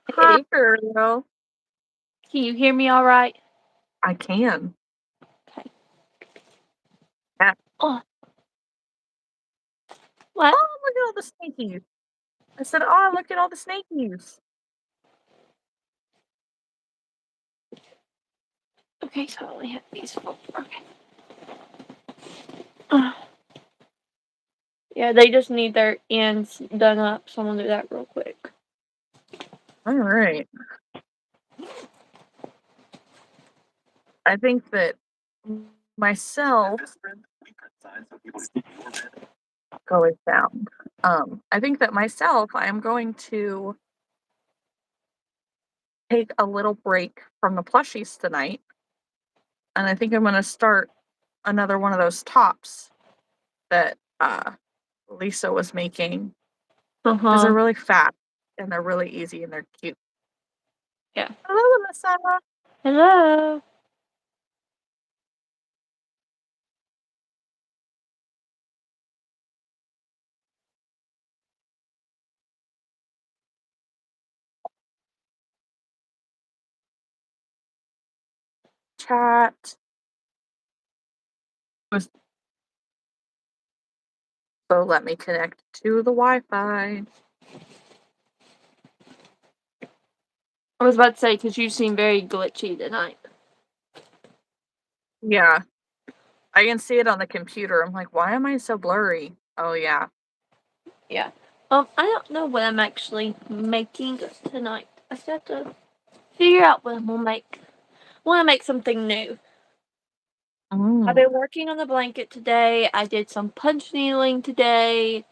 Hey, girl. Can you hear me all right? I can. Okay. Yeah. Oh, what? Oh, look at all the snakies. I said, oh, look at all the snakies. Okay, so I only have these four. Okay. Uh, yeah, they just need their ends done up, so I'm gonna do that real quick. All right. I think that myself go it down. I think that myself, I am going to take a little break from the plushies tonight, and I think I'm going to start another one of those tops that Lisa was making because they're really fast and they're really easy and they're cute. Yeah. Hello, Alyssa. Hello. Chat. So let me connect to the Wi-Fi. I was about to say, because you seem very glitchy tonight. Yeah. I can see it on the computer. I'm like, why am I so blurry? Oh, yeah. Yeah. I don't know what I'm actually making tonight. I still have to figure out what I'm gonna make. I want to make something new. I've been working on the blanket today. I did some punch needling today.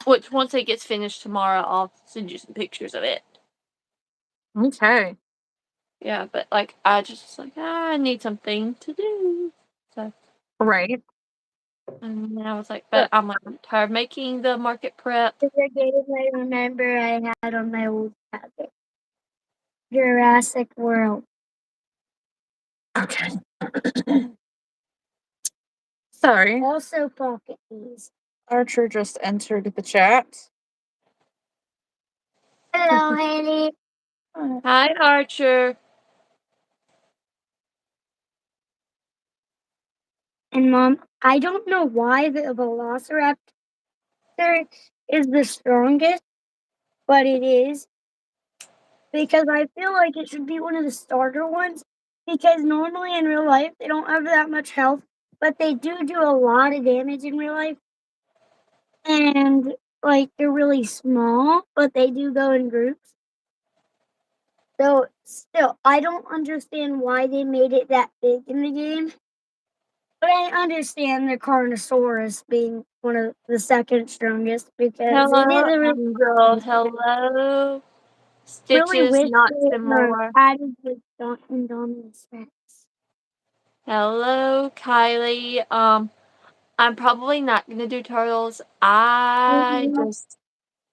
Which once it gets finished tomorrow, I'll send you some pictures of it. Okay. Yeah, but like I just like I need something to do. So Right. and then I was like, but I'm like I'm tired of making the market prep. It's a game I remember I had on my old tablet. Jurassic World. Okay. Sorry. Also Pocket Bees. Archer just entered the chat. Hello, Haley. Hi, Archer. And Mom, I don't know why the Velociraptor is the strongest, but it is. Because I feel like it should be one of the starter ones. Because normally in real life, they don't have that much health, but they do a lot of damage in real life. And, like, they're really small, but they do go in groups. So, still, I don't understand why they made it that big in the game. But I understand the Carnosaurus being one of the second strongest because they did Hello, a Angel. Hello, really Stitches, wish nuts, they and more. added the Indominus Rex. Hello, Kylie. I'm probably not gonna do turtles.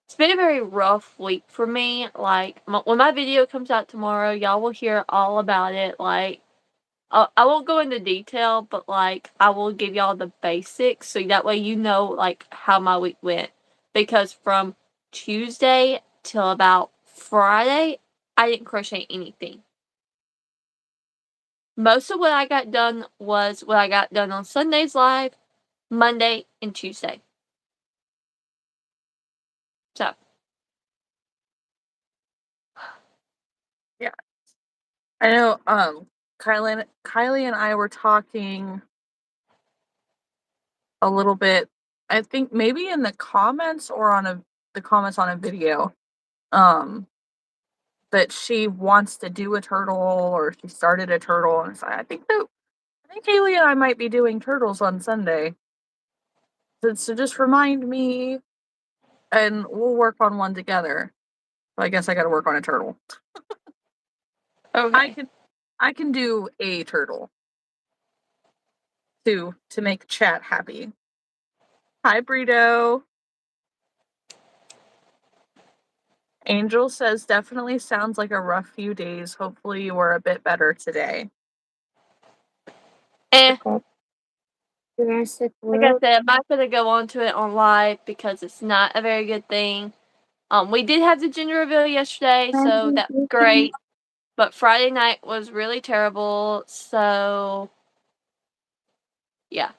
It's been a very rough week for me. Like when my video comes out tomorrow, y'all will hear all about it. Like I won't go into detail, but like I will give y'all the basics so that way you know like how my week went. Because from Tuesday till about Friday, I didn't crochet anything. Most of what I got done was what I got done on Sunday's live, Monday, and Tuesday. So Yeah. I know Kylie and I were talking a little bit, I think maybe in the comments or on the comments on a video. That she wants to do a turtle or she started a turtle, and so I think Haley and I might be doing turtles on Sunday. So just remind me and we'll work on one together. I guess I gotta work on a turtle. okay. I can do a turtle to make chat happy. Hi, Brito. Angel says definitely sounds like a rough few days. Hopefully you are a bit better today. Jurassic Like I World. said, I'm not gonna go on to it on live because it's not a very good thing. We did have the gender reveal yesterday, so that's great. But Friday night was really terrible, so yeah.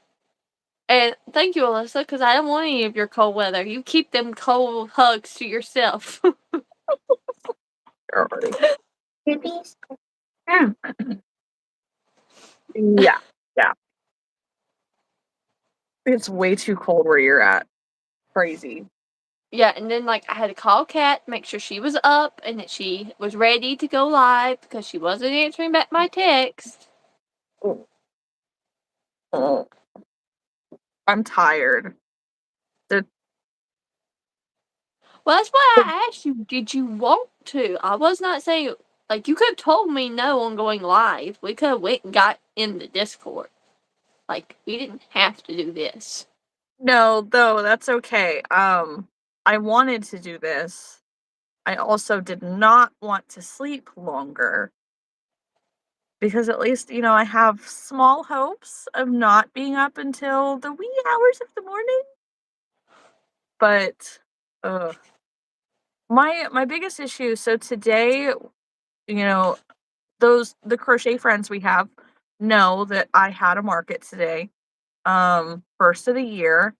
And thank you, Alyssa, because I don't want any of your cold weather. You keep them cold hugs to yourself. Already. Babies? Yeah, yeah. It's way too cold where you're at. Crazy. Yeah, and then like I had to call Kat, make sure she was up and that she was ready to go live because she wasn't answering back my text. Oh. I'm tired. Well, that's why I asked you, did you want to? I was not saying, like, you could have told me no on going live. We could have went and got in the Discord. Like, we didn't have to do this. No, though, that's okay. I wanted to do this. I also did not want to sleep longer. Because at least, I have small hopes of not being up until the wee hours of the morning. But my biggest issue, so today, the crochet friends we have know that I had a market today, first of the year,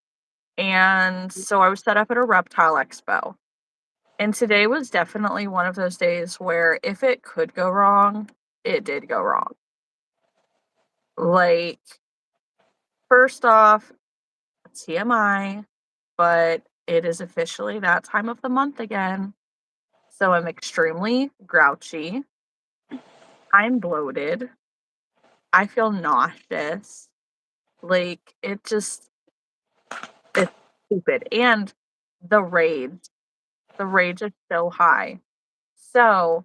and so I was set up at a reptile expo. And today was definitely one of those days where if it could go wrong, it did go wrong. Like, first off, TMI, but it is officially that time of the month again. So I'm extremely grouchy. I'm bloated. I feel nauseous. Like, it's stupid. And the rage, the rage is so high. So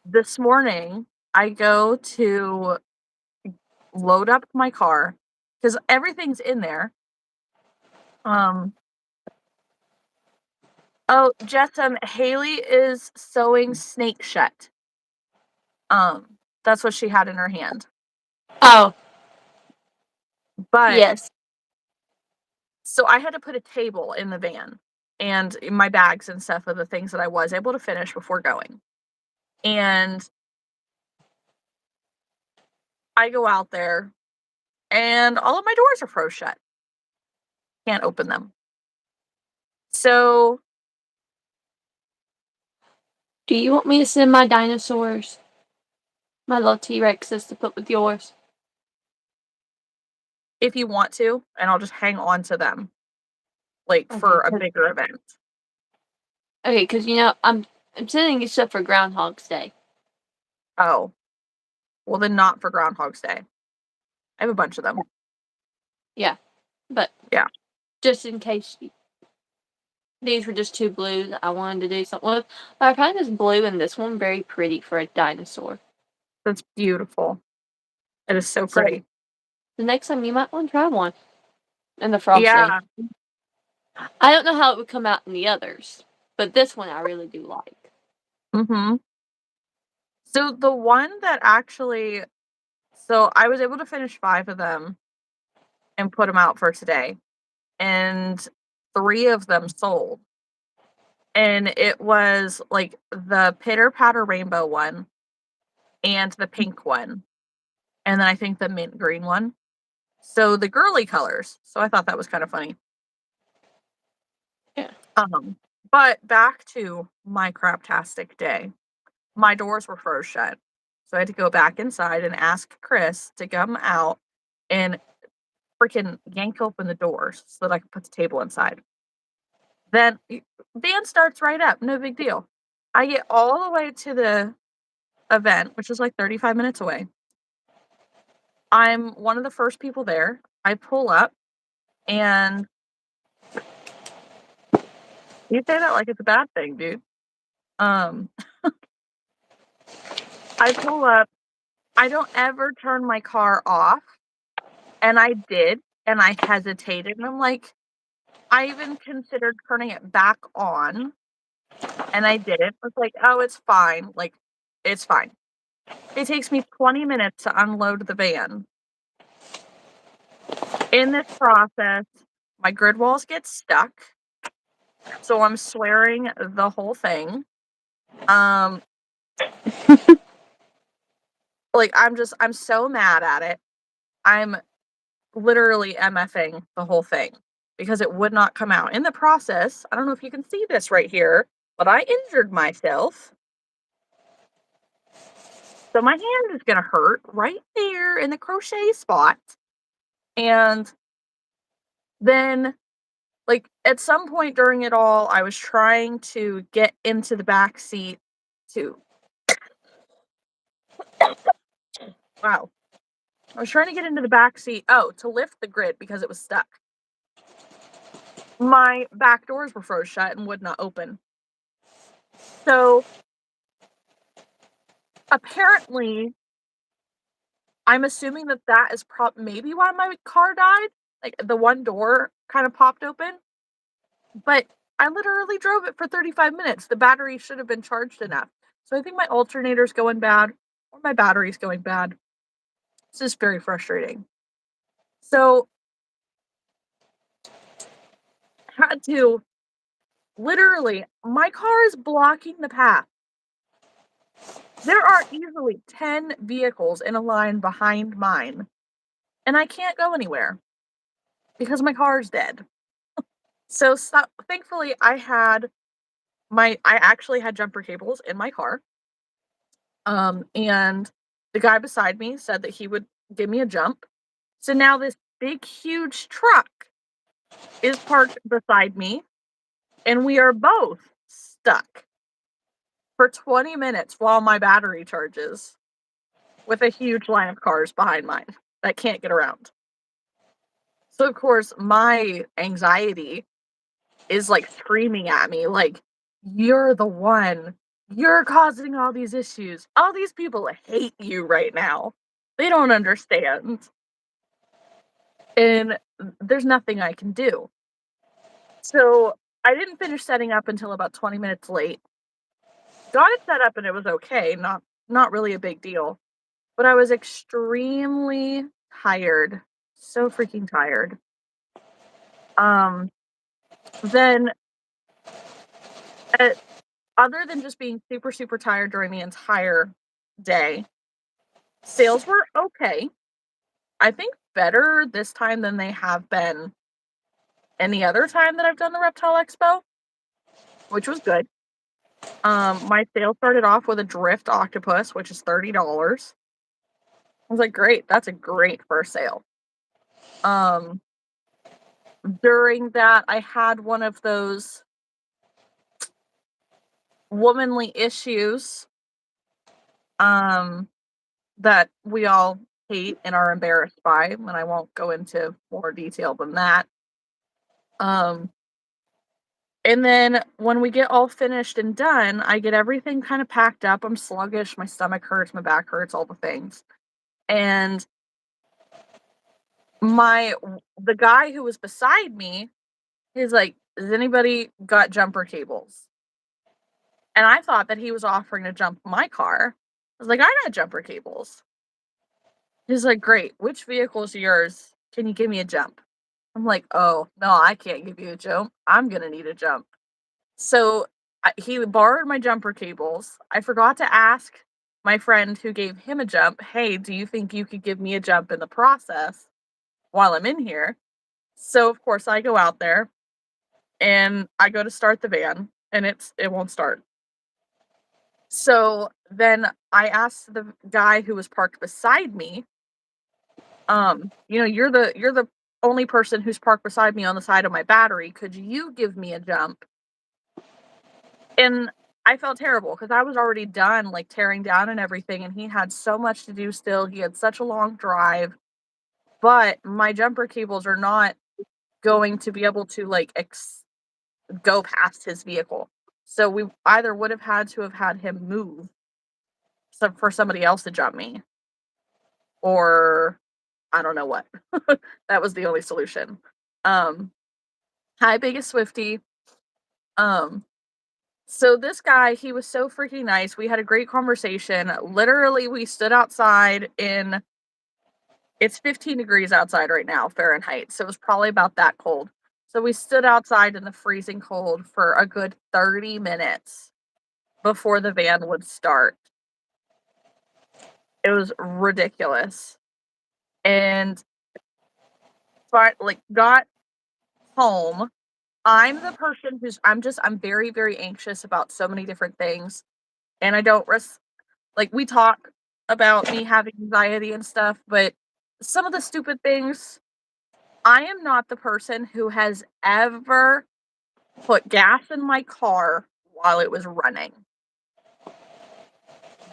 this morning, I go to load up my car because everything's in there. Oh, Jessam, Haley is sewing snake shut. That's what she had in her hand. Oh, But yes. so I had to put a table in the van and my bags and stuff of the things that I was able to finish before going. And I go out there and all of my doors are froze shut. Can't open them. So Do you want me to send my dinosaurs, my little T-Rexes, to put with yours? if you want to, and I'll just hang on to them, like, for a bigger event. Okay, because I'm sending you stuff for Groundhog's Day. Oh, well then not for Groundhog's Day. I have a bunch of them. Yeah, but Yeah. just in case these were just two blues I wanted to do something with. But I find this blue and this one very pretty for a dinosaur. That's beautiful. It is so So pretty. the next time you might want to try one. And the frog Yeah. thing. I don't know how it would come out in the others, but this one I really do like. Mm-hmm. So the one that actually, so I was able to finish 5 of them and put them out for today, and 3 of them sold. And it was like the Pitter Patter Rainbow one and the pink one, and then I think the mint green one. So the girly colors. So I thought that was kind of funny. Yeah. But back to my craptastic day. My doors were froze shut. So I had to go back inside and ask Chris to come out and freaking yank open the doors so that I could put the table inside. Then van starts right up, no big deal. I get all the way to the event, which is like 35 minutes away. I'm one of the first people there. I pull up and you say that like it's a bad thing, dude. I pull up. I don't ever turn my car off. And I did, and I hesitated, and I'm like, I even considered turning it back on, and I didn't. I was like, "Oh, it's fine, like, it's fine." It takes me 20 minutes to unload the van. In this process, my grid walls get stuck. So I'm swearing the whole thing. Um, like, I'm so mad at it. I'm literally MFing the whole thing because it would not come out. In the process, I don't know if you can see this right here, but I injured myself. So my hand is gonna hurt right there in the crochet spot. And then, like, at some point during it all, I was trying to get into the back seat to wow. I was trying to get into the back seat, to lift the grid because it was stuck. My back doors were froze shut and would not open. So apparently, I'm assuming that that is maybe why my car died. Like, the one door kind of popped open, but I literally drove it for 35 minutes. The battery should have been charged enough. So I think my alternator's going bad or my battery's going bad. It's just very frustrating. So I had to literally, my car is blocking the path. There are easily 10 vehicles in a line behind mine, and I can't go anywhere because my car is dead. So, thankfully, I actually had jumper cables in my car. And the guy beside me said that he would give me a jump. So now this big, huge truck is parked beside me, and we are both stuck for 20 minutes while my battery charges with a huge line of cars behind mine that can't get around. So, of course, my anxiety is like screaming at me, like, you're the one. You're causing all these issues. All these people hate you right now. They don't understand. And there's nothing I can do. So I didn't finish setting up until about 20 minutes late. Got it set up and it was okay, not really a big deal. But I was extremely tired. So freaking tired. Um then uh, other than just being super, super tired during the entire day, sales were okay. I think better this time than they have been any other time that I've done the Reptile Expo, which was good. My sale started off with a drift octopus, which is $30. I was like, great, that's a great first sale. Um, During that, I had one of those womanly issues um, that we all hate and are embarrassed by, and I won't go into more detail than that. Um, and then when we get all finished and done, I get everything kind of packed up. I'm sluggish, my stomach hurts, my back hurts, all the things. And the guy who was beside me, he's like, "Has anybody got jumper cables?" And I thought that he was offering to jump my car. I was like, "I got jumper cables." He's like, "Great. Which vehicle is yours? Can you give me a jump?" I'm like, "Oh, no, I can't give you a jump. I'm gonna need a jump." So he borrowed my jumper cables. I forgot to ask my friend who gave him a jump, "Hey, do you think you could give me a jump in the process while I'm in here?" So of course I go out there and I go to start the van and it won't start. So then I asked the guy who was parked beside me, you're the only person who's parked beside me on the side of my battery. Could you give me a jump? And I felt terrible because I was already done like tearing down and everything, and he had so much to do still. He had such a long drive, but my jumper cables are not going to be able to like go past his vehicle. So we either would have had to have had him move for somebody else to jump me, or I don't know what. That was the only solution. Um, Hi, biggest Swifty. Um, so this guy, he was so freaking nice. We had a great conversation. Literally, we stood outside in it's 15 degrees outside right now, Fahrenheit. So it was probably about that cold. So we stood outside in the freezing cold for a good 30 minutes before the van would start. It was ridiculous. And so I like got home. I'm the person who's I'm very, very anxious about so many different things. And I don't like we talk about me having anxiety and stuff, but some of the stupid things, I am not the person who has ever put gas in my car while it was running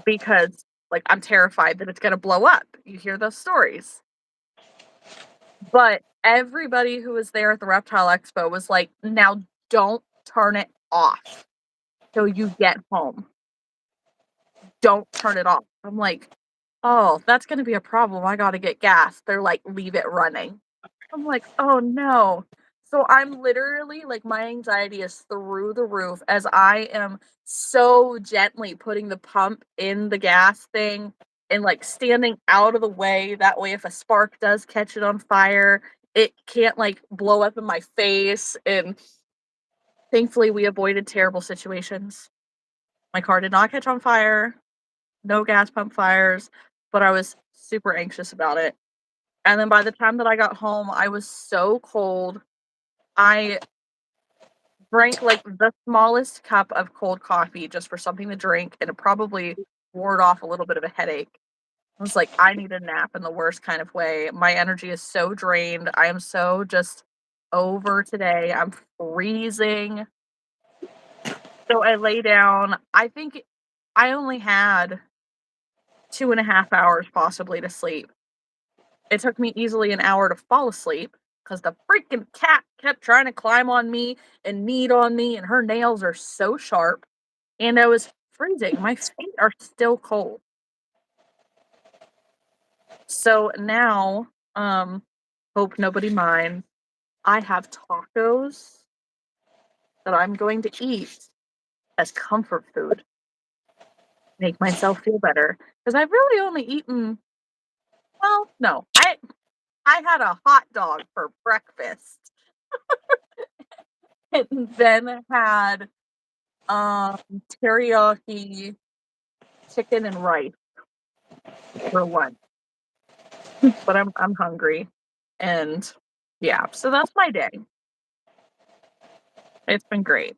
because like I'm terrified that it's going to blow up. You hear those stories. But everybody who was there at the Reptile Expo was like, "Now don't turn it off till you get home. Don't turn it off." I'm like, "Oh, that's going to be a problem. I got to get gas." They're like, "Leave it running." I'm like, "Oh no." So I'm literally like my anxiety is through the roof as I am so gently putting the pump in the gas thing and like standing out of the way. That way, if a spark does catch it on fire, it can't like blow up in my face. And thankfully, we avoided terrible situations. My car did not catch on fire, no gas pump fires, but I was super anxious about it. And then by the time that I got home, I was so cold. I drank like the smallest cup of cold coffee just for something to drink, and it probably ward off a little bit of a headache. I was like, I need a nap in the worst kind of way. My energy is so drained. I am so just over today. I'm freezing. So I lay down. I think I only had 2.5 hours possibly to sleep. It took me easily an hour to fall asleep because the freaking cat kept trying to climb on me and knead on me, and her nails are so sharp. And I was freezing. My feet are still cold. So now, hope nobody minds, I have tacos that I'm going to eat as comfort food, make myself feel better. Because I've really only eaten, well, no, I had a hot dog for breakfast and then had um teriyaki chicken and rice for lunch. But I'm hungry. And yeah, so that's my day. It's been great.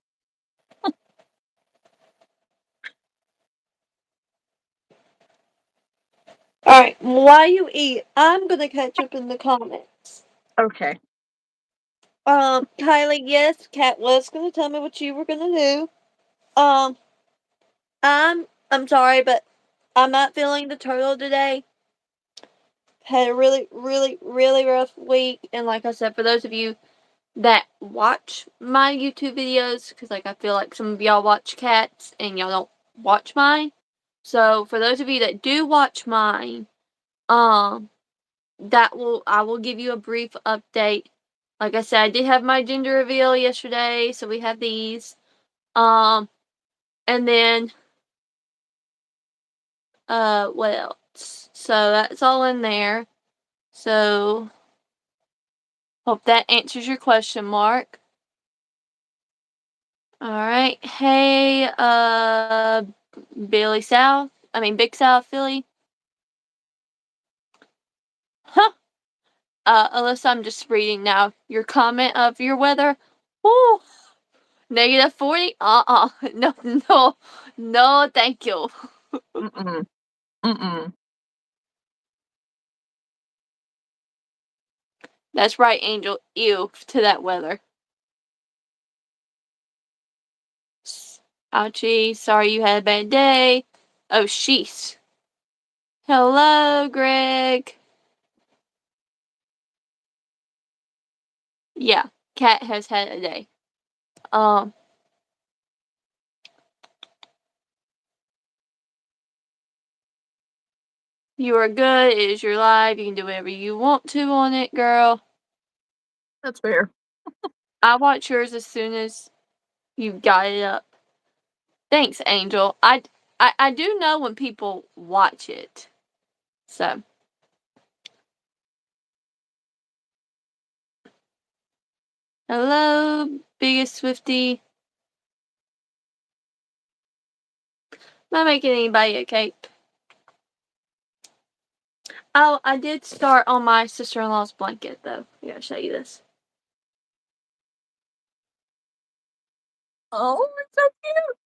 Alright, while you eat, I'm gonna catch up in the comments. Okay. Kylie, yes, Kat was gonna tell me what you were gonna do. Um, I'm sorry, but I'm not feeling the turtle today. Had a really, really, really rough week, and like I said, for those of you that watch my YouTube videos, because like I feel like some of y'all watch Cats and y'all don't watch mine. So for those of you that do watch mine, I will give you a brief update. Like I said, I did have my gender reveal yesterday, so we have these. And then what else? So that's all in there. So hope that answers your question, Mark. Alright. Hey, Big South Philly. Huh. Alyssa, I'm just reading now your comment of your weather. Ooh, -40? No, no, no, thank you. Mm-mm. Mm-mm. That's right, Angel. Ew to that weather. Ouchie, sorry you had a bad day. Oh, sheesh. Hello, Greg. Yeah, Cat has had a day. You are good. It is your life. You can do whatever you want to on it, girl. That's fair. I watch yours as soon as you got it up. Thanks, Angel. I do know when people watch it. So. Hello, biggest Swifty. I'm not making anybody a cape. Oh, I did start on my sister-in-law's blanket, though. I gotta show you this. Oh, it's so cute.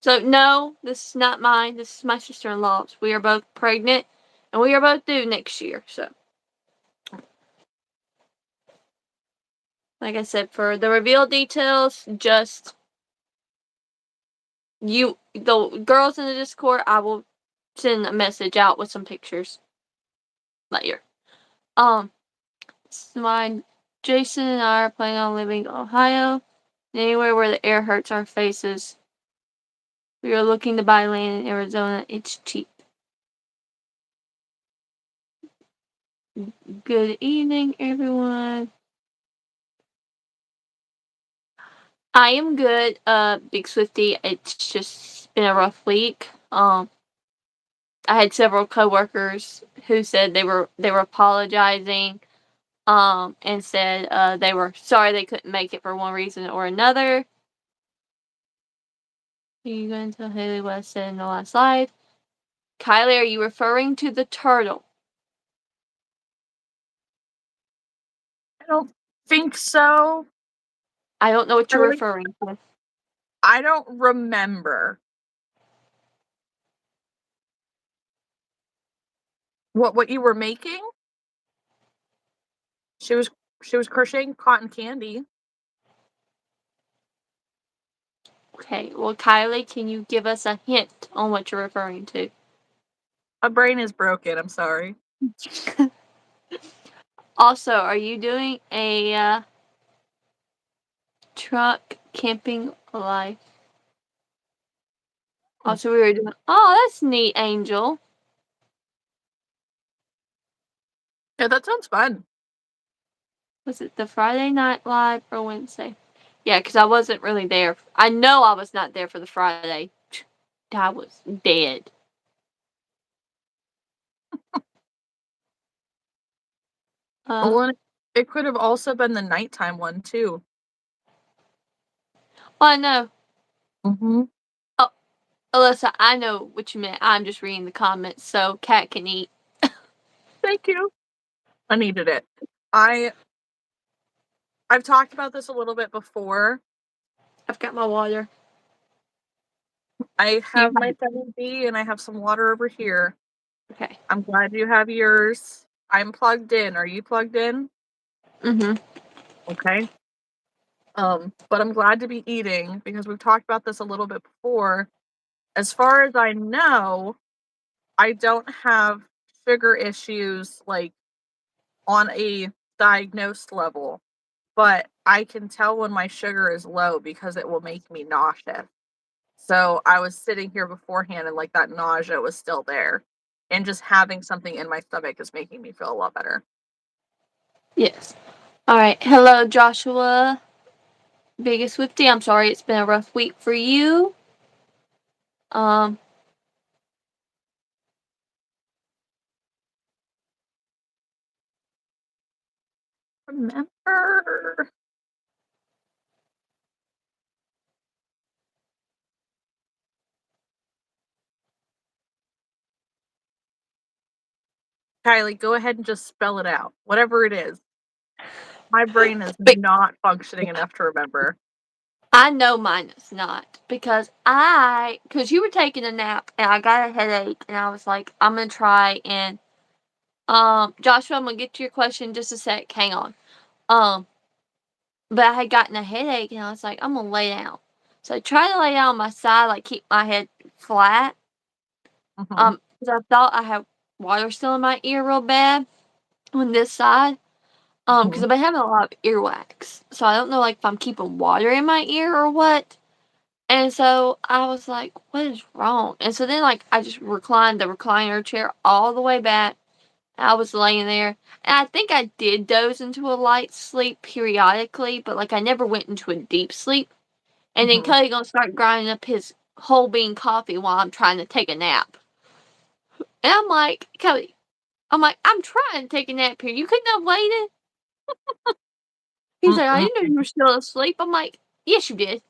So, no, this is not mine. This is my sister-in-law's. We are both pregnant, and we are both due next year, so. Like I said, for the reveal details, just the girls in the Discord, I will send a message out with some pictures later. Jason and I are planning on living in Ohio, anywhere where the air hurts our faces. We are looking to buy land in Arizona. It's cheap. Good evening, everyone. I am good, Big Swifty. It's just been a rough week. I had several coworkers who said they were apologizing, and said they were sorry they couldn't make it for one reason or another. Are you going to tell Haley what I said in the last slide? Kylie, are you referring to the turtle? I don't think so. I don't know what you're Really? referring to. I don't remember. What you were making? She was crocheting cotton candy. Okay, well, Kylie, can you give us a hint on what you're referring to? My brain is broken. I'm sorry. Also, are you doing a truck camping life? Also, we were doing. Oh, that's neat, Angel. Yeah, that sounds fun. Was it the Friday Night Live or Wednesday? Yeah, because I wasn't really there. I know I was not there for the Friday. I was dead. Well, it could have also been the nighttime one too. I know. Mm-hmm. Oh, Alyssa, I know what you meant. I'm just reading the comments, so Cat can eat. Thank you. I needed it. I've talked about this a little bit before. I've got my water. I have my 7B and I have some water over here. Okay. I'm glad you have yours. I'm plugged in. Are you plugged in? Mm-hmm. Okay. But I'm glad to be eating because we've talked about this a little bit before. As far as I know, I don't have sugar issues like on a diagnosed level, but I can tell when my sugar is low because it will make me nauseous. So I was sitting here beforehand and like that nausea was still there. And just having something in my stomach is making me feel a lot better. Yes. All right. Hello, Joshua. Biggest Swifty. I'm sorry it's been a rough week for you. Remember. Kylie, go ahead and just spell it out. Whatever it is. My brain is not functioning enough to remember. I know mine is not because you were taking a nap and I got a headache and I was like, I'm gonna try and Joshua, I'm gonna get to your question in just a sec. Hang on. But I had gotten a headache and I was like, I'm gonna lay down. So I tried to lay down on my side, like keep my head flat. Mm-hmm. Because I thought I had water still in my ear real bad on this side. Because I've been having a lot of earwax. So I don't know like if I'm keeping water in my ear or what. And so I was like, what is wrong? And so then like I just reclined the recliner chair all the way back. I was laying there. And I think I did doze into a light sleep periodically, but like I never went into a deep sleep. And then Cody gonna start grinding up his whole bean coffee while I'm trying to take a nap. And I'm like, Cody, I'm trying to take a nap here. You couldn't have waited? He's like, I Mm-mm. didn't know you were still asleep. I'm like, yes, you did.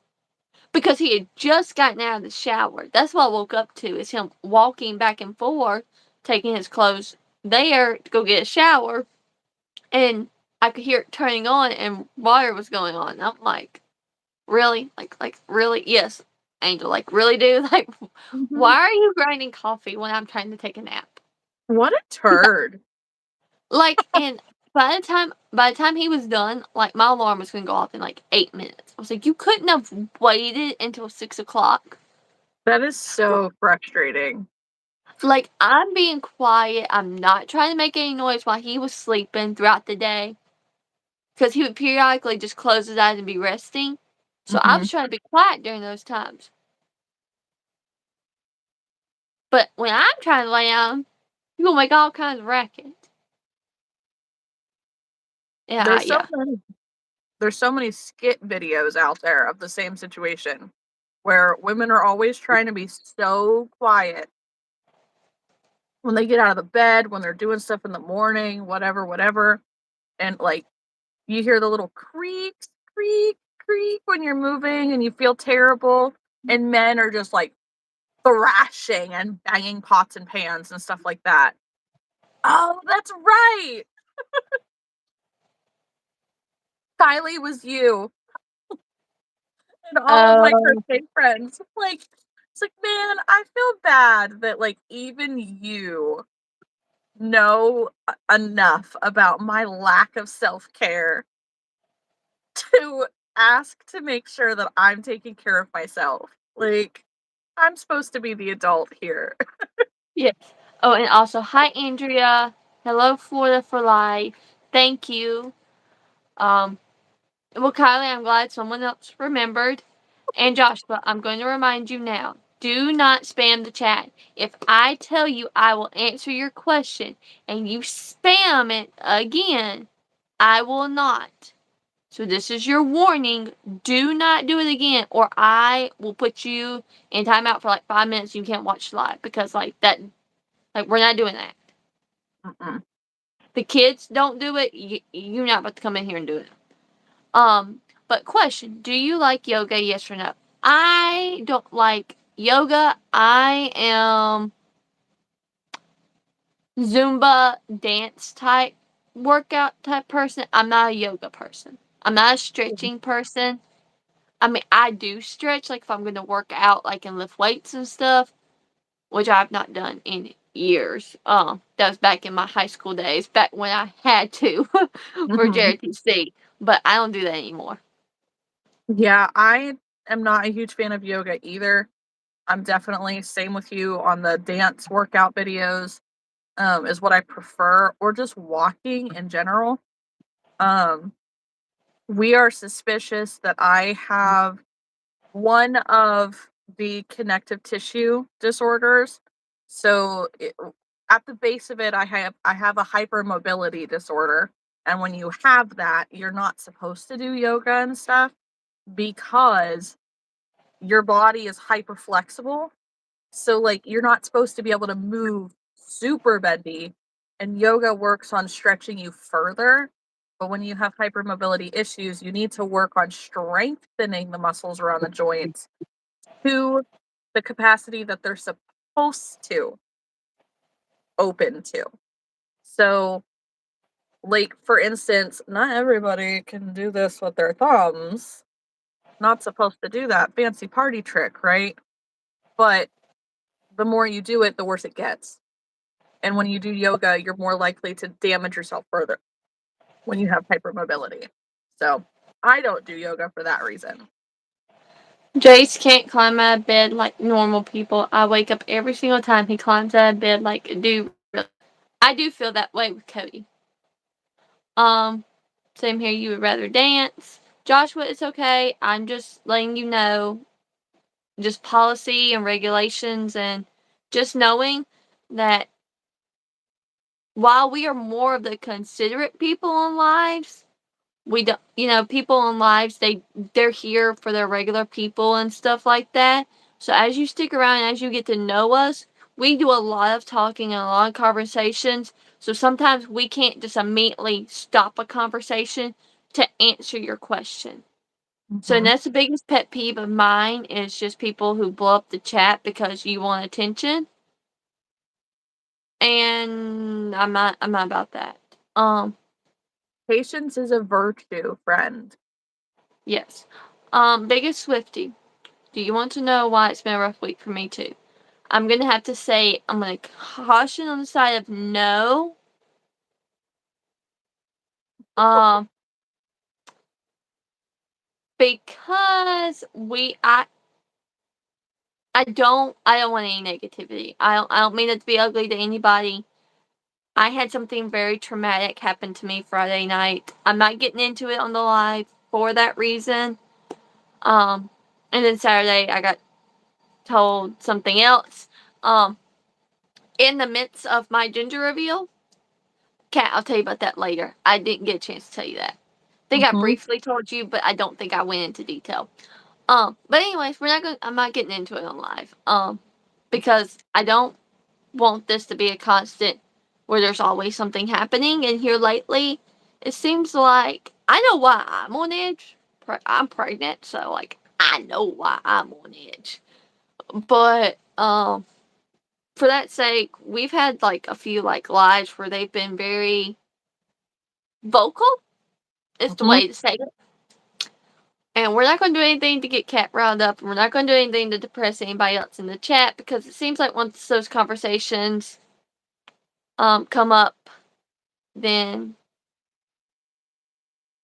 Because he had just gotten out of the shower. That's what I woke up to, is him walking back and forth, taking his clothes there to go get a shower. And I could hear it turning on and water was going on. I'm like, really? Like really? Yes, Angel. Like, really, dude? Like, Mhm. why are you grinding coffee when I'm trying to take a nap? What a turd. Like, and by the time he was done, like, my alarm was gonna go off in like 8 minutes. I was like, you couldn't have waited until 6 o'clock. That is so frustrating. Like, I'm being quiet. I'm not trying to make any noise while he was sleeping throughout the day. Because he would periodically just close his eyes and be resting. So I Mhm. was trying to be quiet during those times. But when I'm trying to lay down, you're gonna make all kinds of racket. Yeah, There's so yeah. many there's so many skit videos out there of the same situation where women are always trying to be so quiet when they get out of the bed, when they're doing stuff in the morning, whatever, whatever. And like you hear the little creaks, creak, creak when you're moving and you feel terrible. And men are just like thrashing and banging pots and pans and stuff like that. Oh, that's right. Kylie was you and all of my Oh, crochet friends. Like, it's like, man, I feel bad that like even you know enough about my lack of self-care to ask to make sure that I'm taking care of myself. Like, I'm supposed to be the adult here. yes. Oh, and also, hi, Andrea. Hello, Florida for life. Thank you. Um, well, Kylie, I'm glad someone else remembered. And Joshua, I'm going to remind you now. Do not spam the chat. If I tell you I will answer your question and you spam it again, I will not. So this is your warning. Do not do it again, or I will put you in timeout for like 5 minutes. You can't watch live because like that, like we're not doing that. Mm-mm. The kids don't do it. You're not about to come in here and do it. But question: do you like yoga? Yes or no? I don't like yoga. I am Zumba dance type workout type person. I'm not a yoga person. I'm not a stretching person. I mean, I do stretch, like, if I'm gonna work out, like, and lift weights and stuff, which I've not done in years. That was back in my high school days, back when I had to for Mhm. JRTC, but I don't do that anymore. Yeah, I am not a huge fan of yoga either. I'm definitely same with you on the dance workout videos, is what I prefer, or just walking in general. Um, we are suspicious that I have one of the connective tissue disorders. So at the base of it, I have a hypermobility disorder, and when you have that, you're not supposed to do yoga and stuff because your body is hyper flexible. So like you're not supposed to be able to move super bendy, and yoga works on stretching you further. But when you have hypermobility issues, you need to work on strengthening the muscles around the joints to the capacity that they're supposed to open to. So, like for instance, not everybody can do this with their thumbs. Not supposed to do that fancy party trick, right? But the more you do it, the worse it gets. And when you do yoga, you're more likely to damage yourself further when you have hypermobility. So, I don't do yoga for that reason. Jace can't climb out of bed like normal people. I wake up every single time he climbs out of bed like a dude. I do feel that way with Cody. Um, Same here. You would rather dance. Joshua, it's okay. I'm just letting you know, just policy and regulations, and just knowing that while we are more of the considerate people in lives, we don't, people in lives, they're here for their regular people and stuff like that. So as you stick around and as you get to know us, we do a lot of talking and a lot of conversations. So sometimes we can't just immediately stop a conversation to answer your question. So Mhm. that's the biggest pet peeve of mine is just people who blow up the chat because you want attention. And I'm not about that. Patience is a virtue, friend. Yes. Biggest Swifty. Do you want to know why it's been a rough week for me too? I'm gonna have to say I'm gonna caution on the side of no. Um because I don't want any negativity. I don't mean it to be ugly to anybody. I had something very traumatic happen to me Friday night. I'm not getting into it on the live for that reason. And then Saturday I got told something else. In the midst of my gender reveal. Kat, I'll tell you about that later. I didn't get a chance to tell you that. I think I Mhm. briefly told you, but I don't think I went into detail. But anyways, I'm not getting into it on live. Because I don't want this to be a constant where there's always something happening. And here lately, it seems like I know why I'm on edge. I'm pregnant, so like I know why I'm on edge. But for that sake, we've had like a few like lives where they've been very vocal. Is the Mhm. way to say it. And we're not going to do anything to get Kat riled up, and we're not going to do anything to depress anybody else in the chat because it seems like once those conversations come up, then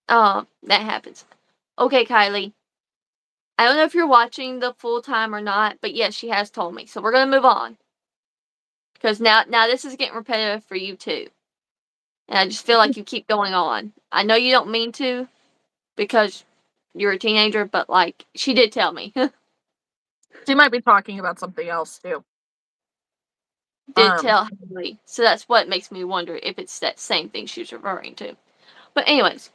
that happens. Okay, Kylie. I don't know if you're watching the full time or not, but yes, she has told me. So we're gonna move on because now this is getting repetitive for you too, and I just feel like you keep going on. I know you don't mean to because you're a teenager, but like she did tell me. She might be talking about something else too. Did Um, tell Haley. So that's what makes me wonder if it's that same thing she was referring to. But anyways,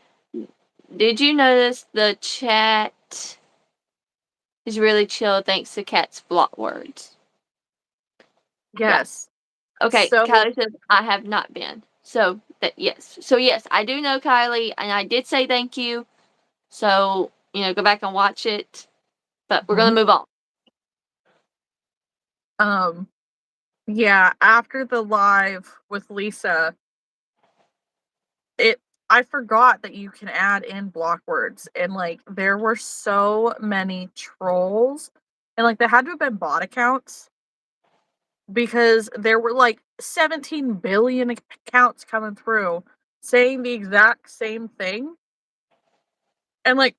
did you notice the chat is really chill thanks to Kat's block words? Yeah. yes. Okay, So, Kylie says I have not been. So that yes. So yes, I do know Kylie and I did say thank you. So, go back and watch it. But we're gonna mhm. move on. um, yeah, after the live with Lisa, it I forgot that you can add in block words, and like there were so many trolls, and like they had to have been bot accounts because there were like 17 billion accounts coming through saying the exact same thing. And like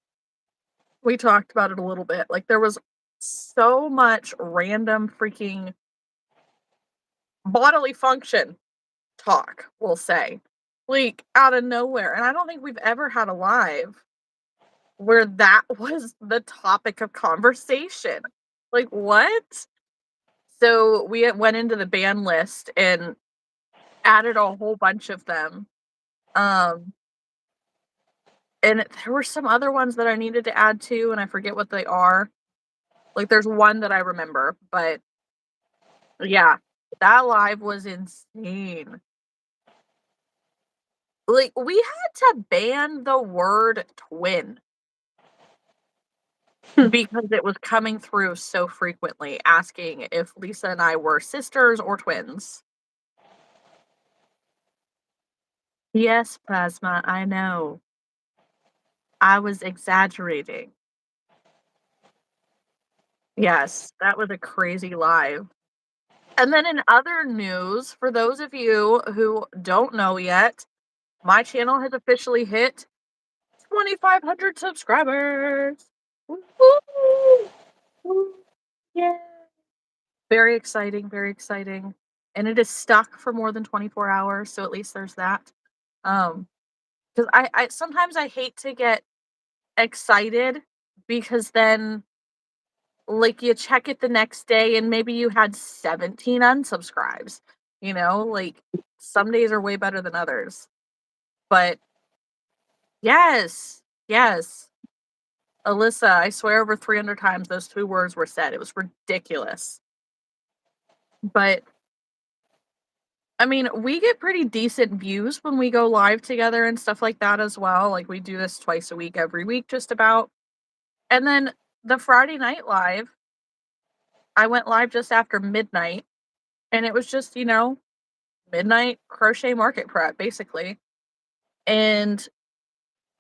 we talked about it a little bit. Like there was so much random freaking bodily function talk, we'll say, like out of nowhere. And I don't think we've ever had a live where that was the topic of conversation. Like what? So we went into the ban list and added a whole bunch of them. Um and there were some other ones that I needed to add to, and I forget what they are. Like there's one that I remember, but yeah, that live was insane. Like we had to ban the word twin because it was coming through so frequently asking if Lisa and I were sisters or twins. Yes, Plasma, I know. I was exaggerating. Yes, that was a crazy live. And then in other news, for those of you who don't know yet, my channel has officially hit 2,500 subscribers. Woo! Woo! Yeah. Very exciting, very exciting. And it is stuck for more than 24 hours, so at least there's that. Because I sometimes I hate to get excited because then like you check it the next day and maybe you had 17 unsubscribes. Like some days are way better than others. But yes, yes. Alyssa, I swear over 300 times those two words were said. It was ridiculous. But I mean, we get pretty decent views when we go live together and stuff like that as well. Like, we do this twice a week, every week, just about. And then the Friday night live, I went live just after midnight, and it was just, midnight crochet market prep, basically. And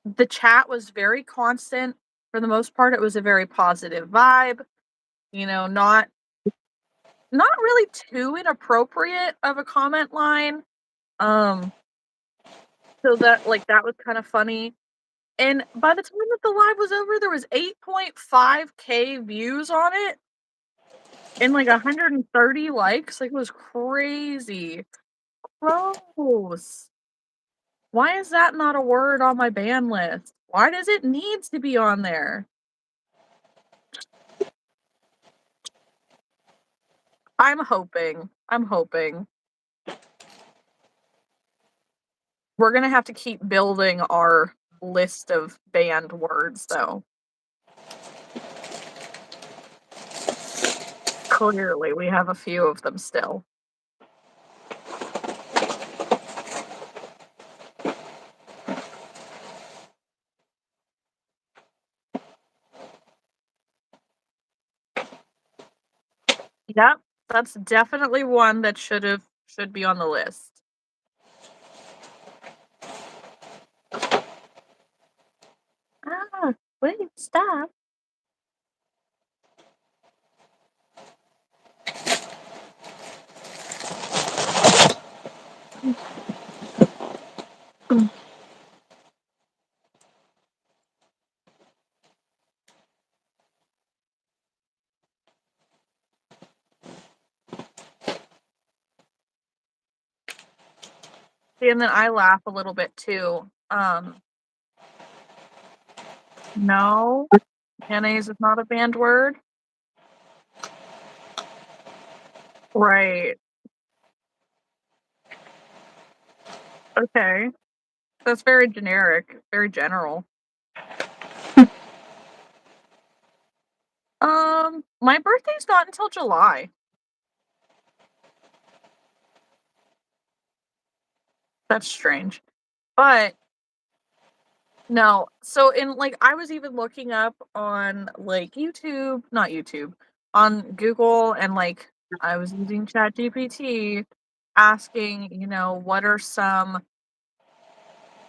the chat was very constant. For the most part, it was a very positive vibe, not really too inappropriate of a comment line. Um, so that was kind of funny. And by the time that the live was over, there was 8.5K views on it and like 130 likes. Like, it was crazy. Gross. Why is that not a word on my ban list? Why does it need to be on there? I'm hoping. We're gonna have to keep building our list of banned words, though. Clearly, we have a few of them still. Yep, that's definitely one that should be on the list. Ah, wait, stop. See, and then I laugh a little bit too. No, mayonnaise is not a banned word. Right. Okay. That's very generic, very general. My birthday's not until July. That's strange. But no. So I was even looking up on YouTube, not YouTube, on Google, and I was using ChatGPT asking, what are some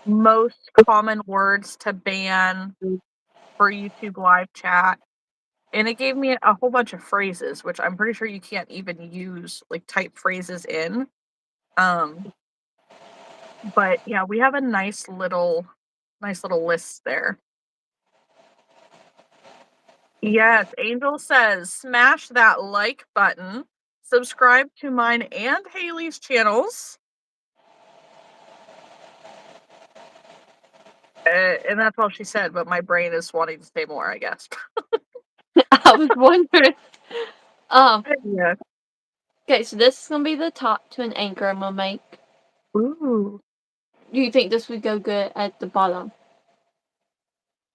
most common words to ban for YouTube live chat. And it gave me a whole bunch of phrases, which I'm pretty sure you can't even use type phrases in. But yeah, we have a nice little list there. Yes, Angel says, smash that like button, subscribe to mine and Haley's channels. And that's all she said, but my brain is wanting to say more, I guess. I was wondering. Yeah. Okay, so this is gonna be the top to an anchor I'm gonna make. Ooh. Do you think this would go good at the bottom?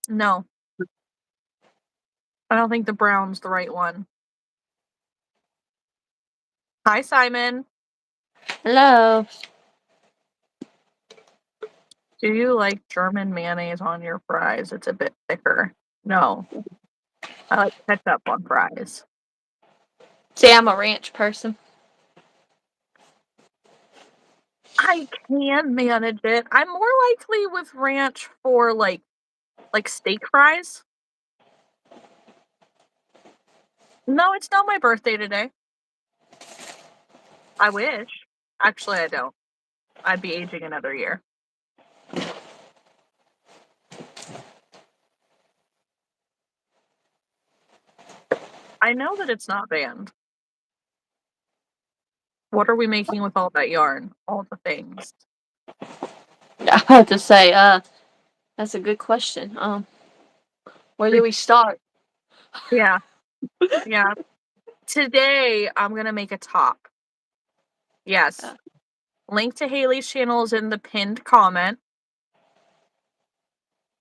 No. I don't think the brown's the right one. Hi, Simon. Hello. Do you like German mayonnaise on your fries? It's a bit thicker. No. I like ketchup on fries. See, I'm a ranch person. I can manage it. I'm more likely with ranch for like steak fries. No, it's not my birthday today. I wish. Actually, I don't. I'd be aging another year. I know that it's not banned. What are we making with all that yarn? All the things. I had to say, that's a good question. Where do we start? Yeah. Yeah. Today, I'm going to make a top. Yes. Link to Haley's channel is in the pinned comment.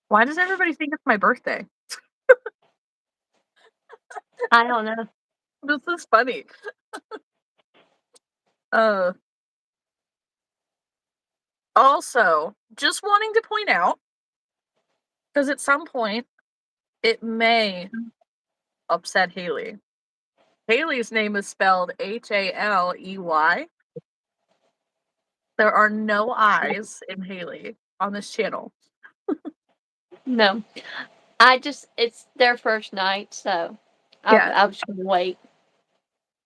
Why does everybody think it's my birthday? I don't know. This is funny. Uh, Also, just wanting to point out, because at some point it may upset Haley. Haley's name is spelled Haley. There are no I's in Haley on this channel. No. It's their first night, so Yeah. I was just gonna wait.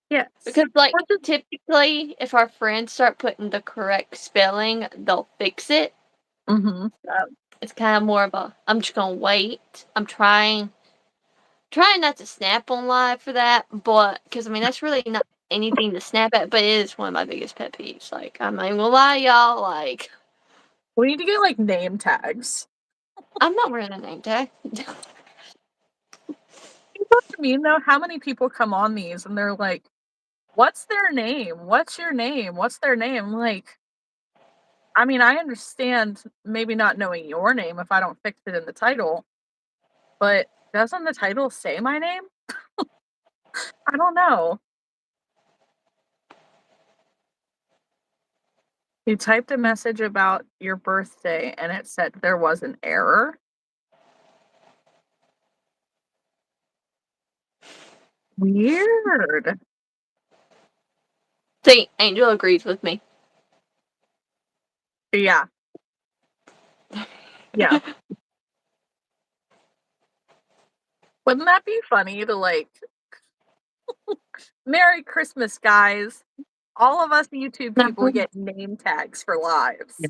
Yes. Because, like, typically, if our friends start putting the correct spelling, they'll fix it. Mm-hmm. So it's kind of more of a, I'm just gonna wait. I'm trying not to snap on live for that, but, because, I mean, that's really not anything to snap at, but it is one of my biggest pet peeves. Like, I'm not even gonna lie, y'all, like, We need to get, like, name tags. I'm not wearing a name tag. You know what I mean, though? How many people come on these and they're like, what's their name? What's your name? What's their name? Like, I mean, I understand maybe not knowing your name if I don't fix it in the title, but doesn't the title say my name? I don't know. You typed a message about your birthday and it said there was an error. Weird. See, Angel agrees with me. Yeah. Yeah. Wouldn't that be funny to, like, Merry Christmas, guys. All of us YouTube people get name tags for lives.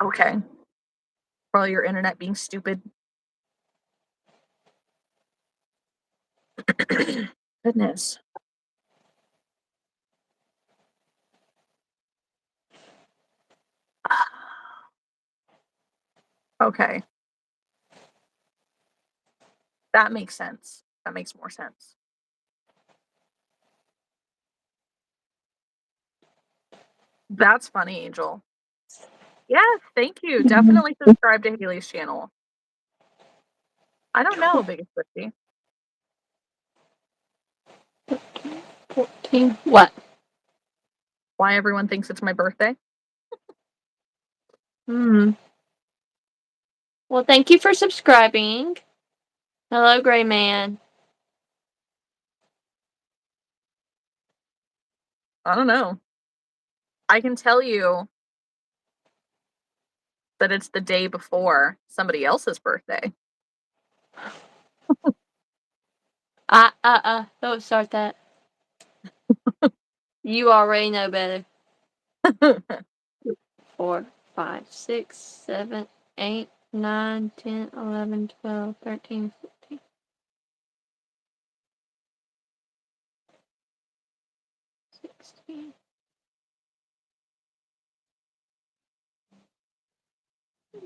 Okay. Probably your internet being stupid. Goodness. Okay. That makes sense. That makes more sense. That's funny, Angel. Yes, thank you. Definitely subscribe to Haley's channel. I don't know, Biggest Swifty. 14. What? Why everyone thinks it's my birthday? Well, thank you for subscribing. Hello, Gray Man. I don't know. I can tell you that it's the day before somebody else's birthday. Don't start that. You already know better. 4, 5, 6, 7, 8, 9, 10, 11, 12, 13, 14. 16.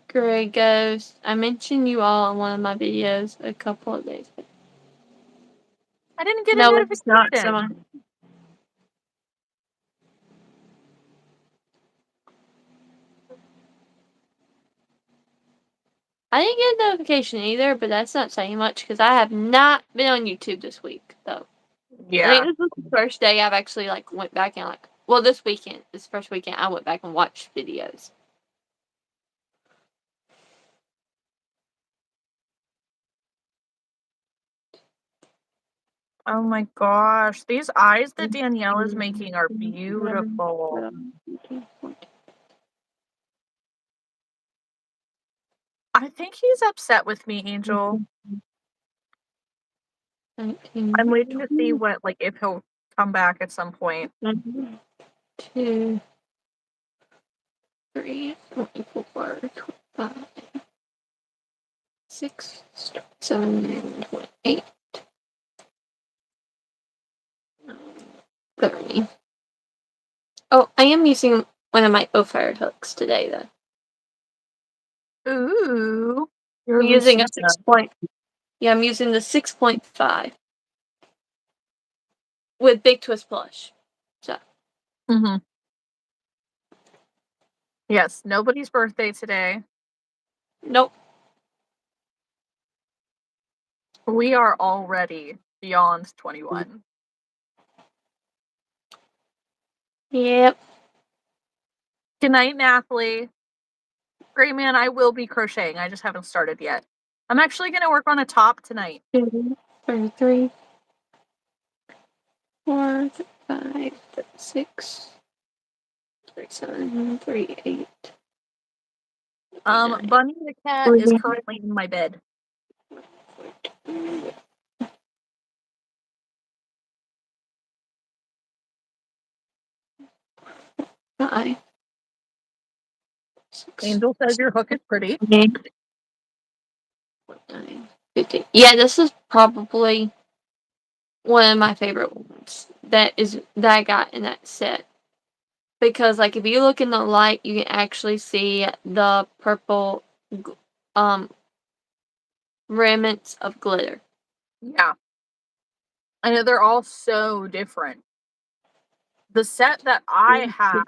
Gray Ghost. I mentioned you all in one of my videos a couple of days ago. I didn't get a No, it's not notification. someone. I didn't get a notification either, but that's not saying much because I have not been on YouTube this week, though. I Yeah. think this was the first day I've actually, like, went back and, like, well, this first weekend, I went back and watched videos. Oh my gosh. These eyes that Danielle is making are beautiful. I think he's upset with me, Angel. 19, I'm waiting to see what, like, if he'll come back at some point. 2, 3, 4, 5, 6, 7, 8, 30. Oh, I am using one of my O-fired hooks today, though. Ooh. I'm using a 6 point. Yeah, I'm using the 6.5 with Big Twist Plush. So. Mm-hmm. Yes, nobody's birthday today. Nope. We are already beyond 21. Yep. Good night, Nathalie. Great man, I will be crocheting. I just haven't started yet. I'm actually going to work on a top tonight. 2, 3, 4, 5, 6, 3, 7, 3, 8. Bunny the cat is currently in my bed. Five. Angel says your hook is pretty. 9, 15. Yeah, this is probably one of my favorite ones that I got in that set. Because like if you look in the light, you can actually see the purple remnants of glitter. Yeah. I know they're all so different. The set that I have,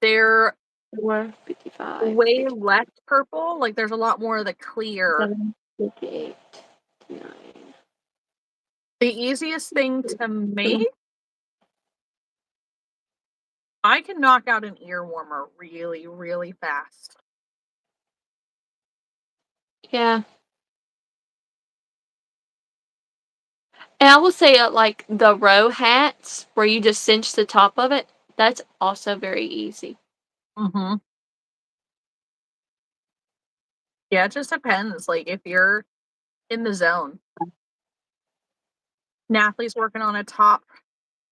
they're 4, 55, way less purple. Like there's a lot more of the clear. 7, 58, 9. The easiest thing to make, I can knock out an ear warmer really, really fast. Yeah. And I will say, like, the row hats, where you just cinch the top of it, that's also very easy. Mm-hmm. Yeah, it just depends. Like, if you're in the zone. Nathalie's working on a top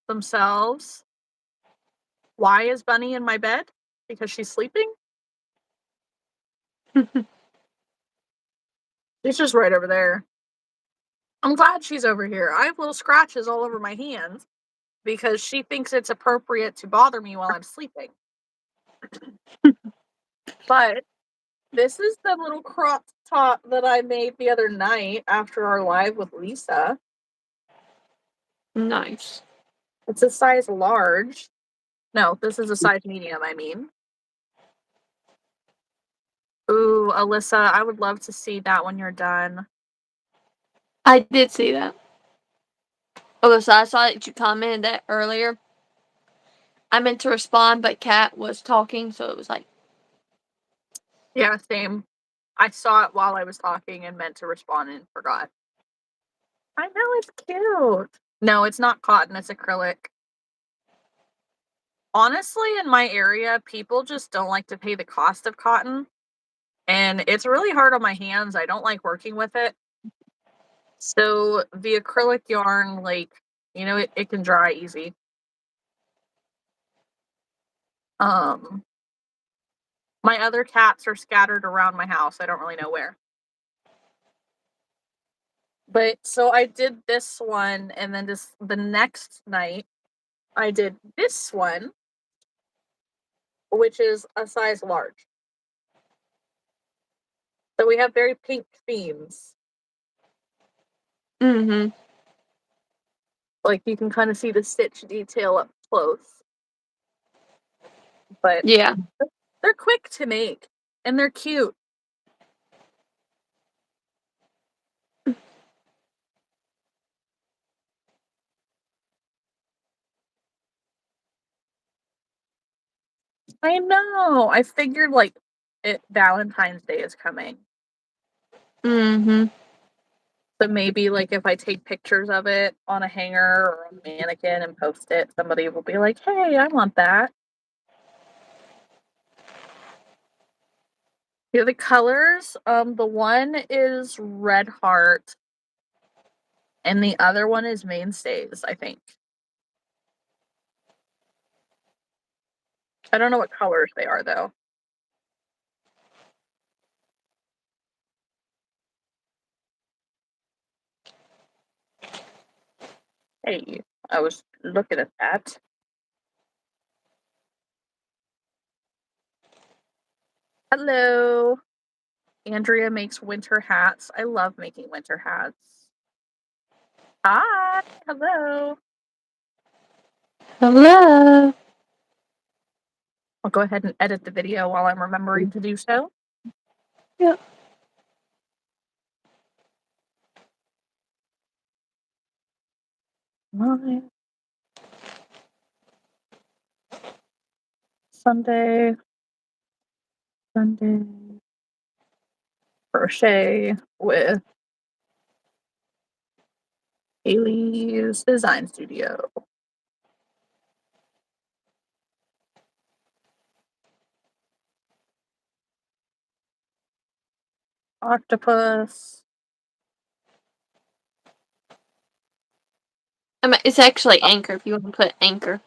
themselves. Why is Bunny in my bed? Because she's sleeping? She's just right over there. I'm glad she's over here. I have little scratches all over my hands because she thinks it's appropriate to bother me while I'm sleeping. But this is the little crop top that I made the other night after our live with Lisa. Nice. It's a size large. No, this is a size medium, I mean. Ooh, Alyssa, I would love to see that when you're done. I did see that. Oh, so I saw that you commented that earlier. I meant to respond, but Kat was talking, so it was like... Yeah, same. I saw it while I was talking and meant to respond and forgot. I know, it's cute. No, it's not cotton, it's acrylic. Honestly, in my area, people just don't like to pay the cost of cotton. And it's really hard on my hands. I don't like working with it. So the acrylic yarn, like, you know, it can dry easy. My other cats are scattered around my house. I don't really know where. But so I did this one, and then just the next night, I did this one, which is a size large. So we have very pink themes. Mm-hmm. Like you can kind of see the stitch detail up close. But Yeah. they're quick to make and they're cute. I know. I figured like Valentine's Day is coming. Mm-hmm. So maybe like if I take pictures of it on a hanger or a mannequin and post it, somebody will be like, "Hey, I want that." Yeah, the colors, the one is Red Heart and the other one is Mainstays, I think. I don't know what colors they are though. Hey, I was looking at that. Hello. Andrea makes winter hats. I love making winter hats. Hi. Hello. Hello. I'll go ahead and edit the video while I'm remembering to do so. Yep. My Sunday. Crochet with Haley's Design Studio. Octopus. It's actually Anchor if you want to put Anchor.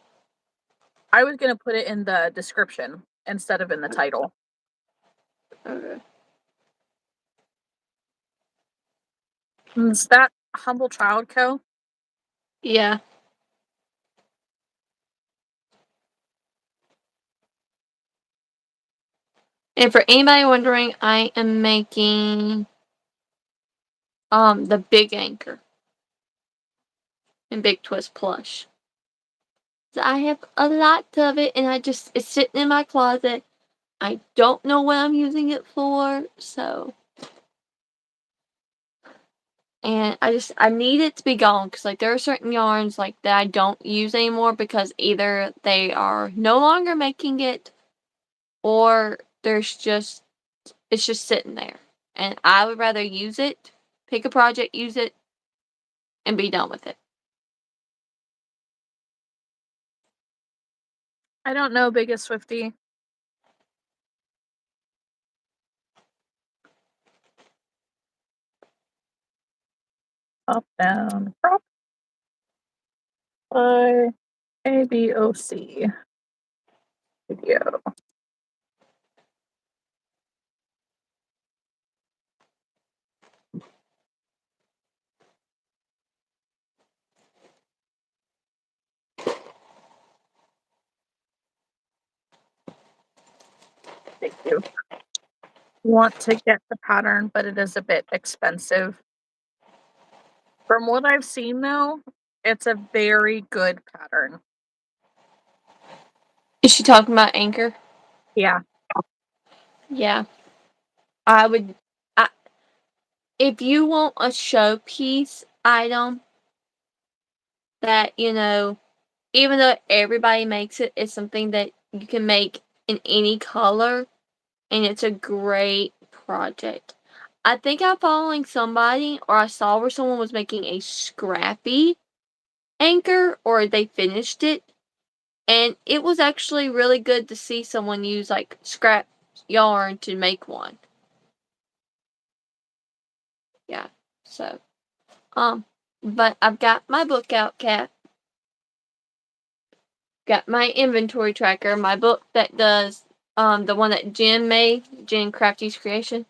I was gonna put it in the description instead of in the title. Okay. Is that Humble Child Co? Yeah. And for anybody wondering, I am making the big Anchor and Big Twist plush. So I have a lot of it, and it's sitting in my closet. I don't know what I'm using it for, so. And I need it to be gone, because like there are certain yarns like that I don't use anymore because either they are no longer making it, or it's just sitting there. And I would rather use it, pick a project, use it, and be done with it. I don't know, Biggest Swifty. Up, down, crop. By ABOC video. Thank you. Want to get the pattern, but it is a bit expensive. From what I've seen, though, it's a very good pattern. Is she talking about Anchor? Yeah. Yeah. I would. If you want a showpiece item that, even though everybody makes it, it's something that you can make in any color, and it's a great project. I think I'm following somebody, or I saw where someone was making a scrappy Anchor, or they finished it, and it was actually really good to see someone use like scrap yarn to make one. Yeah, so but I've got my book out, Kat. Got my inventory tracker, my book that does the one that Jen made, Jen Crafty's Creation.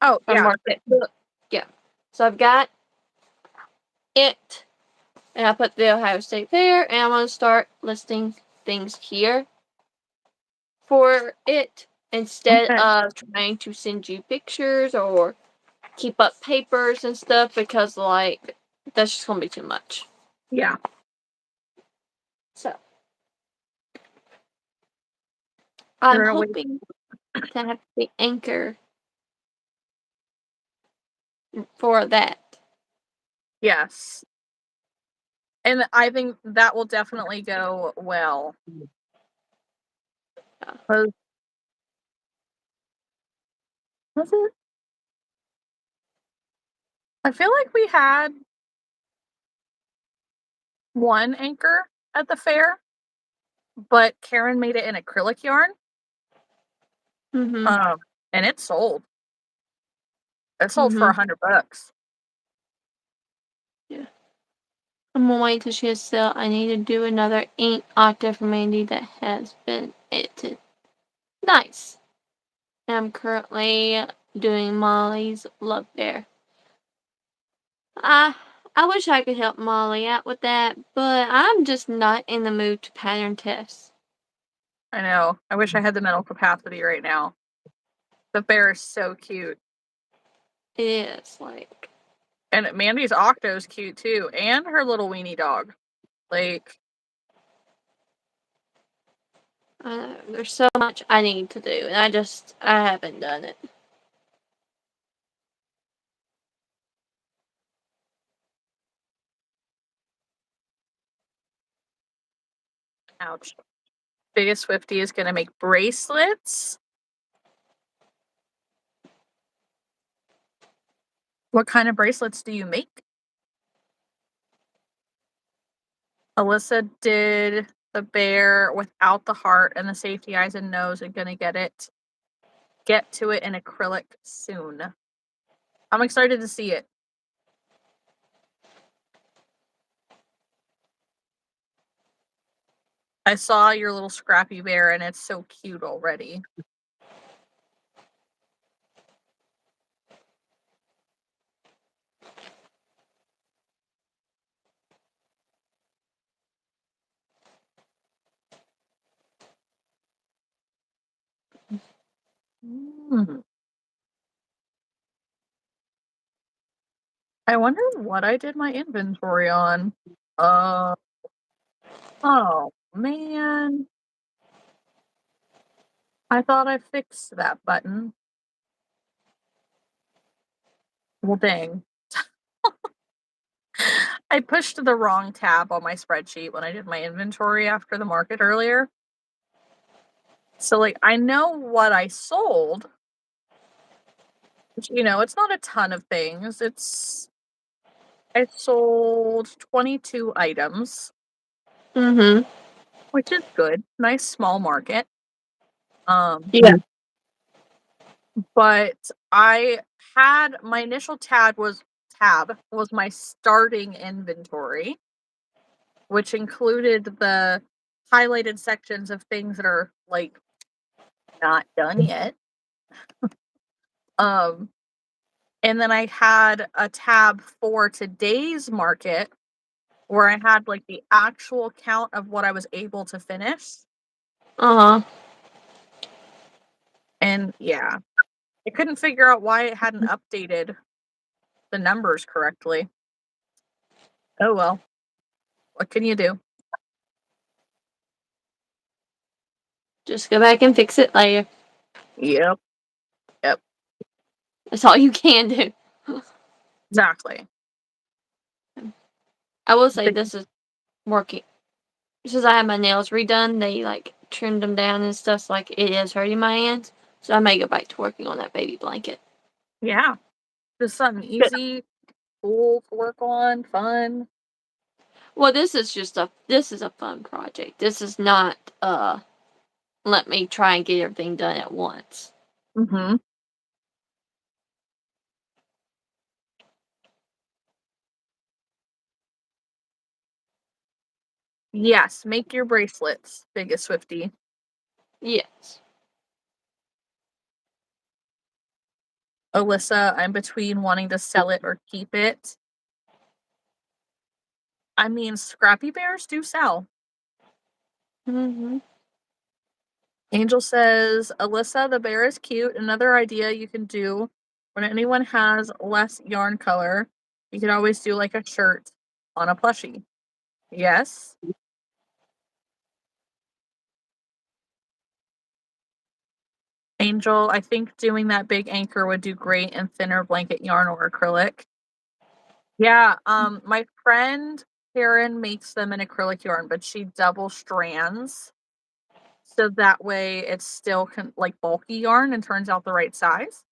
Oh, Or yeah. Market book. Yeah. So I've got it, and I put the Ohio State Fair, and I'm gonna start listing things here for it instead Okay. of trying to send you pictures or keep up papers and stuff, because like that's just gonna be too much. Yeah. So I'm You're awake. hoping to have the Anchor for that. Yes. And I think that will definitely go well. Yeah. Was it? I feel like we had one anchor at the fair, but Karen made it in acrylic yarn. Mm-hmm. And it sold. It sold for Mm-hmm. $100. Yeah. I'm gonna wait till she has sale. I need to do another ink octave for Mandy that has been edited. Nice. I'm currently doing Molly's Love Bear. I wish I could help Molly out with that, but I'm just not in the mood to pattern test. I know. I wish I had the mental capacity right now. The bear is so cute. It is like, And Mandy's Octo's cute too. And her little weenie dog. Like, there's so much I need to do, and I haven't done it. ouch. Biggest Swifty is gonna make bracelets. What kind of bracelets do you make? Alyssa did the bear without the heart and the safety eyes and nose and gonna get to it in acrylic soon. I'm excited to see it. I saw your little scrappy bear and it's so cute already. Mm. I wonder what I did my inventory on. Oh man. I thought I fixed that button. Well, dang. I pushed the wrong tab on my spreadsheet when I did my inventory after the market earlier. So, like, I know what I sold, which, it's not a ton of things. I sold 22 items, Mm-hmm. which is good. Nice small market. Yeah. But I had my initial tab was my starting inventory, which included the highlighted sections of things that are like not done yet. Um, and then I had a tab for today's market where I had like the actual count of what I was able to finish. Uh-huh. And yeah, I couldn't figure out why it hadn't updated the numbers correctly. Oh well, what can you do? Just go back and fix it later. Yep, yep, That's all you can do. exactly. I will say The- this is working. Since I had my nails redone, they like trimmed them down and stuff, so like it is hurting my hands. So I may go back to working on that baby blanket. yeah, just something easy, cool to work on, fun. Well, this is a fun project. This is not let me try and get everything done at once. Mm-hmm. Yes, make your bracelets, biggest Swifty. Yes. Alyssa, I'm between wanting to sell it or keep it. I mean, scrappy bears do sell. Mm-hmm. Angel says, Alyssa, the bear is cute. Another idea you can do when anyone has less yarn color, you can always do like a shirt on a plushie. Yes. Angel, I think doing that big anchor would do great in thinner blanket yarn or acrylic. Yeah, my friend Karen makes them in acrylic yarn, but she double strands. So that way it's still like bulky yarn and turns out the right size.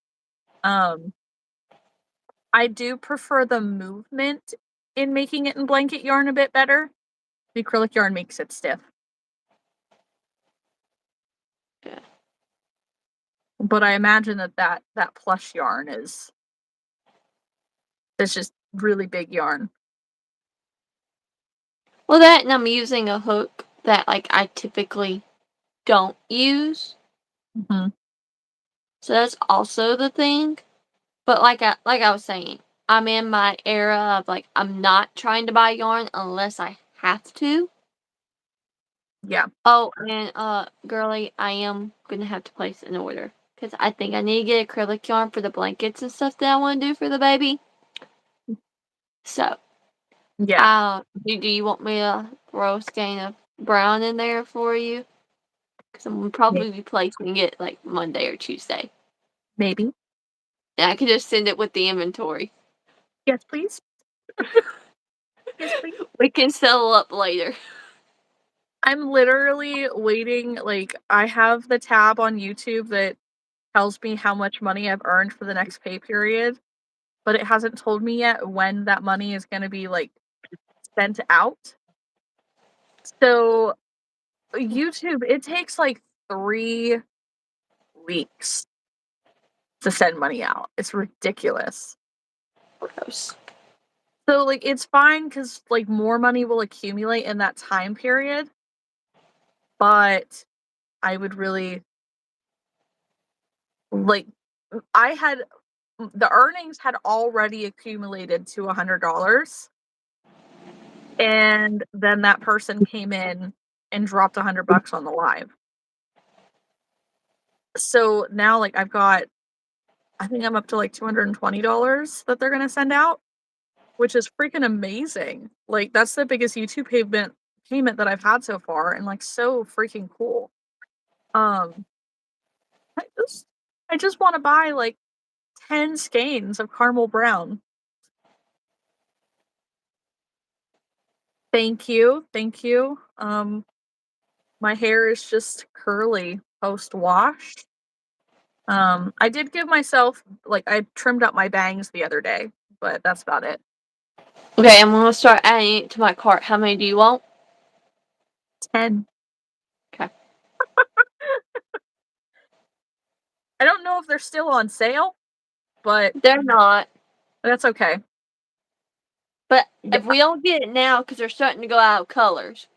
Um, I do prefer the movement in making it in blanket yarn a bit better. The acrylic yarn makes it stiff. Yeah. But I imagine that plush yarn is just really big yarn. Well, that and I'm using a hook that like I typically don't use. Mm-hmm. So that's also the thing. But like I was saying, I'm in my era of like I'm not trying to buy yarn unless I have to. Yeah. Oh, and girly, I am gonna have to place an order because I think I need to get acrylic yarn for the blankets and stuff that I want to do for the baby. So, Yeah. do you want me to throw a skein of brown in there for you? Because I'm gonna probably be placing it like Monday or Tuesday. Maybe. And I can just send it with the inventory. Yes, please. Yes, please. We can settle up later. I'm literally waiting, like, I have the tab on YouTube that tells me how much money I've earned for the next pay period, but it hasn't told me yet when that money is gonna be, like, sent out. So, YouTube, it takes, like, 3 weeks to send money out. It's ridiculous. Gross. So, like, it's fine because like, more money will accumulate in that time period, but I would really like I had the earnings had already accumulated to $100, and then that person came in and dropped $100 on the live. So now, like, I think I'm up to like $220 that they're gonna send out, which is freaking amazing. Like, that's the biggest YouTube payment that I've had so far, and like so freaking cool. Um, I just I just want to buy like 10 skeins of caramel brown. Thank you. Thank you. My hair is just curly post wash. I did give myself like I trimmed up my bangs the other day, but that's about it. Okay, I'm gonna start adding it to my cart. How many do you want? 10. Okay. I don't know if they're still on sale, but They're not. that's okay. But Yeah. if we don't get it now, because they're starting to go out of colors,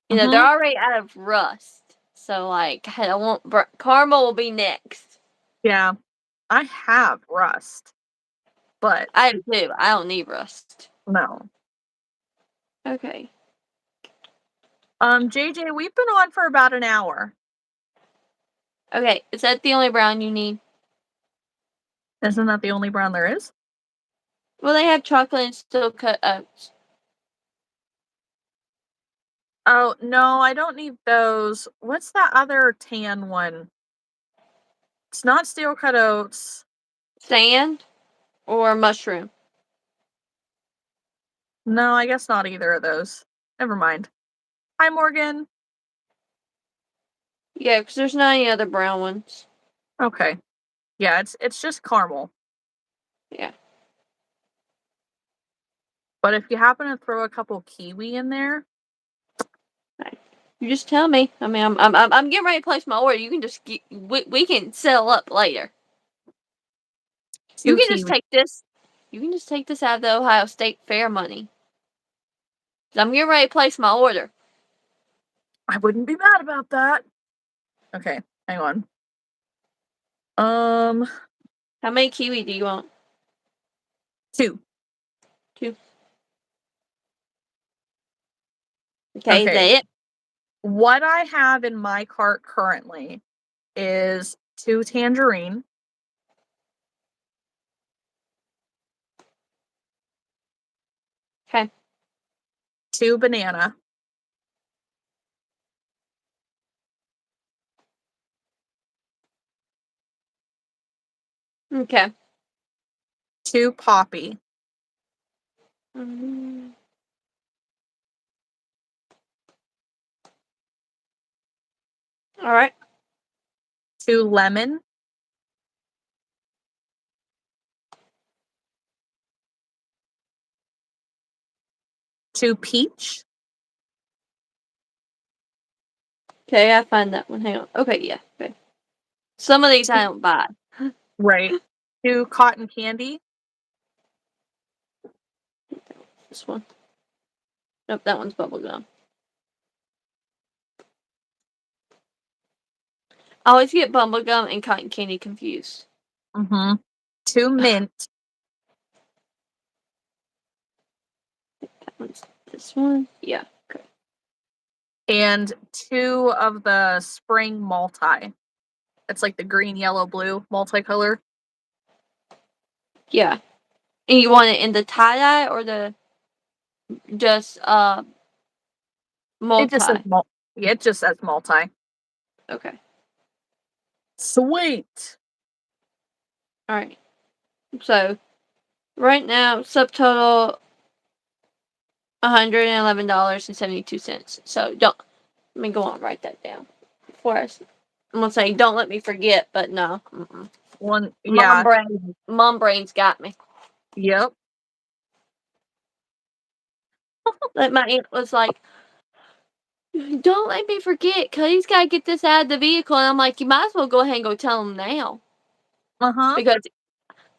you know, they're Mhm. already out of rust. So, like, I want caramel will be next. Yeah. I have rust, but I do too. I don't need rust. no. Okay. JJ, we've been on for about an hour. Okay, is that the only brown you need? Isn't that the only brown there is? Well, they have chocolate and steel cut oats. Oh, no, I don't need those. What's that other tan one? It's not steel cut oats. Sand or mushroom? No, I guess not either of those. Never mind. Hi, Morgan. Yeah, because there's not any other brown ones. Okay. Yeah, it's just caramel. Yeah. But if you happen to throw a couple kiwi in there, You just tell me. I mean, I'm getting ready to place my order. You can just we can settle up later. You 2 can just kiwi. take this. You can just take this out of the Ohio State Fair money. I'm getting ready to place my order. I wouldn't be mad about that. Okay, hang on. How many kiwi do you want? 2. 2. Okay, is that Okay. it? What I have in my cart currently is 2 tangerine, Okay. 2 banana, Okay. 2 poppy, All right. 2 lemon, 2 peach, Okay, I find that one. Hang on. Okay, yeah. Okay. Some of these I don't buy. right, 2 cotton candy, This one. Nope, that one's bubblegum. I always get bubblegum and cotton candy confused. 2 mint, That one's this one. Yeah. Okay. and 2 of the spring multi. It's like the green, yellow, blue multicolor. Yeah. And you want it in the tie-dye or the just It just says multi? yeah, it just says multi. Okay. Sweet. All right. So right now subtotal $111.72. So let me go on, write that down. I'm gonna say, don't let me forget, but no. Yeah. Mom brain's got me. Yep. Like my aunt was like, don't let me forget, cause he's gotta get this out of the vehicle. And I'm like, you might as well go ahead and go tell him now. Because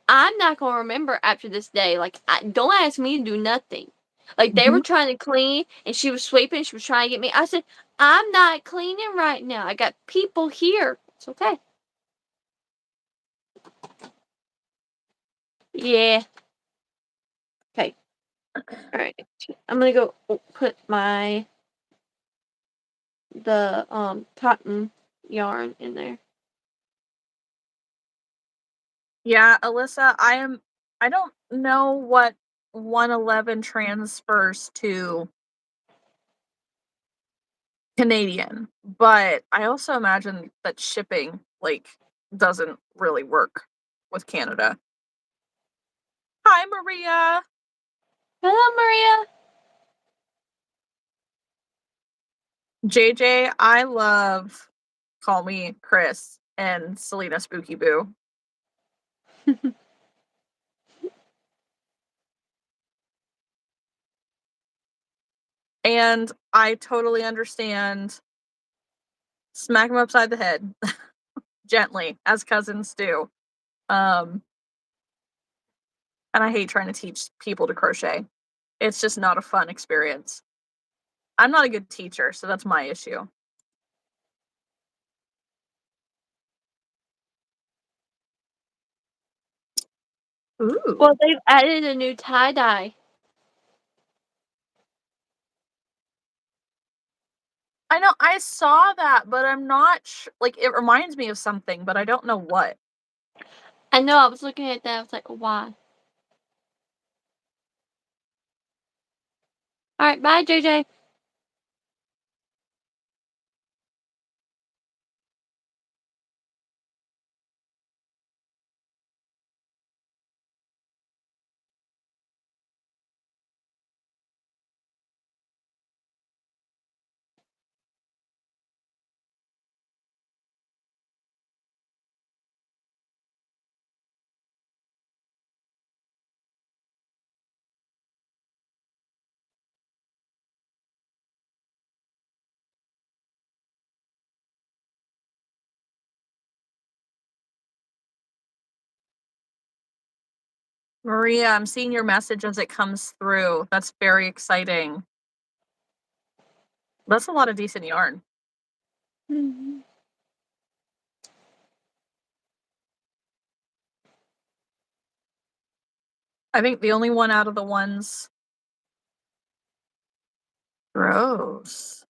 I'm not gonna remember after this day. Like, don't ask me to do nothing. Like, they were trying to clean, and she was sweeping. She was trying to get me. I said, I'm not cleaning right now. I got people here. It's okay. Yeah. Okay. All right. I'm gonna go put the cotton yarn in there. Yeah, Alyssa, I don't know what 111 transfers to Canadian, but I also imagine that shipping doesn't really work with Canada. Hi, Maria. Hello, Maria. JJ, I love Call Me Chris and Selena Spooky Boo. And I totally understand. Smack him upside the head. Gently, as cousins do. And I hate trying to teach people to crochet. It's just not a fun experience. I'm not a good teacher, so that's my issue. Ooh. Well, they've added a new tie-dye. I know, I saw that, but I'm not it reminds me of something, but I don't know what. I know, I was looking at that, I was like, why? Alright, bye, JJ. Maria, I'm seeing your message as it comes through. That's very exciting. That's a lot of decent yarn. Mm-hmm. I think the only one out of the ones. Gross.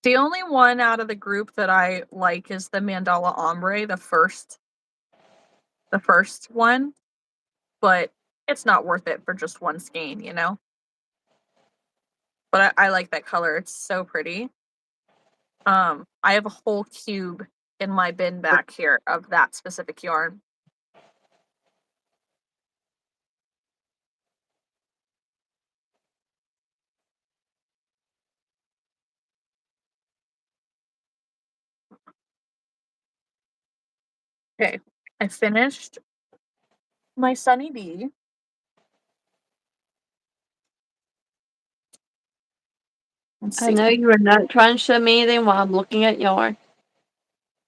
The only one out of the group that I like is the Mandala Ombre, the first one, but it's not worth it for just one skein, you know? But I like that color. It's so pretty. I have a whole cube in my bin back here of that specific yarn. Okay, I finished my Sunny Bee. Let's I see. know you were not trying to show me anything while I'm looking at yarn.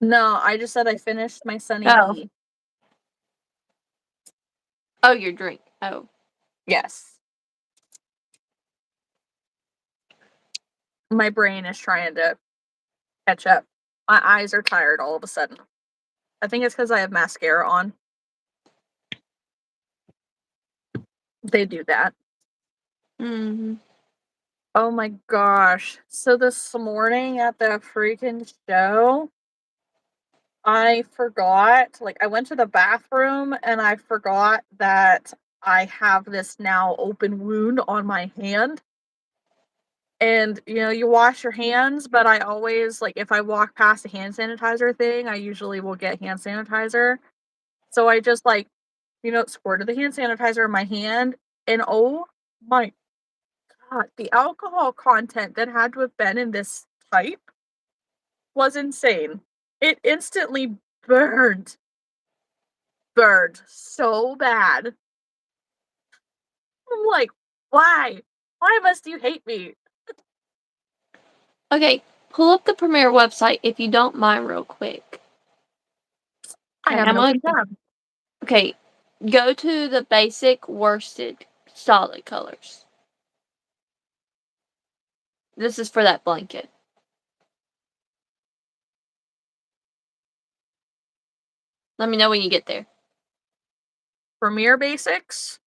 No, I just said I finished my Sunny Oh. Bee. Oh, your drink. Oh. Yes. My brain is trying to catch up. My eyes are tired all of a sudden. I think it's because I have mascara on. They do that. Mm-hmm. Oh my gosh. So this morning at the freaking show, I forgot, I went to the bathroom and I forgot that I have this now open wound on my hand. And, you wash your hands, but I always, if I walk past a hand sanitizer thing, I usually will get hand sanitizer. So I just squirted the hand sanitizer in my hand, and oh my god, the alcohol content that had to have been in this type was insane. It instantly burned. Burned so bad. I'm like, why? Why must you hate me? Okay, pull up the Premiere website if you don't mind real quick. I Okay, have I'm no gonna tab. okay, go to the basic worsted solid colors. This is for that blanket. Let me know when you get there. Premiere Basics?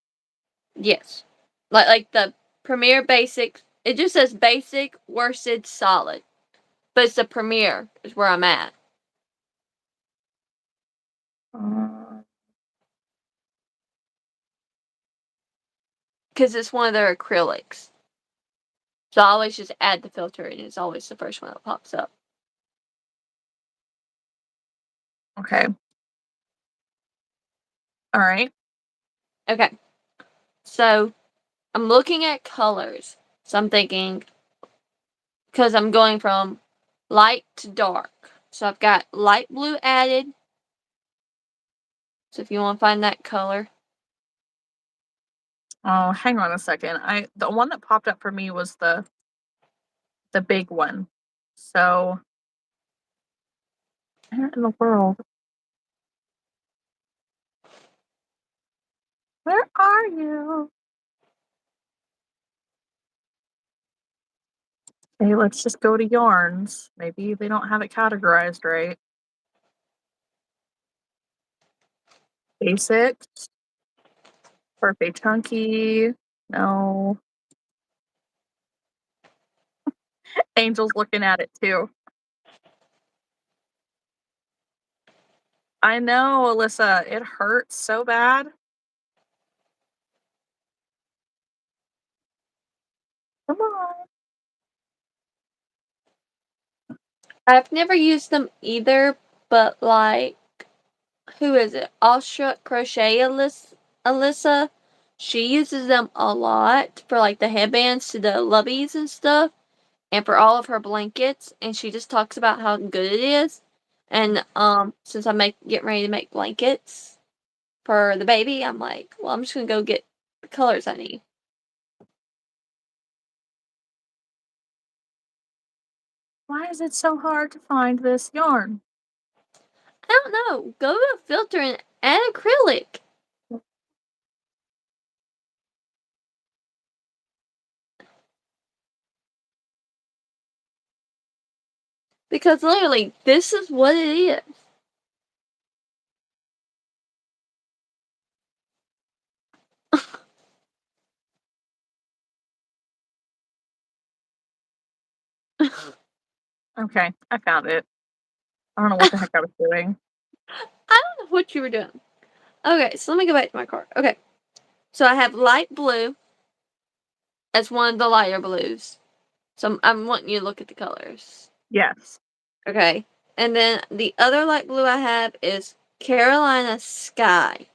Yes. Like the Premiere Basic. It just says basic worsted solid. But it's the Premiere is where I'm at. Because it's one of their acrylics. So I always just add the filter and it's always the first one that pops up. Okay. Alright. Okay. So I'm looking at colors. So I'm thinking, because I'm going from light to dark. So I've got light blue added. So if you want to find that color. Oh, hang on a second. The one that popped up for me was the big one. So where in the world? Where are you? Okay, let's just go to yarns. Maybe they don't have it categorized right. Basics. Perfect chunky. No. Angel's looking at it too. I know, Alyssa. It hurts so bad. Come on. I've never used them either, but like, who is it? Awestruck Crochet Alyssa. She uses them a lot for like the headbands to the lubbies and stuff, and for all of her blankets. And she just talks about how good it is. And since I'm getting ready to make blankets for the baby, I'm like, well, I'm just gonna go get the colors I need. Why is it so hard to find this yarn? I don't know. Go to filter and add acrylic. Because literally, this is what it is. Okay, I found it. I don't know what the heck I was doing. I don't know what you were doing. Okay, so let me go back to my card. Okay, so I have light blue as one of the lighter blues. So I'm wanting you to look at the colors. Yes. Okay, and then the other light blue I have is Carolina Sky.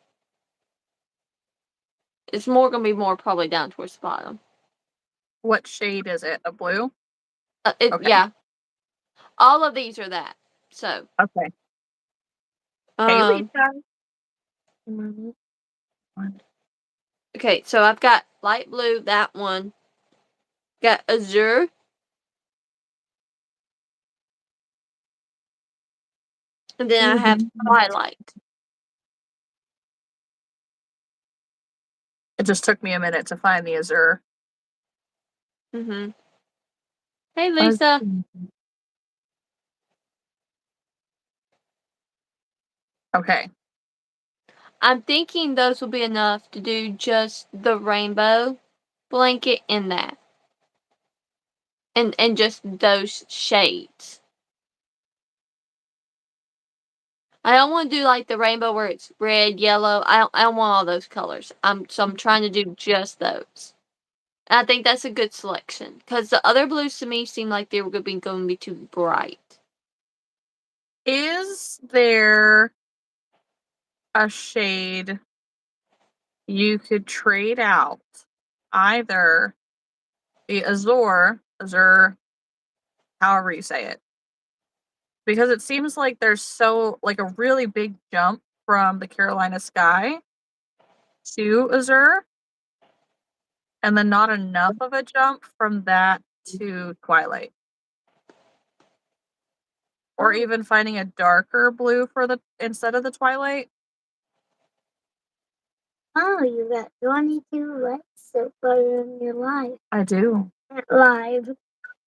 It's more gonna be more probably down towards the bottom. What shade is it? A blue? Okay. Yeah, all of these are that. So, Okay. Hey, um, Lisa. okay, so I've got light blue, that one. Got azure. And then I have twilight. It just took me a minute to find the azure. Mm-hmm. Hey, Lisa. Okay. I'm thinking those will be enough to do just the rainbow blanket in that. And just those shades. I don't want to do like the rainbow where it's red, yellow. I don't want all those colors. I'm trying to do just those. And I think that's a good selection because the other blues to me seem like they were going to be too bright. Is there a shade you could trade out either the azure, however you say it, because it seems like there's like a really big jump from the Carolina Sky to azure, and then not enough of a jump from that to Twilight. Or even finding a darker blue for the instead of the Twilight. Oh, you got 22 likes so far in your life. I do. Live.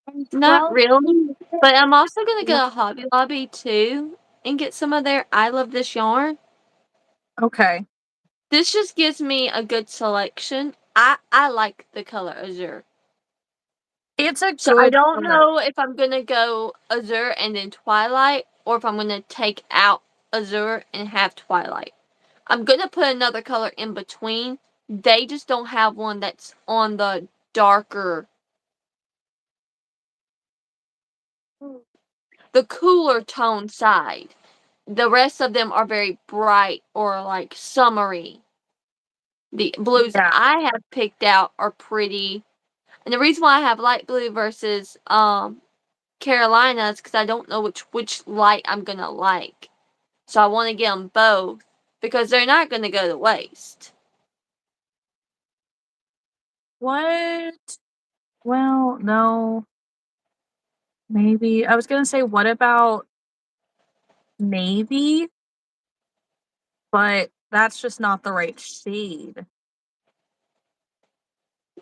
And Not 12 really, but I'm also gonna go to Hobby Lobby too and get some of their I Love This yarn. Okay. This just gives me a good selection. I like the color azure. It's a So I good don't color. know if I'm gonna go azure and then twilight, or if I'm gonna take out azure and have twilight. I'm gonna put another color in between. They just don't have one that's on the darker, the cooler tone side. The rest of them are very bright or like summery. The blues Yeah. I have picked out are pretty. And the reason why I have light blue versus Carolina is because I don't know which light I'm gonna like. So I want to get them both because they're not gonna go to waste. What? Well, no. Maybe. I was gonna say, what about navy? But that's just not the right shade.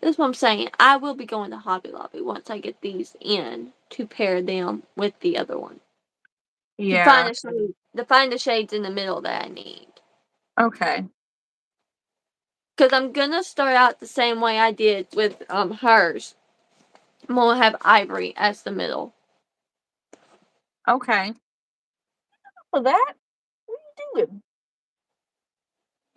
That's what I'm saying. I will be going to Hobby Lobby once I get these in to pair them with the other one. Yeah. To find the shades in the middle that I need. Okay. Because I'm gonna start out the same way I did with hers. I'm gonna have ivory as the middle. Okay. For that, what are you doing?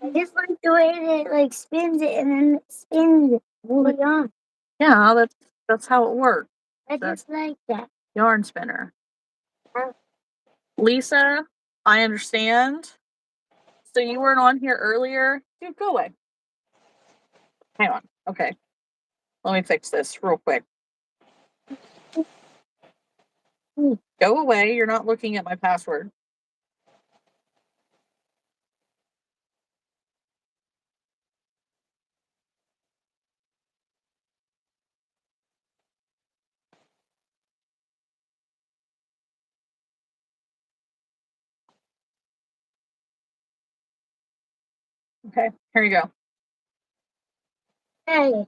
I just like the way that it like spins it and then it spins it. Really on. Yeah, that's how it works. I just like that. Yarn spinner. Lisa, I understand. So you weren't on here earlier? Dude, go away. Hang on. Okay. Let me fix this real quick. Go away. You're not looking at my password. Okay, here you go. Hey,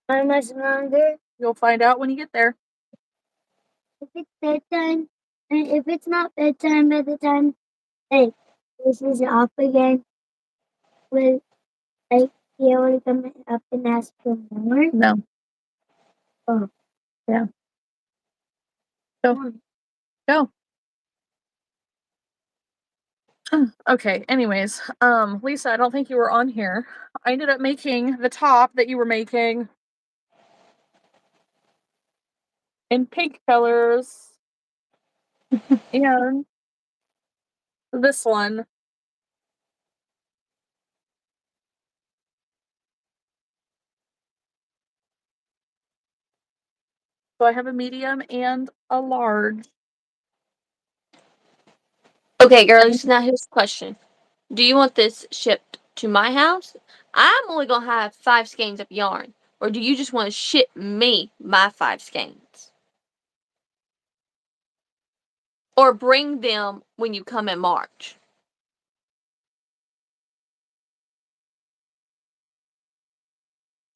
how much longer? You'll find out when you get there. If it's bedtime, and if it's not bedtime by the time, hey, this is off again. Will I be able to come up and ask for more? No. Oh, Yeah. Go. Go. Okay, anyways, Lisa, I don't think you were on here. I ended up making the top that you were making in pink colors. And this one. So I have a medium and a large. Okay, girls. Now here's the question: do you want this shipped to my house? I'm only gonna have 5 skeins of yarn, or do you just want to ship me my 5 skeins, or bring them when you come in March?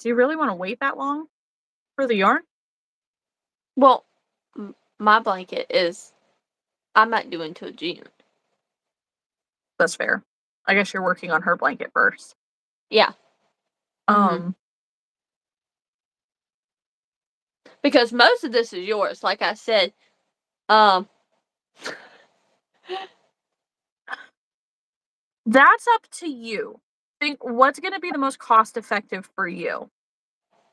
Do you really want to wait that long for the yarn? Well, my blanket is I'm not doing till June. That's fair. I guess you're working on her blanket first. Yeah. Because most of this is yours, like I said. That's up to you. Think what's going to be the most cost effective for you.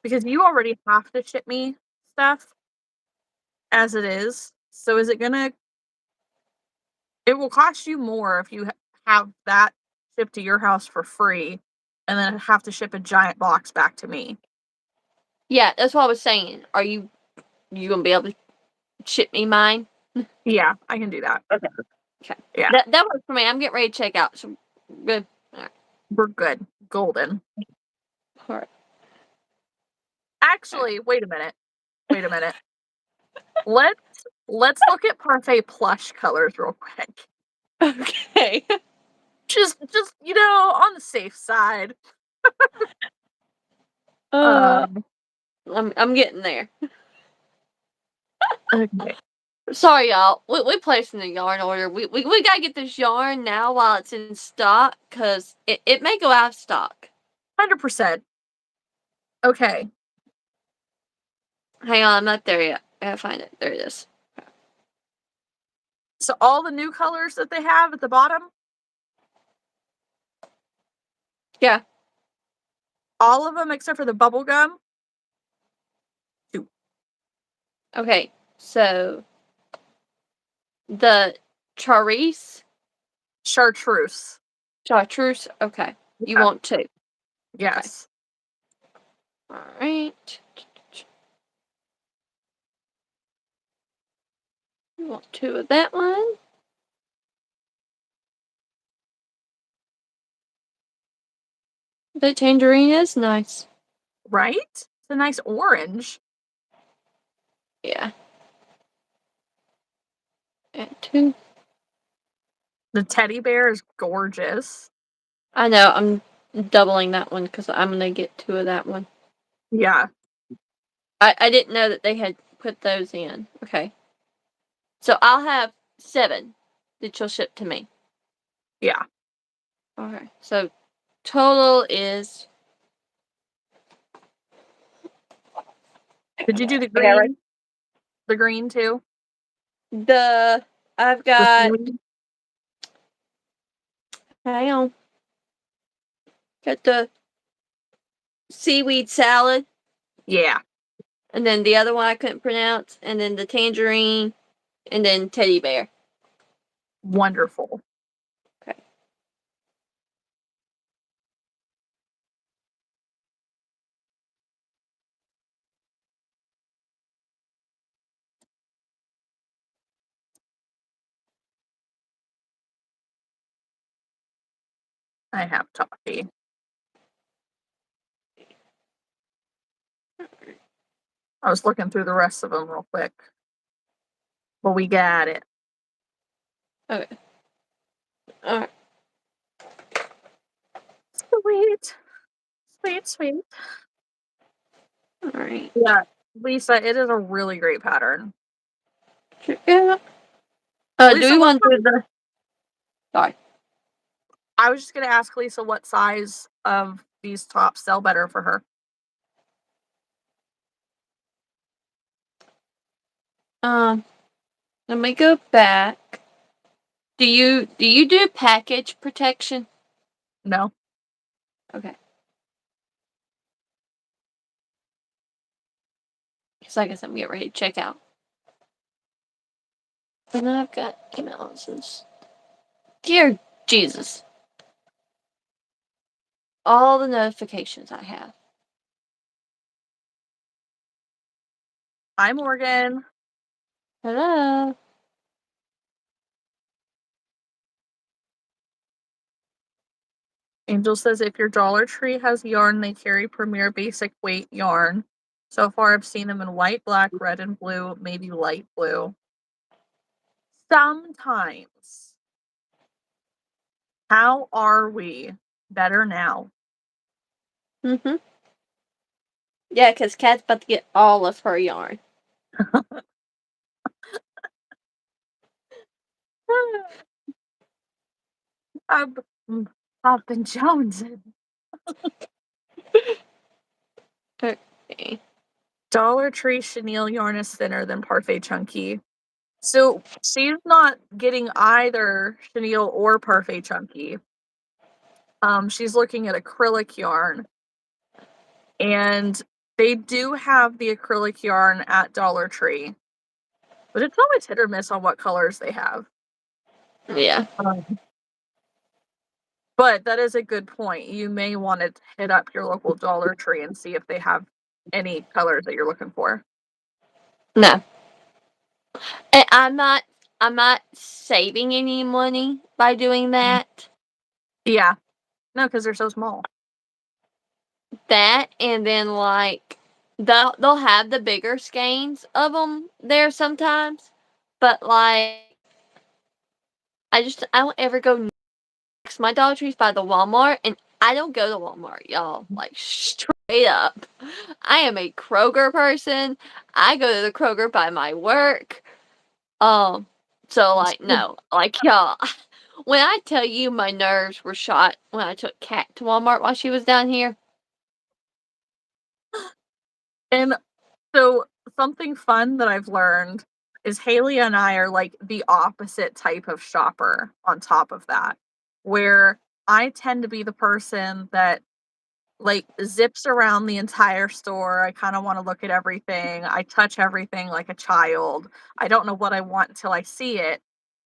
Because you already have to ship me stuff as it is. So is it going to it will cost you more if you have that shipped to your house for free and then have to ship a giant box back to me. Yeah, that's what I was saying. Are you gonna be able to ship me mine? Yeah, I can do that. Okay. Yeah. That works for me. I'm getting ready to check out. So good. Alright. We're good. Golden. Alright. Actually, wait a minute. Let's look at Parfait plush colors real quick. Okay. Just on the safe side. I'm getting there. Okay. Sorry, y'all. We placed in the yarn order. We gotta get this yarn now while it's in stock, cause it may go out of stock. 100%. Okay. Hang on, I'm not there yet. I gotta find it. There it is. So all the new colors that they have at the bottom, Yeah. all of them except for the bubble gum. Okay. So the chartreuse. Chartreuse. Chartreuse. Okay. You Yeah. want two. Yes. All right. You want two of that one. The tangerine is nice. Right? It's a nice orange. Yeah. And two. The teddy bear is gorgeous. I know. I'm doubling that one because I'm gonna get two of that one. Yeah. I didn't know that they had put those in. Okay. So I'll have 7 that you'll ship to me. Yeah. Okay. So total is. Did you do the green? The green too? I've got. Hang on. Got the seaweed salad. Yeah. And then the other one I couldn't pronounce. And then the tangerine. And then teddy bear. Wonderful. Okay. I have toffee. I was looking through the rest of them real quick. But we got it. Okay. Alright. Sweet. Sweet, sweet. Alright. Yeah. Lisa, it is a really great pattern. Yeah. Lisa, Do we want to do the. Sorry. I was just gonna ask Lisa what size of these tops sell better for her. Let me go back. Do you do package protection? No. Okay. Because I guess I'm getting ready to check out. And then I've got emails. Dear Jesus. All the notifications I have. Hi, Morgan. Hello. Angel says if your Dollar Tree has yarn, they carry Premier Basic Weight yarn. So far, I've seen them in white, black, red, and blue, maybe light blue. Sometimes. How are we? Better now. Mm-hmm. Yeah, because Kat's about to get all of her yarn. I've been jonesing. Okay. Dollar Tree chenille yarn is thinner than Parfait Chunky. So she's not getting either chenille or Parfait Chunky. She's looking at acrylic yarn. And they do have the acrylic yarn at Dollar Tree. But it's always hit or miss on what colors they have. Yeah. But that is a good point. You may want to hit up your local Dollar Tree and see if they have any colors that you're looking for. No. And I'm not saving any money by doing that. Yeah. No, because they're so small. That, and then like they'll have the bigger skeins of them there sometimes, but like I don't ever go next. My Dollar Tree's by the Walmart, and I don't go to Walmart, y'all. Like straight up, I am a Kroger person. I go to the Kroger by my work. So like no, like y'all. When I tell you my nerves were shot when I took Kat to Walmart while she was down here. And so something fun that I've learned is Haley and I are like the opposite type of shopper on top of that, where I tend to be the person that like zips around the entire store. I kind of want to look at everything. I touch everything like a child. I don't know what I want until I see it.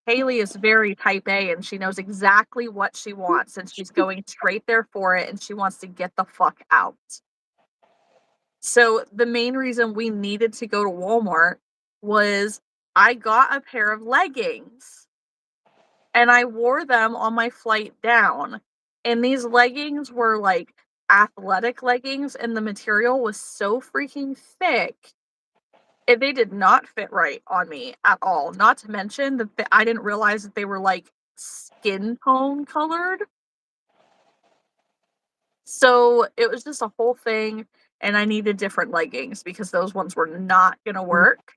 Haley is very type A and she knows exactly what she wants and she's going straight there for it and she wants to get the fuck out. So the main reason we needed to go to Walmart was I got a pair of leggings and I wore them on my flight down. And these leggings were like athletic leggings, and the material was so freaking thick. They did not fit right on me at all. Not to mention that I didn't realize that they were like skin tone colored. So it was just a whole thing, and I needed different leggings because those ones were not gonna work.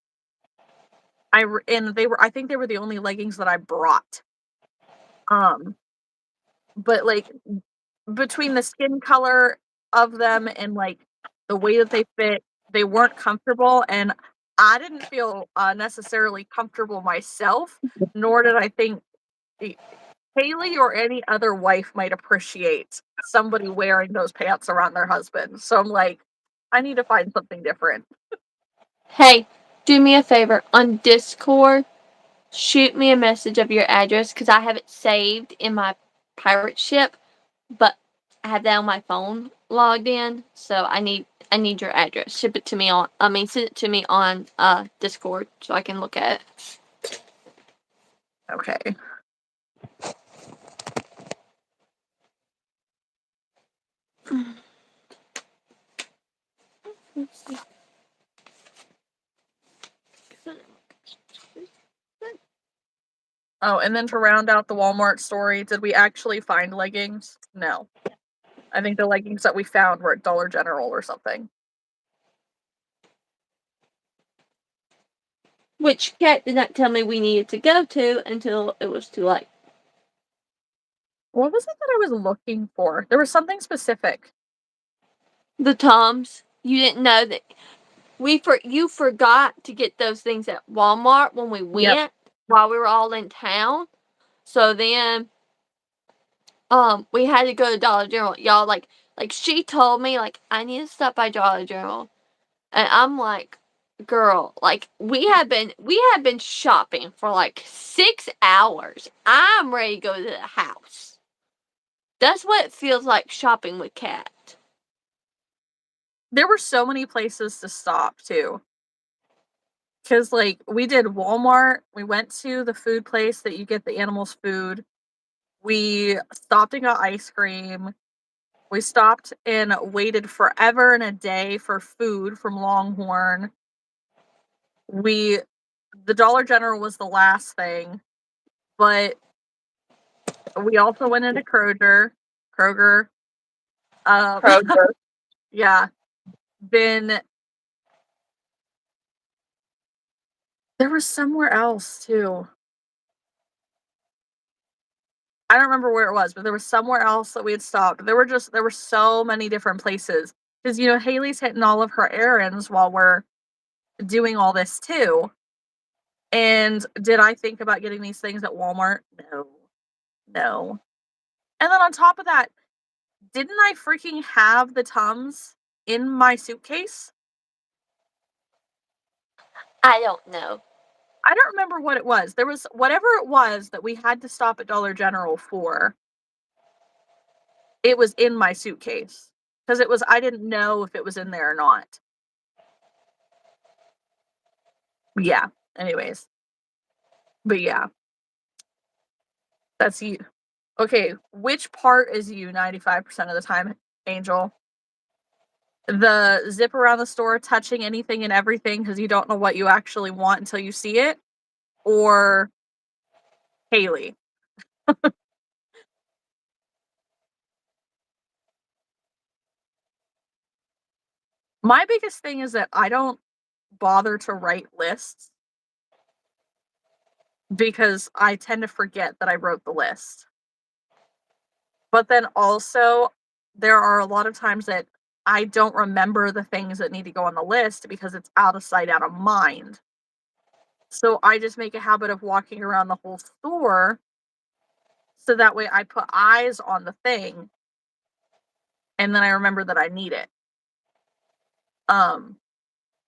And they were I think they were the only leggings that I brought. Um, but like between the skin color of them and like the way that they fit, they weren't comfortable, and I didn't feel necessarily comfortable myself, nor did I think Haley or any other wife might appreciate somebody wearing those pants around their husband. So I'm like, I need to find something different. Hey, do me a favor on Discord. Shoot me a message of your address because I have it saved in my pirate ship, but I have that on my phone logged in. So I need your address. Ship it to me on. Send it to me on Discord so I can look at it. Okay. Oh, and then to round out the Walmart story, did we actually find leggings? No. I think the leggings that we found were at Dollar General or something. Which Kat did not tell me we needed to go to until it was too late. What was it that I was looking for? There was something specific. The Toms. You didn't know that you forgot to get those things at Walmart when we Yep. went while we were all in town. So then we had to go to Dollar General. Y'all like she told me like I need to stop by Dollar General. And I'm like, girl, like we had been shopping for like 6 hours. I'm ready to go to the house. That's what it feels like shopping with Kat. There were so many places to stop too. Cause like we did Walmart, we went to the food place that you get the animals' food. We stopped and got ice cream. We stopped and waited forever and a day for food from Longhorn. The Dollar General was the last thing, but we also went into Kroger. Kroger. Yeah. Then there was somewhere else too. I don't remember where it was, but there was somewhere else that we had stopped. There were so many different places because Haley's hitting all of her errands while we're doing all this too. And did I think about getting these things at Walmart? No, no. And then on top of that, didn't I freaking have the Tums in my suitcase? I don't know. I don't remember what it was. There was whatever it was that we had to stop at Dollar General for. It was in my suitcase. Because I didn't know if it was in there or not. Yeah. Anyways. But yeah. That's you. Okay. Which part is you 95% of the time, Angel? The zip around the store, touching anything and everything because you don't know what you actually want until you see it? Or Haley? My biggest thing is that I don't bother to write lists because I tend to forget that I wrote the list. But then also, there are a lot of times that I don't remember the things that need to go on the list because it's out of sight, out of mind. So I just make a habit of walking around the whole store so that way I put eyes on the thing and then I remember that I need it. Um,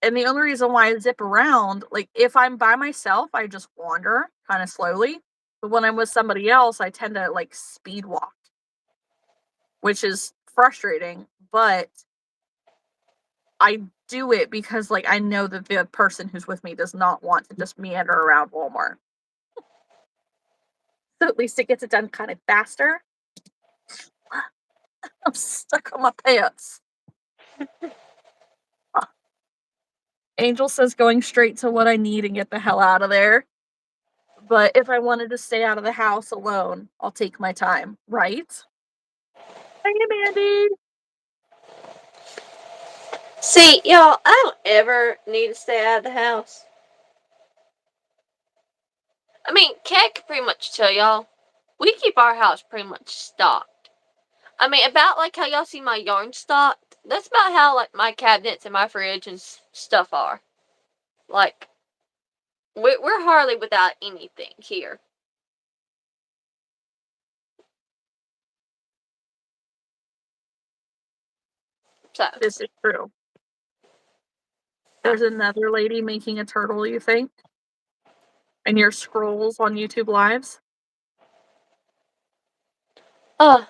and the only reason why I zip around, like if I'm by myself, I just wander kind of slowly. But when I'm with somebody else, I tend to like speed walk, which is frustrating, but I do it because like I know that the person who's with me does not want to just meander around Walmart. So at least it gets it done kind of faster. I'm stuck on my pants. Angel says going straight to what I need and get the hell out of there. But if I wanted to stay out of the house alone, I'll take my time, right? Hey, Mandy. See, y'all, I don't ever need to stay out of the house. I mean, Kat can pretty much tell y'all, we keep our house pretty much stocked. I mean, about like how y'all see my yarn stocked, that's about how like my cabinets and my fridge and stuff are. Like, we're hardly without anything here. So, This is true. There's another lady making a turtle, you think? In your scrolls on YouTube Lives? Mandy,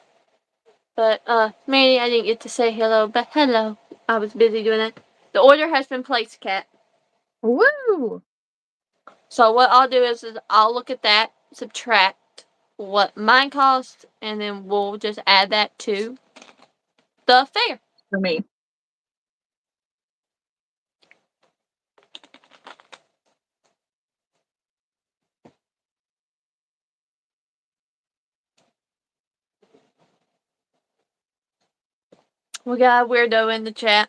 I didn't get to say hello, but hello. I was busy doing that. The order has been placed, Kat. Woo! So what I'll do is I'll look at that, subtract what mine cost, and then we'll just add that to the fair. For me. We got a weirdo in the chat.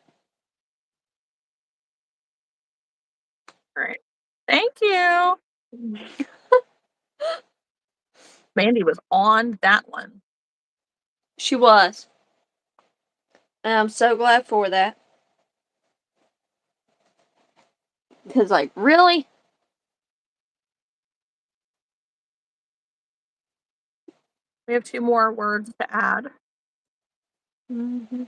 Alright. Thank you. Mandy was on that one. She was. And I'm so glad for that. Because, like, really? We have 2 more words to add. Mm-hmm.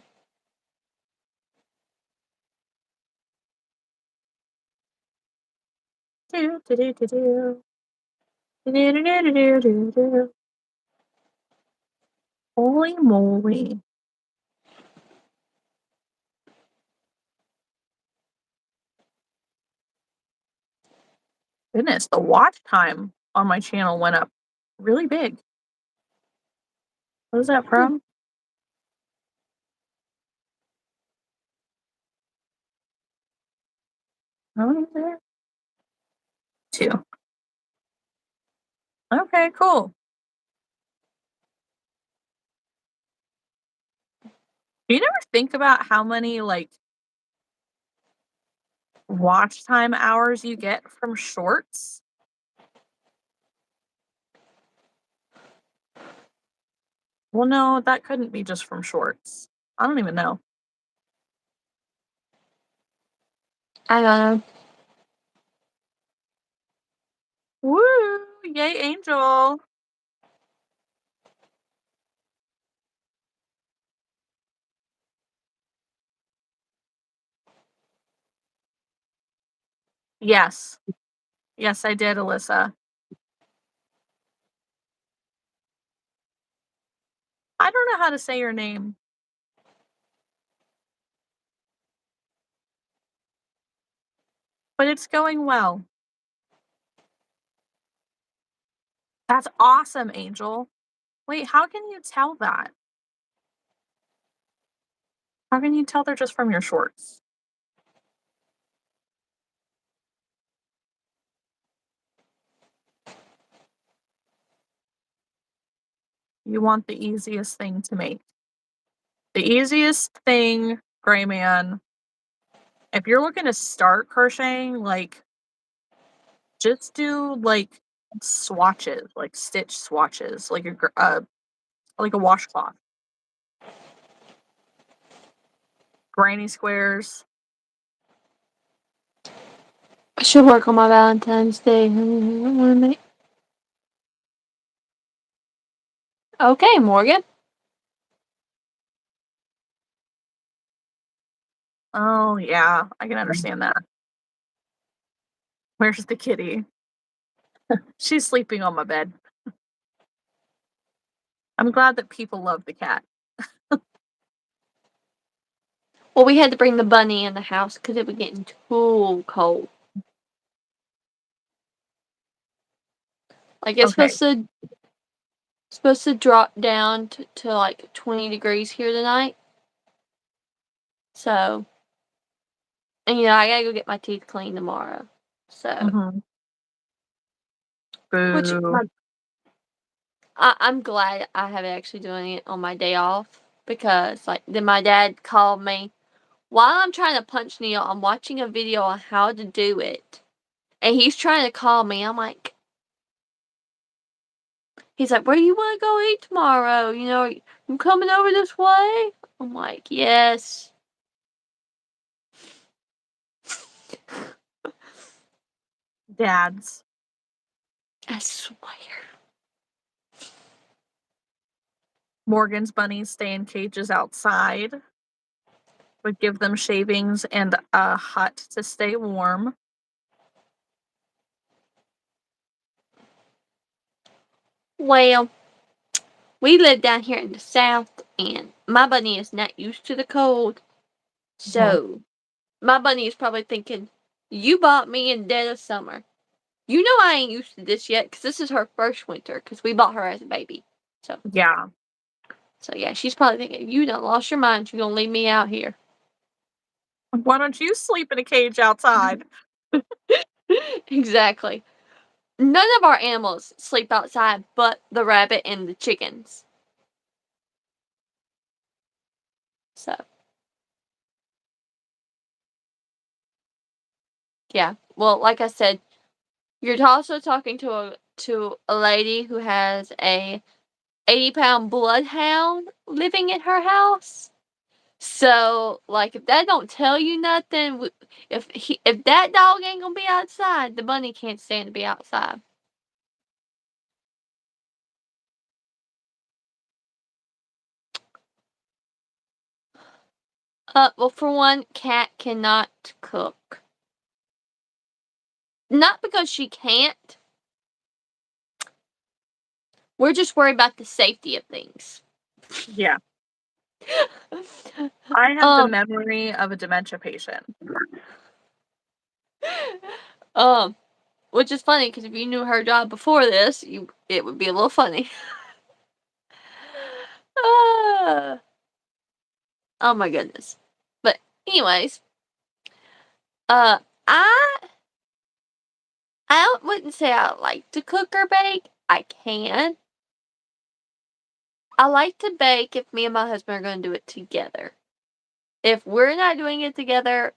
Do, do, do, do, do. Do, do, do, do, do, do. Holy moly. Goodness, the watch time on my channel went up really big. What is that from? How many is there? 2. Okay, cool. Do you never think about how many like watch time hours you get from shorts? Well, no, that couldn't be just from shorts. I don't even know. I don't know. Woo! Yay, Angel. Yes. Yes, I did, Alyssa. Hi, I don't know how to say your name. But it's going well. That's awesome, Angel. Wait, how can you tell that? How can you tell they're just from your shorts? You want the easiest thing to make. The easiest thing, Gray Man, if you're looking to start crocheting, like, just do, like, swatches, like, stitch swatches, like a washcloth. Granny squares. I should work on my Valentine's Day. Okay, Morgan. Oh, yeah, I can understand that. Where's the kitty? She's sleeping on my bed. I'm glad that people love the cat. Well, we had to bring the bunny in the house because it was getting too cold. Like it's Okay. supposed to drop down to like 20 degrees here tonight. So, and I gotta go get my teeth cleaned tomorrow. So, Mhm. which Boo. I'm glad I have actually doing it on my day off because like then my dad called me while I'm trying to punch needle. I'm watching a video on how to do it, and he's trying to call me. I'm like, he's like, where do you want to go eat tomorrow? I'm coming over this way. I'm like, yes. Dads. I swear. Morgan's bunnies stay in cages outside. Would give them shavings and a hut to stay warm. Well, we live down here in the south, and my bunny is not used to the cold. Mhm. So, my bunny is probably thinking, you bought me in dead of summer. You know I ain't used to this yet, because this is her first winter, because we bought her as a baby. Yeah. So yeah, she's probably thinking, you done lost your mind, you're gonna leave me out here. Why don't you sleep in a cage outside? Exactly. None of our animals sleep outside but the rabbit and the chickens. So, yeah. Well, like I said, you're also talking to a lady who has a 80-pound bloodhound living in her house. So, like, if that don't tell you nothing, if that dog ain't gonna be outside, the bunny can't stand to be outside. Well, for one, Cat cannot cook. Not because she can't. We're just worried about the safety of things. Yeah. I have the um, memory of a dementia patient. um, which is funny because if you knew her job before this, it would be a little funny. uh, oh my goodness. But anyways, uh, I wouldn't say I like to cook or bake. I can. I like to bake if me and my husband are going to do it together. If we're not doing it together,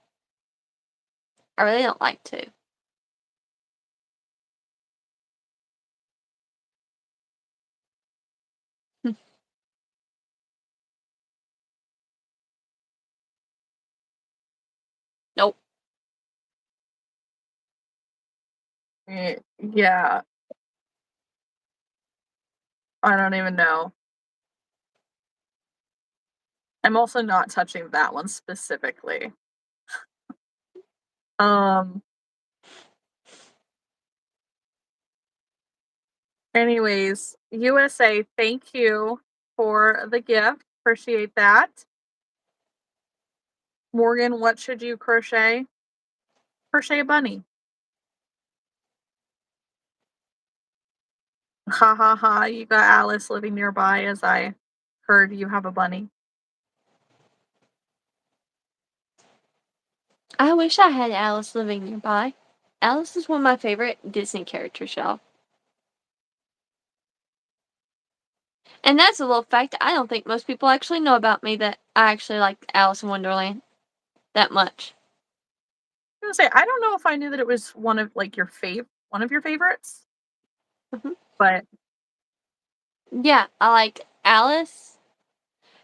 I really don't like to. Nope. Yeah. I don't even know. I'm also not touching that one specifically. Um, Anyways, USA, thank you for the gift. Appreciate that. Morgan, what should you crochet? Crochet a bunny. Ha ha ha, you got Alice living nearby as I heard you have a bunny. I wish I had Alice living nearby. Alice is one of my favorite Disney characters, y'all. And that's a little fact I don't think most people actually know about me, that I actually like Alice in Wonderland that much. I was gonna say, I don't know if I knew that it was one of like one of your favorites. Mhm. But Yeah, I like Alice.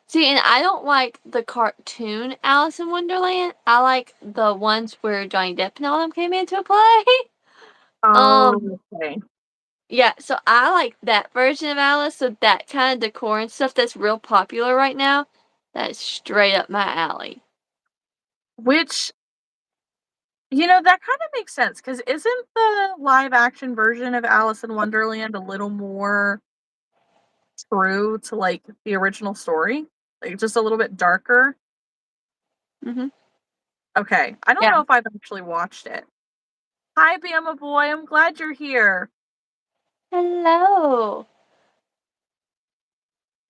See, and I don't like the cartoon Alice in Wonderland. I like the ones where Johnny Depp and all them came into play. oh, okay. Yeah, so I like that version of Alice, so that kind of decor and stuff that's real popular right now, that is straight up my alley. Which that kind of makes sense because isn't the live action version of Alice in Wonderland a little more true to like the original story? Like just a little bit darker? Mhm. Okay. I don't Yeah. know if I've actually watched it. Hi, Bama boy. I'm glad you're here. Hello.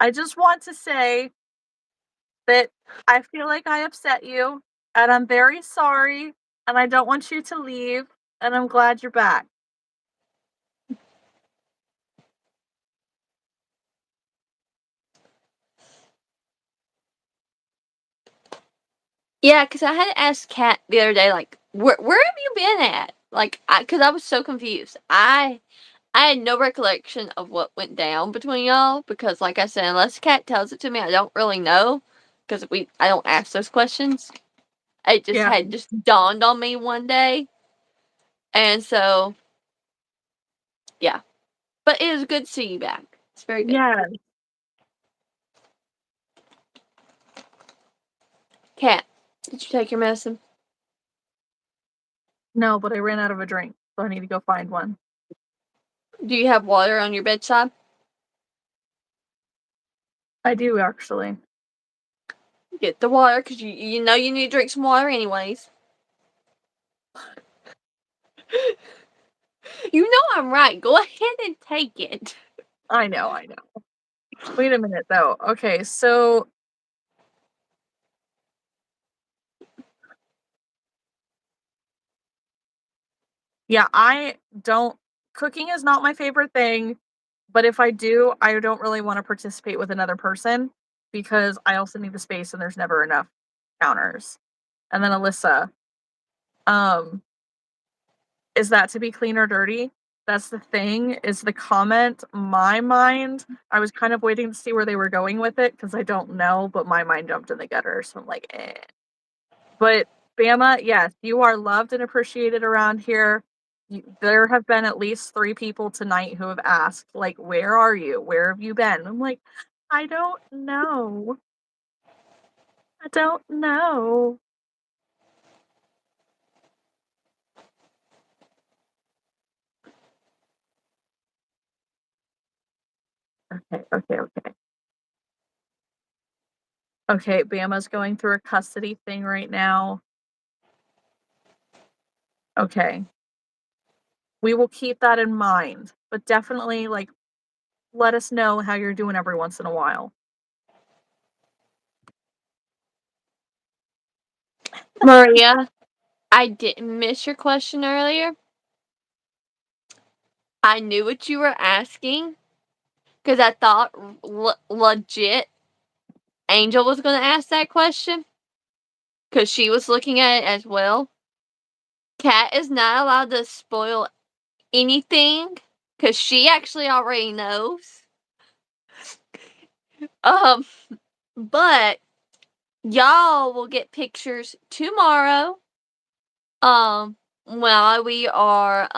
I just want to say that I feel like I upset you, and I'm very sorry, and I don't want you to leave, and I'm glad you're back. Yeah, because I had to ask Kat the other day, like, where have you been at? Like, because I was so confused. I had no recollection of what went down between y'all because, like I said, unless Kat tells it to me, I don't really know because I don't ask those questions. It just Yeah. had just dawned on me one day, and so yeah. But it was good to see you back. It's very good. Yeah. Kat, did you take your medicine? No, but I ran out of a drink, so I need to go find one. Do you have water on your bedside? I do actually. Get the water because you know you need to drink some water anyways. You know I'm right. Go ahead and take it. I know, I know. Wait a minute though. Okay, so yeah, I don't cooking is not my favorite thing, but if I do, I don't really want to participate with another person because I also need the space and there's never enough counters. And then Alyssa, um, is that to be clean or dirty? That's the thing, is the comment. My mind, I was kind of waiting to see where they were going with it because I don't know, but my mind jumped in the gutter. So I'm like, eh. But Bama, yes, you are loved and appreciated around here. There have been at least 3 people tonight who have asked, like, "Where are you? Where have you been?" I'm like, "I don't know. I don't know." Okay, okay, okay. Okay, Bama's going through a custody thing right now. Okay. We will keep that in mind, but definitely, like, let us know how you're doing every once in a while. Maria, I didn't miss your question earlier. I knew what you were asking because I thought legit Angel was going to ask that question because she was looking at it as well. Kat is not allowed to spoil anything because she actually already knows. Um, but y'all will get pictures tomorrow. While we are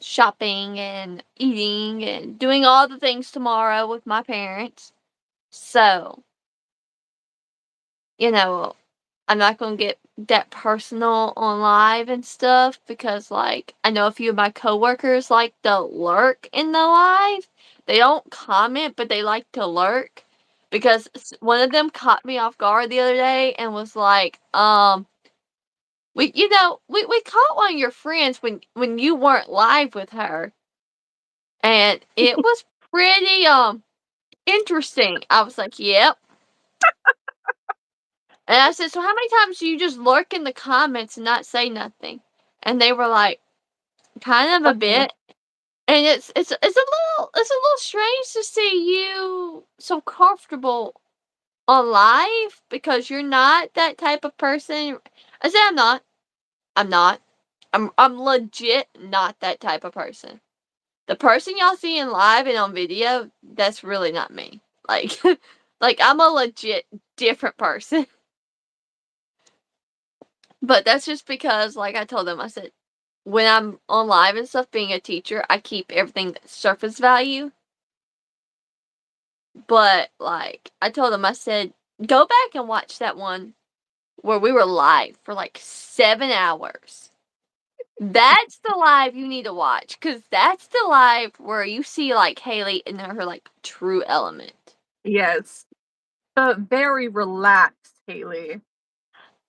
shopping and eating and doing all the things tomorrow with my parents. So, you know, I'm not gonna get that personal on live and stuff because, like, I know a few of my coworkers like to lurk in the live. They don't comment, but they like to lurk because one of them caught me off guard the other day and was like, we caught one of your friends when you weren't live with her, and it was pretty interesting. I was like, yep. And I said, so how many times do you just lurk in the comments and not say nothing? And they were like, kind of a bit. And it's a little strange to see you so comfortable on live because you're not that type of person. I said I'm not. I'm not. I'm legit not that type of person. The person y'all see in live and on video, that's really not me. Like like I'm a legit different person. But that's just because, like I told them, I said, when I'm on live and stuff, being a teacher, I keep everything surface value. But, like, I told them, I said, go back and watch that one where we were live for like 7 hours. That's the live you need to watch, because that's the live where you see, like, Haley in her, like, true element. Yes. Very relaxed, Haley.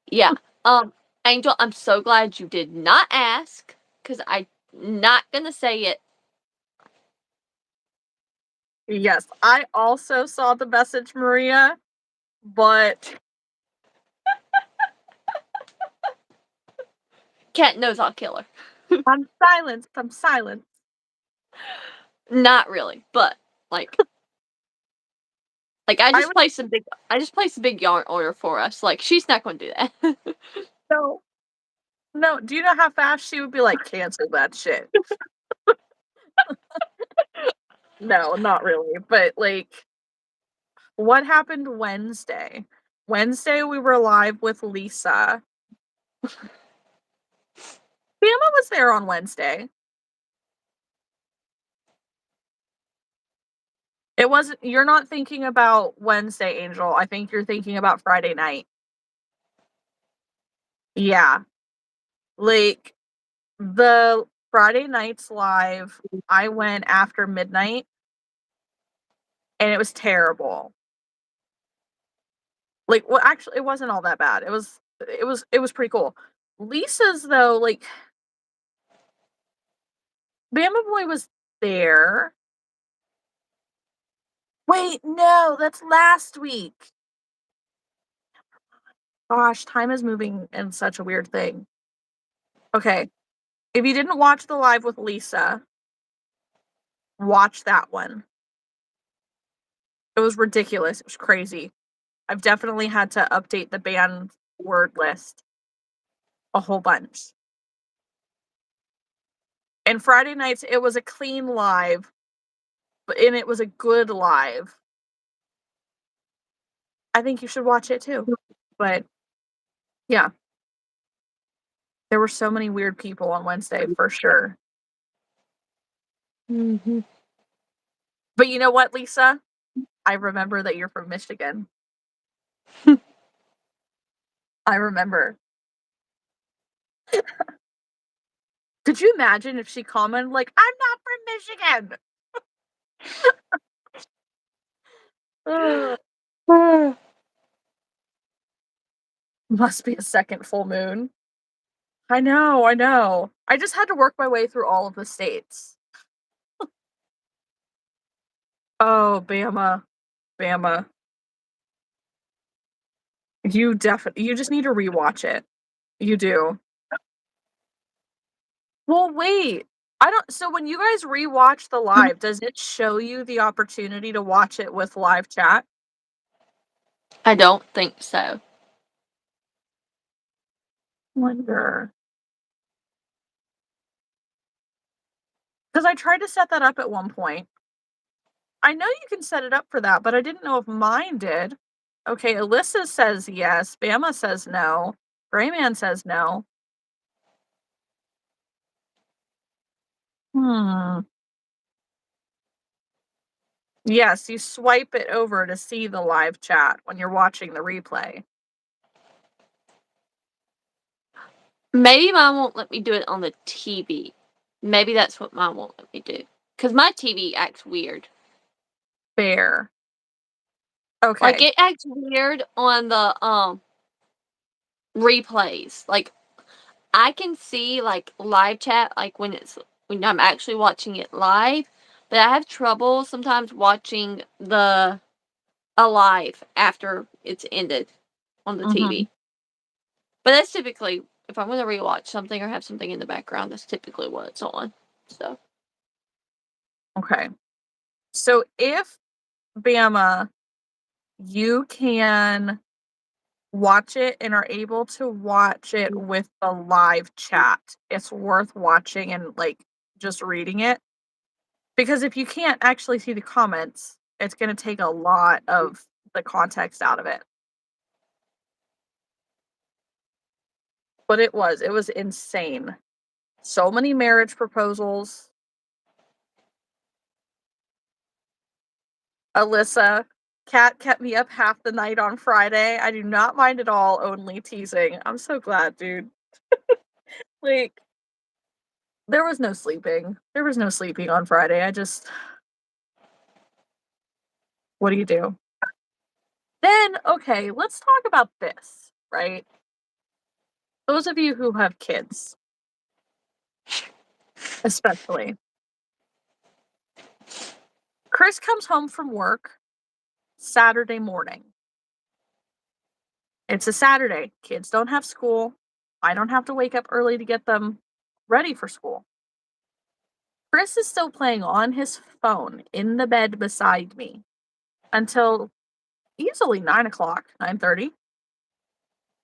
Yeah. Angel, I'm so glad you did not ask, because I'm not gonna say it. Yes, I also saw the message, Maria, but Cat knows I'll kill her. I'm silenced. I'm silenced. Not really, but like I just placed a big yarn order for us. Like, she's not gonna do that. No, no. Do you know how fast she would be like, cancel that shit? No, not really. But like, what happened Wednesday? Wednesday we were live with Lisa. Bama was there on Wednesday. It wasn't. You're not thinking about Wednesday, Angel. I think you're thinking about Friday night. Yeah, like the Friday nights live. I went after midnight, and it was terrible. Like, well, actually, it wasn't all that bad. It was pretty cool. Lisa's though, like Bama Boy was there. Wait, no, that's last week. Gosh, time is moving in such a weird thing. Okay, if you didn't watch the live with Lisa, watch that one. It was ridiculous. It was crazy. I've definitely had to update the band word list a whole bunch. And Friday nights, it was a clean live, and it was a good live. I think you should watch it too. But yeah, there were so many weird people on Wednesday for sure. Mm-hmm. But you know what, Lisa? I remember that you're from Michigan. I remember. Could you imagine if she commented like, "I'm not from Michigan"? Ugh. Must be a second full moon. I know, I know. I just had to work my way through all of the states. Oh, Bama. Bama. You just need to rewatch it. You do. Well, wait. I don't so when you guys rewatch the live, does it show you the opportunity to watch it with live chat? I don't think so. Wonder. Because I tried to set that up at one point. I know you can set it up for that, but I didn't know if mine did. Okay, Alyssa says yes. Bama says no. Grayman says no. Hmm. Yes, you swipe it over to see the live chat when you're watching the replay. Maybe mine won't let me do it on the TV. Maybe that's what mine won't let me do. Because my TV acts weird. Fair. Like, Okay. it acts weird on the, replays. Like, I can see, like, live chat, like, when I'm actually watching it live, but I have trouble sometimes watching a live after it's ended on the Mhm. TV. But that's typically, if I'm gonna rewatch something or have something in the background, that's typically what it's on. So, Okay. So if Bama, you can watch it and are able to watch it with the live chat, it's worth watching and like just reading it. Because if you can't actually see the comments, it's going to take a lot of the context out of it. But it was insane. So many marriage proposals. Alyssa, Kat kept me up half the night on Friday. I do not mind at all, only teasing. I'm so glad, dude. Like, there was no sleeping. There was no sleeping on Friday. What do you do? Then, okay, let's talk about this, right? Those of you who have kids, especially. Chris comes home from work Saturday morning. It's a Saturday. Kids don't have school. I don't have to wake up early to get them ready for school. Chris is still playing on his phone in the bed beside me until easily 9 o'clock, 9:30,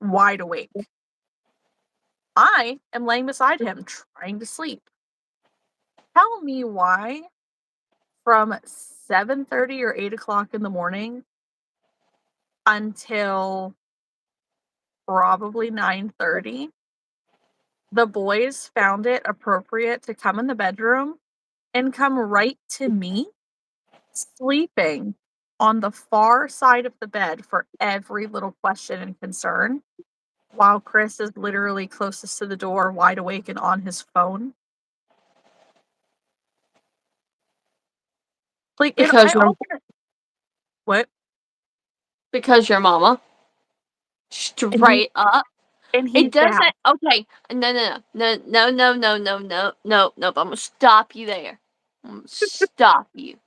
wide awake. I am laying beside him trying to sleep. Tell me why from 7:30 or 8 o'clock in the morning until probably 9:30, the boys found it appropriate to come in the bedroom and come right to me, sleeping on the far side of the bed for every little question and concern, while Chris is literally closest to the door, wide awake and on his phone. Like, and because I you're also what? because your mama. And he Straight up. and It he's dad. doesn't. Okay. No. I'm gonna stop you there. I'm gonna stop you.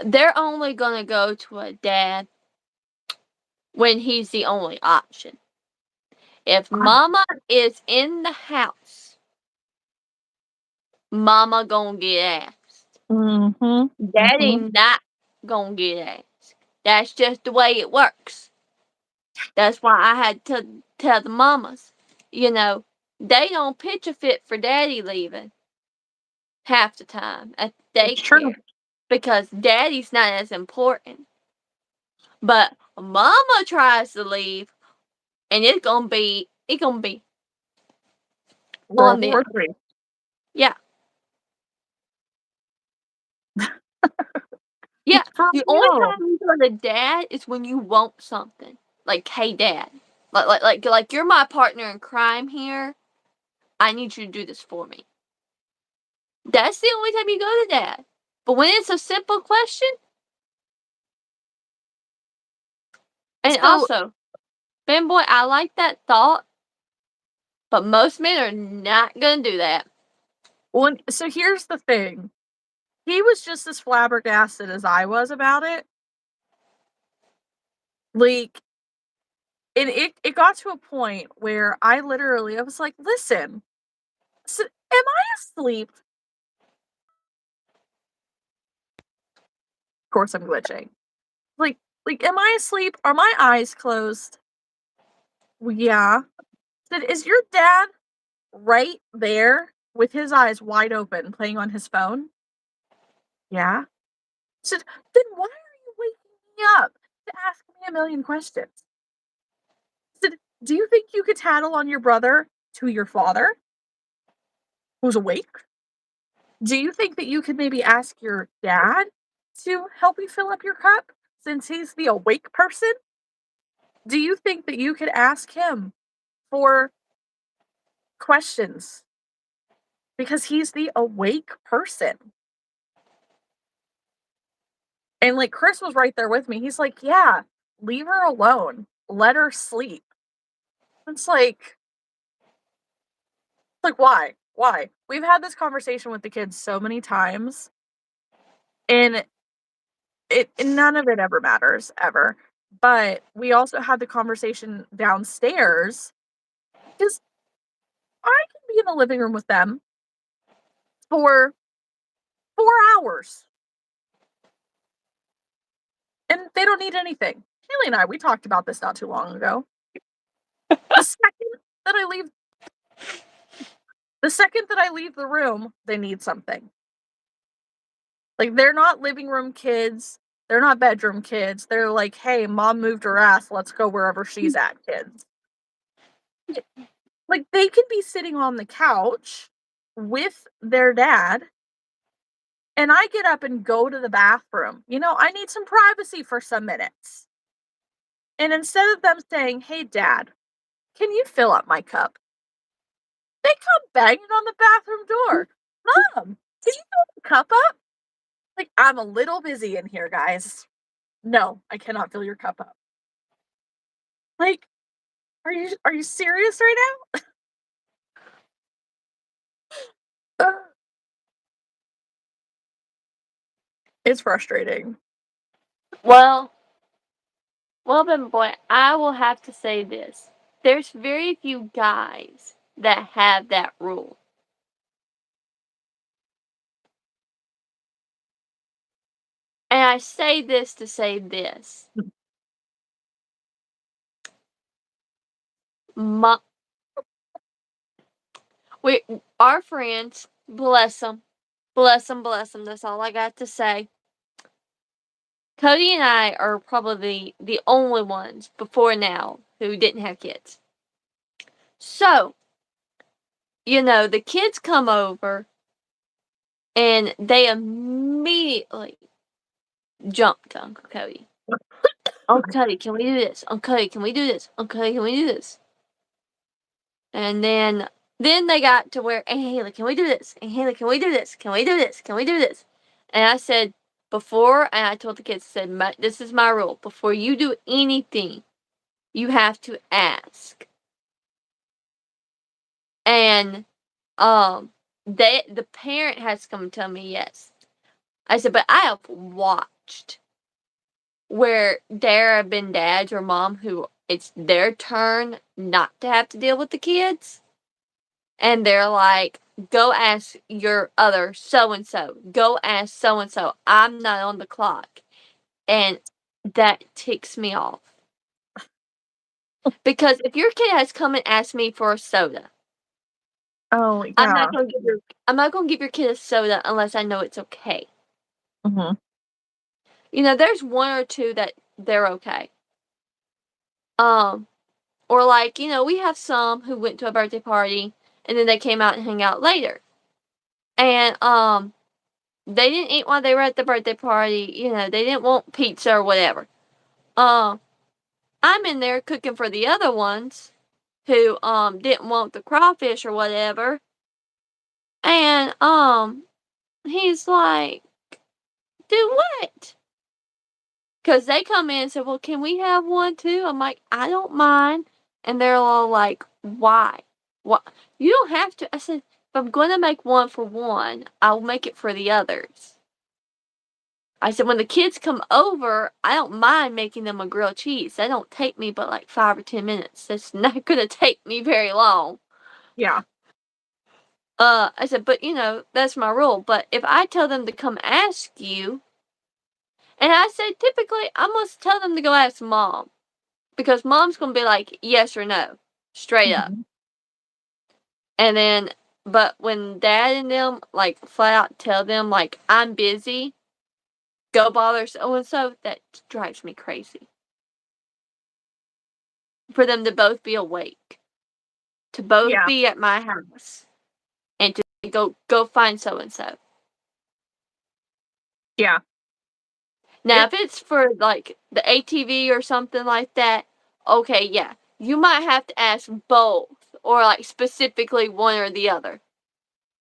They're only gonna go to a dad when he's the only option. If I mama is in the house, mama gonna get asked. Mhm. Daddy Mhm. not gonna get asked. That's just the way it works. That's why I had to tell the mamas, they don't pitch a fit for daddy leaving half the time at It's true. daycare because daddy's not as important. But mama tries to leave and it's gonna be on World War them. Three. Yeah. Yeah. It's for The only real. time you go to dad is when you want something. Like, hey dad. Like you're my partner in crime here. I need you to do this for me. That's the only time you go to dad. But when it's a simple question, and So also, fanboy, I like that thought, but most men are not gonna do that. so here's the thing. He was just as flabbergasted as I was about it. Like, and it got to a point where I was like, listen, am I asleep? Of course I'm glitching. Like am I asleep? Are my eyes closed? Well, yeah. Said, is your dad right there with his eyes wide open playing on his phone? Yeah. Said, then why are you waking me up to ask me a million questions? Said, do you think you could tattle on your brother to your father who's awake? Do you think that you could maybe ask your dad to help you fill up your cup since he's the awake person? do you think that you could ask him for questions? Because he's the awake person. And, like, Chris was right there with me. He's like, "Yeah, leave her alone. Let her sleep." It's like, why? Why? We've had this conversation with the kids so many times, and none of it ever matters, ever. But we also had the conversation downstairs because I can be in the living room with them for 4 hours, and they don't need anything. Haley and I, we talked about this not too long ago. The second that I leave the second that I leave the room, they need something. Like, they're not living room kids, they're not bedroom kids, they're like, "Hey, mom moved her ass, let's go wherever she's at," kids. Like, they could be sitting on the couch with their dad, and I get up and go to the bathroom. I need some privacy for some minutes. And instead of them saying, "Hey, dad, can you fill up my cup?" They come banging on the bathroom door. "Mom, can you fill the cup up?" Like, "I'm a little busy in here, guys. No, I cannot fill your cup up." Like, are you serious right now? It's frustrating. Well, then, boy, I will have to say this. There's very few guys that have that rule. And I say this to say this. Our friends, bless them, bless them, bless them. That's all I got to say. Cody and I are probably the only ones before now who didn't have kids. So, the kids come over and they immediately jump to Uncle Cody. "Uncle Cody, can we do this? Uncle Cody, can we do this? Uncle Cody, can we do this?" And then they got to where, "Hey, Haley, can we do this? Hey, Haley, can we do this? Can we do this? Can we do this?" And I said, and I told the kids, I said, "This is my rule. Before you do anything, you have to ask." And the parent has come and tell me yes. I said, but I have watched where there have been dads or mom who it's their turn not to have to deal with the kids. And they're like, "Go ask your other so-and-so. Go ask so-and-so. I'm not on the clock." And that ticks me off. Because if your kid has come and asked me for a soda, Oh, yeah. I'm not gonna give your kid a soda unless I know it's okay. Mhm. There's one or two that they're okay. Or like, we have some who went to a birthday party and then they came out and hang out later. And they didn't eat while they were at the birthday party, they didn't want pizza or whatever. I'm in there cooking for the other ones who didn't want the crawfish or whatever. And he's like, "Do what?" Because they come in and said, "Well, can we have one too?" I'm like, "I don't mind." And they're all like, "Why? What? You don't have to." I said, "If I'm going to make one for one, I'll make it for the others." I said, "When the kids come over, I don't mind making them a grilled cheese. That don't take me but like 5 or 10 minutes. That's not going to take me very long." Yeah. I said, "But that's my rule. But if I tell them to come ask you," and I said, typically, I must tell them to go ask mom. Because mom's going to be like, yes or no. Straight up. Mhm. And then, but when dad and them, like, flat out tell them, like, "I'm busy, go bother so-and-so," that drives me crazy. For them to both be awake. To both Yeah. be at my house. And to go find so-and-so. Yeah. Now, if it's for, like, the ATV or something like that, okay, yeah, you might have to ask both or, like, specifically one or the other.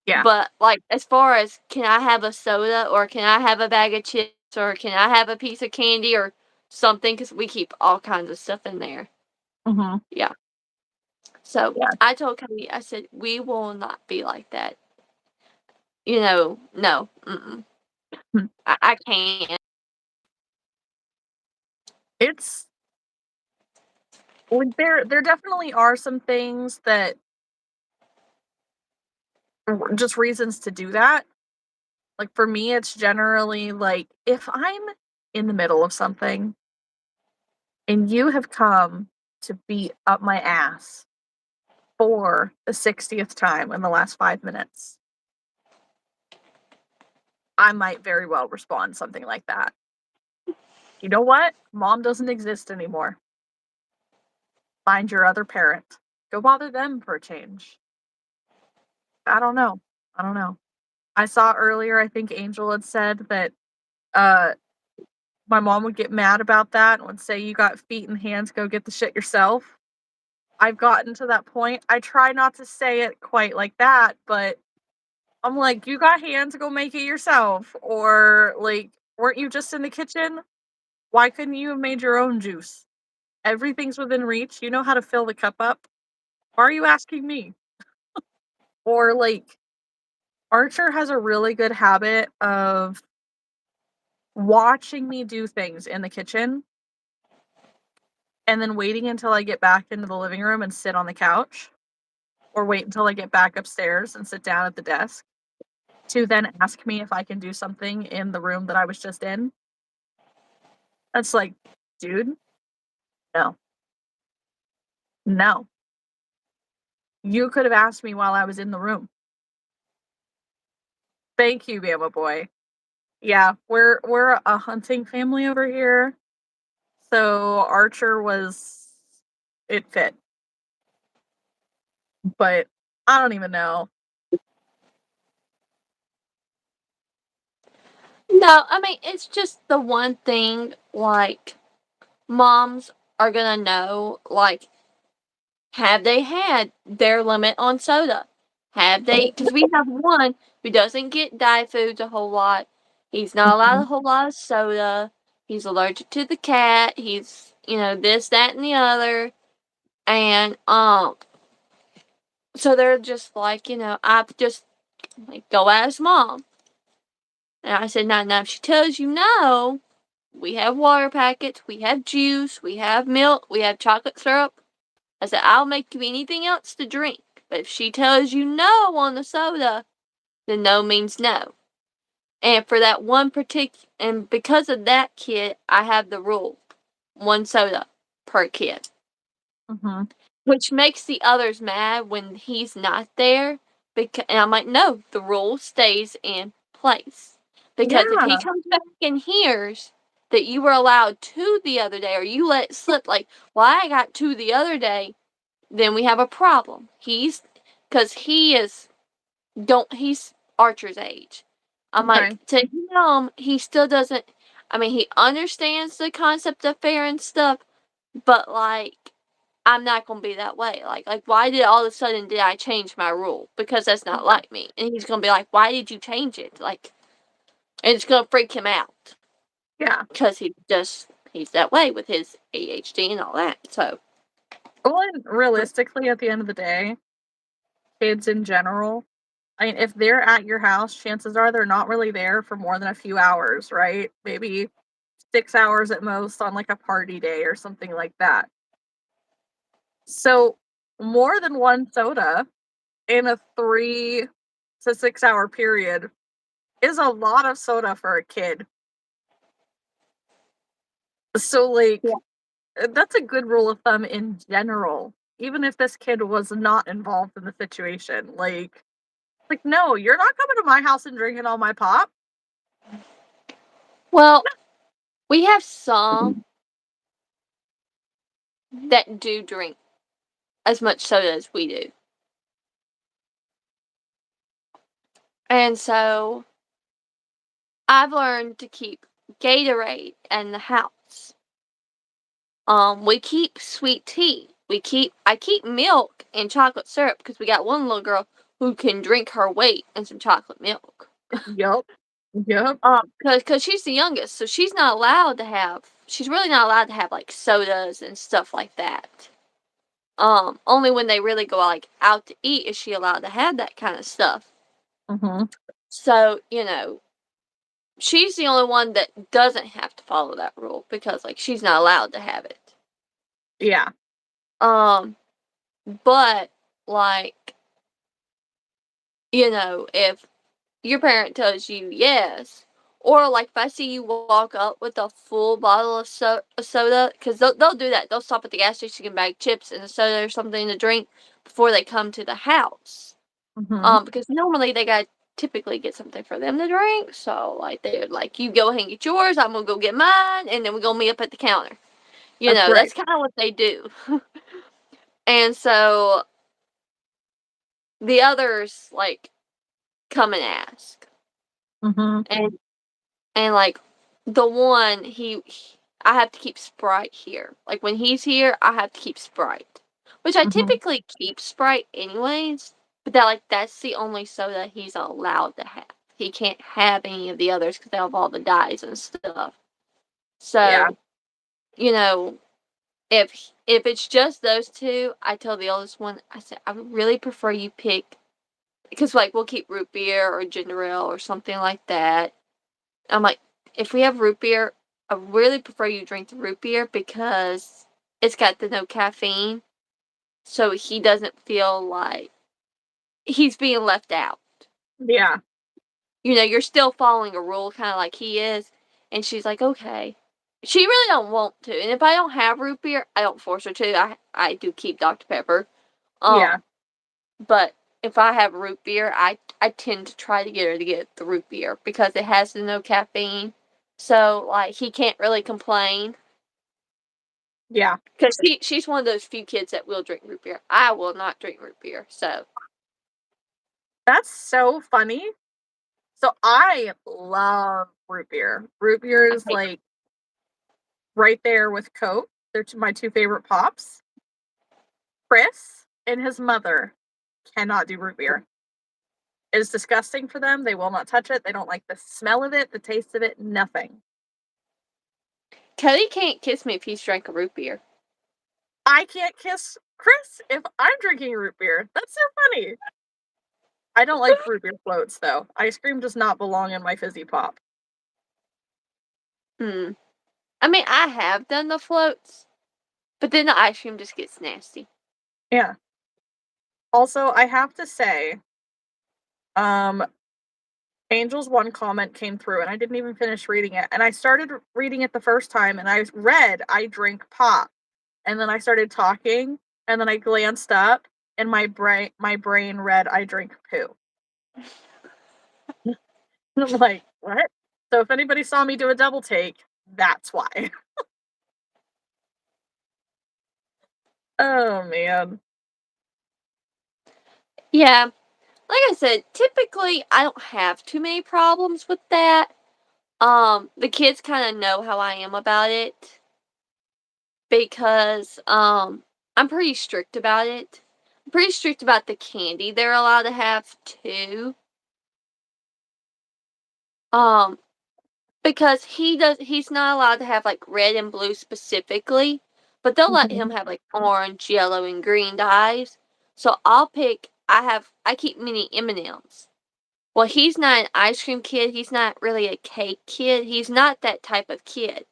Yeah. But, like, as far as, "Can I have a soda?" or "Can I have a bag of chips?" or "Can I have a piece of candy?" or something, because we keep all kinds of stuff in there. Mhm. Yeah. So, Yeah. I told Cody, I said, "We will not be like that." You know, no, mm-mm. Hmm. I can't. It's like, there definitely are some things that just reasons to do that. Like, for me, it's generally, like, if I'm in the middle of something and you have come to beat up my ass for the 60th time in the last 5 minutes, I might very well respond something like that. You know what? Mom doesn't exist anymore. Find your other parent. Go bother them for a change. I don't know. I don't know. I saw earlier, I think Angel had said that uh my mom would get mad about that and would say, "You got feet and hands, go get the shit yourself." I've gotten to that point. I try not to say it quite like that, but I'm like, "You got hands, go make it yourself." Or like, "Weren't you just in the kitchen? Why couldn't you have made your own juice? Everything's within reach. You know how to fill the cup up. Why are you asking me?" Or like, Archer has a really good habit of watching me do things in the kitchen and then waiting until I get back into the living room and sit on the couch, or wait until I get back upstairs and sit down at the desk to then ask me if I can do something in the room that I was just in. That's like, dude, no, no. You could have asked me while I was in the room. Thank you, Bama boy. Yeah, we're a hunting family over here, so Archer was it fit, but I don't even know. No, I mean, it's just the one thing, like, moms are gonna know, like, have they had their limit on soda? Have they? Because we have one who doesn't get dry foods a whole lot. He's not allowed a Mhm. whole lot of soda. He's allergic to the cat. He's, this, that, and the other. And, so they're just like, I've just, like, go ask mom. And I said, now, if she tells you no, we have water packets, we have juice, we have milk, we have chocolate syrup. I said, I'll make you anything else to drink. But if she tells you no on the soda, then no means no. And for that and because of that kid, I have the rule: one soda per kid. Mhm. Which makes the others mad when he's not there. And I'm like, no, the rule stays in place. Because if he Yeah. comes back and hears that you were allowed two the other day, or you let it slip, like, well, I got two the other day, then we have a problem. Because he's Archer's age. I'm Okay. like, to him, he still doesn't, I mean, he understands the concept of fair and stuff, but, like, I'm not gonna be that way. Like, why did all of a sudden did I change my rule? Because that's not like me. And he's gonna be like, why did you change it? Like, and it's gonna freak him out. Yeah. Because he's that way with his ADHD and all that. So, Well, and realistically, at the end of the day, kids in general, I mean, if they're at your house, chances are they're not really there for more than a few hours, right? Maybe 6 hours at most on like a party day or something like that. So, more than one soda in a 3 to 6 hour period is a lot of soda for a kid. So, yeah. like, that's a good rule of thumb in general, even if this kid was not involved in the situation. Like, no, you're not coming to my house and drinking all my pop. Well, we have some that do drink as much soda as we do. And so I've learned to keep Gatorade in the house. We keep sweet tea. I keep milk and chocolate syrup because we got one little girl who can drink her weight in some chocolate milk. Yep. Yep. Cause she's the youngest, so she's not allowed to have. She's really not allowed to have like sodas and stuff like that. Only when they really go like out to eat is she allowed to have that kind of stuff. Mm-hmm. So she's the only one that doesn't have to follow that rule because like she's not allowed to have it. Yeah. But like if your parent tells you yes, or like if I see you walk up with a full bottle of soda, because they'll do that. They'll stop at the gas station and bag chips and a soda or something to drink before they come to the house. Mm-hmm. Because normally they got typically get something for them to drink. So like they're like, you go ahead and get yours, I'm gonna go get mine, and then we're gonna meet up at the counter. That's right. That's kind of what they do. And so the others like come and ask. Mm-hmm. And like the one I have to keep Sprite here. Like when he's here, I have to keep Sprite. Which I Mm-hmm. typically keep Sprite anyways, but that's the only soda he's allowed to have. He can't have any of the others because they have all the dyes and stuff. Yeah. So, you know, if it's just those two, I tell the oldest one, I said, I would really prefer you pick, because like we'll keep root beer or ginger ale or something like that. I'm like, if we have root beer, I really prefer you drink the root beer because it's got the no caffeine, so he doesn't feel like he's being left out. Yeah. You're still following a rule, kind of like he is. And she's like, okay. She really don't want to, and if I don't have root beer, I don't force her to. I do keep Dr. Pepper. Yeah. But if I have root beer, I tend to try to get her to get the root beer because it has the no caffeine. So like he can't really complain. Yeah. Because she's one of those few kids that will drink root beer. I will not drink root beer. So That's so funny. So I love root beer. Root beer I is hate like right there with Coke. They're my two favorite pops. Chris and his mother cannot do root beer. It is disgusting for them. They will not touch it. They don't like the smell of it, the taste of it, nothing. Cody can't kiss me if he's drank a root beer. I can't kiss Chris if I'm drinking root beer. That's so funny. I don't like root beer floats though. Ice cream does not belong in my fizzy pop. I mean, I have done the floats, but then the ice cream just gets nasty. Yeah. Also, I have to say, um, Angel's one comment came through and I didn't even finish reading it. And I started reading it the first time and I read, I drink pop. And then I started talking and then I glanced up and my brain read, I drink poo. And I'm like, what? So if anybody saw me do a double take, that's why. Oh man. Yeah, like I said, typically I don't have too many problems with that. The kids kind of know how I am about it because I'm pretty strict about it. I'm pretty strict about the candy they're allowed to have too. Um, because he's not allowed to have like red and blue specifically, but they'll let him Mhm. have like orange, yellow, and green dyes. So I keep mini M&Ms. Well, he's not an ice cream kid. He's not really a cake kid. He's not that type of kid.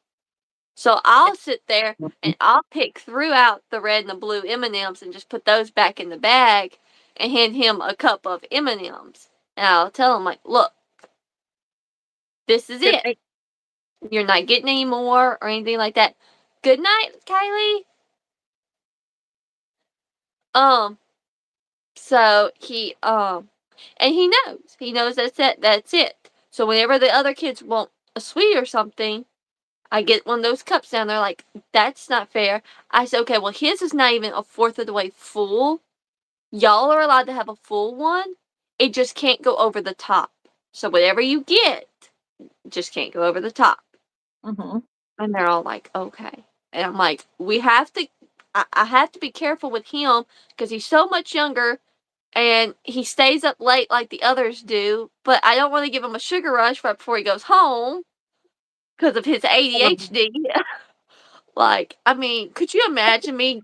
So I'll sit there and I'll pick throughout the red and the blue M&Ms and just put those back in the bag and hand him a cup of M&Ms. And I'll tell him like, look, this is Good it. night. You're not getting any more or anything like that. Good night, Kylie. So and he knows that's it. So whenever the other kids want a sweet or something, I get one of those cups down. They're like, that's not fair. I said, okay, well, his is not even a fourth of the way full. Y'all are allowed to have a full one. It just can't go over the top. So whatever you get, just can't go over the top. Mhm. And they're all like, okay. And I'm like, I have to be careful with him because he's so much younger and he stays up late like the others do, but I don't want to give him a sugar rush right before he goes home because of his ADHD. Like, I mean, could you imagine me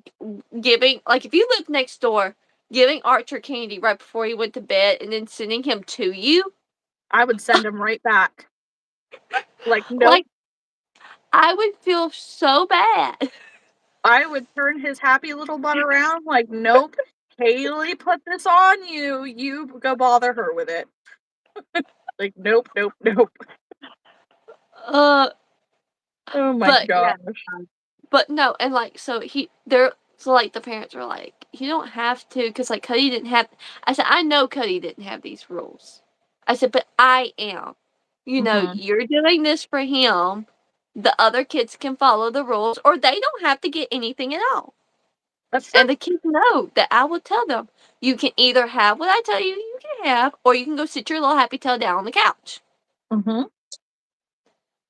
giving, like, if you lived next door, giving Archer candy right before he went to bed and then sending him to you? I would send him right back. Like, nope. Like, I would feel so bad. I would turn his happy little butt around like, nope, Haley put this on you. You go bother her with it. Like, nope, nope, nope. Uh, Oh my but yeah, gosh. but no, and like, so like the parents were like, you don't have to, because like Cody didn't have, I said, I know Cody didn't have these rules. I said, but I am. You know, Mhm. you're doing this for him. The other kids can follow the rules, or they don't have to get anything at all. That's true. And the kids know that I will tell them, you can either have what I tell you you can have, or you can go sit your little happy tail down on the couch. Mhm.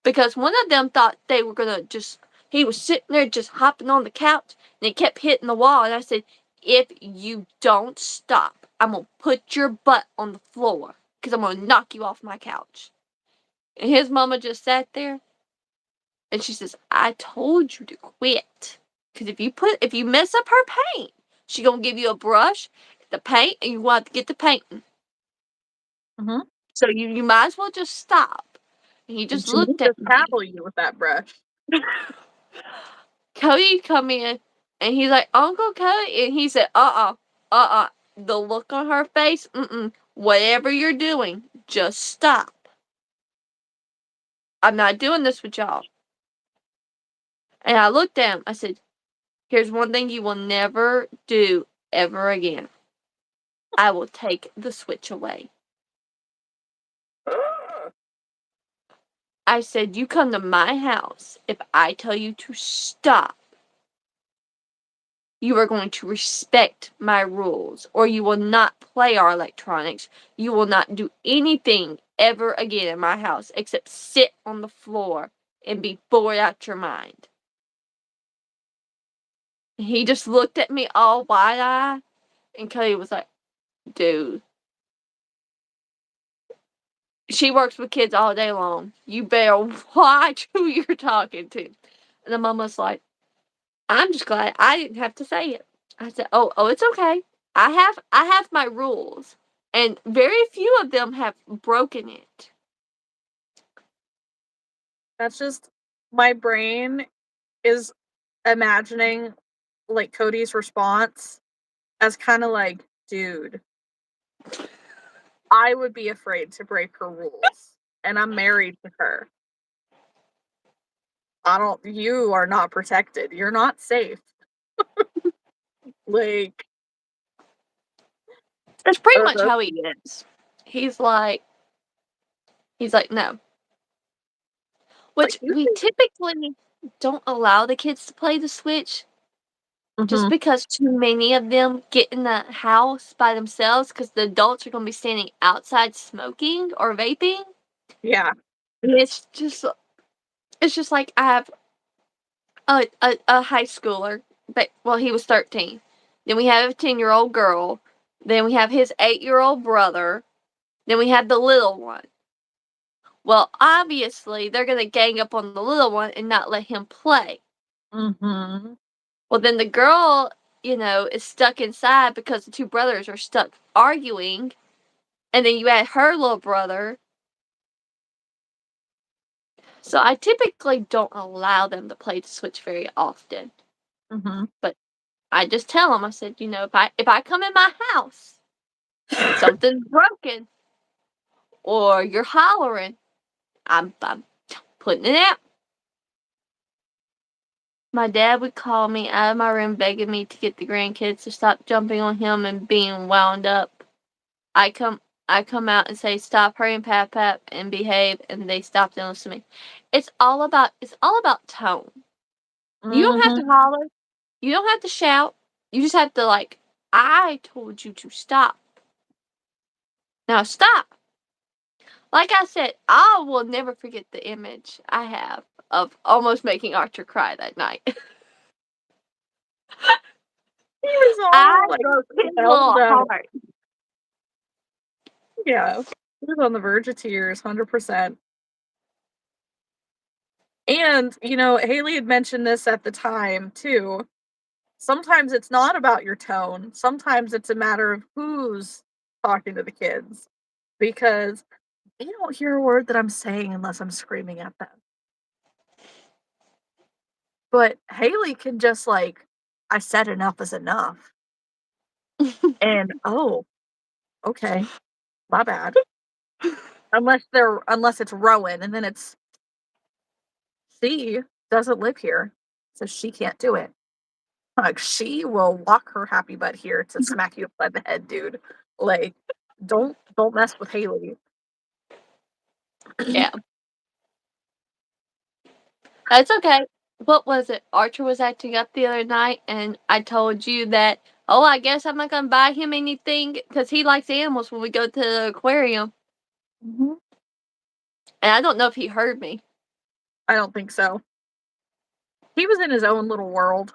Because one of them thought they were gonna just, he was sitting there just hopping on the couch, and he kept hitting the wall, and I said, if you don't stop, I'm gonna put your butt on the floor, because I'm gonna knock you off my couch. And his mama just sat there, and she says, I told you to quit. Because if you mess up her paint, she gonna give you a brush, the paint, and you will have to get the painting. Mhm. So you might as well just stop. And he just She needs looked to at me. tackle you with that brush. Cody come in, and he's like, Uncle Cody, and he said, the look on her face, whatever you're doing, just stop. I'm not doing this with y'all. And I looked at him, I said, here's one thing you will never do ever again. I will take the switch away. I said, you come to my house. If I tell you to stop, you are going to respect my rules, or you will not play our electronics. You will not do anything ever again in my house except sit on the floor and be bored out your mind. He just looked at me all wide-eyed, and Cody was like, dude, she works with kids all day long. You better watch who you're talking to. And the mama's like, I'm just glad I didn't have to say it. I said, oh, it's okay. I have my rules, and very few of them have broken it. That's just, my brain is imagining like Cody's response as kind of like, dude, I would be afraid to break her rules, and I'm married to her. You are not protected. You're not safe. Like, That's pretty much uh, how he is. He's like, no. like Which you we typically don't allow the kids to play the Switch, just Mhm. because too many of them get in the house by themselves because the adults are going to be standing outside smoking or vaping. Yeah. And it's just like I have a high schooler, but well, he was 13. Then we have a 10-year-old girl. Then we have his 8-year-old brother. Then we have the little one. Well, obviously, they're going to gang up on the little one and not let him play. Mhm. Well, then the girl, is stuck inside because the two brothers are stuck arguing. And then you add her little brother. So I typically don't allow them to play the Switch very often. Mhm. But I just tell them, I said, if I come in my house and something's broken or you're hollering, I'm putting it out. My dad would call me out of my room begging me to get the grandkids to stop jumping on him and being wound up. I come out and say, stop, hurry and pap and behave, and they stop and listen to me. It's all about tone. You don't have to Mhm. holler. You don't have to shout. You just have to I told you to stop. Now stop. Like I said, I will never forget the image I have of almost making Archer cry that night. He was I all like broke his held little up. heart. Yeah, he was on the verge of tears, 100%. And, Haley had mentioned this at the time too. Sometimes it's not about your tone. Sometimes it's a matter of who's talking to the kids. Because they don't hear a word that I'm saying unless I'm screaming at them. But Haley can just I said enough is enough. And oh, okay, my bad. Unless it's Rowan, and then it's she doesn't live here, so she can't do it. Like she will walk her happy butt here to smack you upside the head, dude. Like, don't mess with Haley. Yeah. That's okay. What was it? Archer was acting up the other night, and I told you that, oh, I guess I'm not going to buy him anything because he likes animals when we go to the aquarium. Mm-hmm. And I don't know if he heard me. I don't think so. He was in his own little world.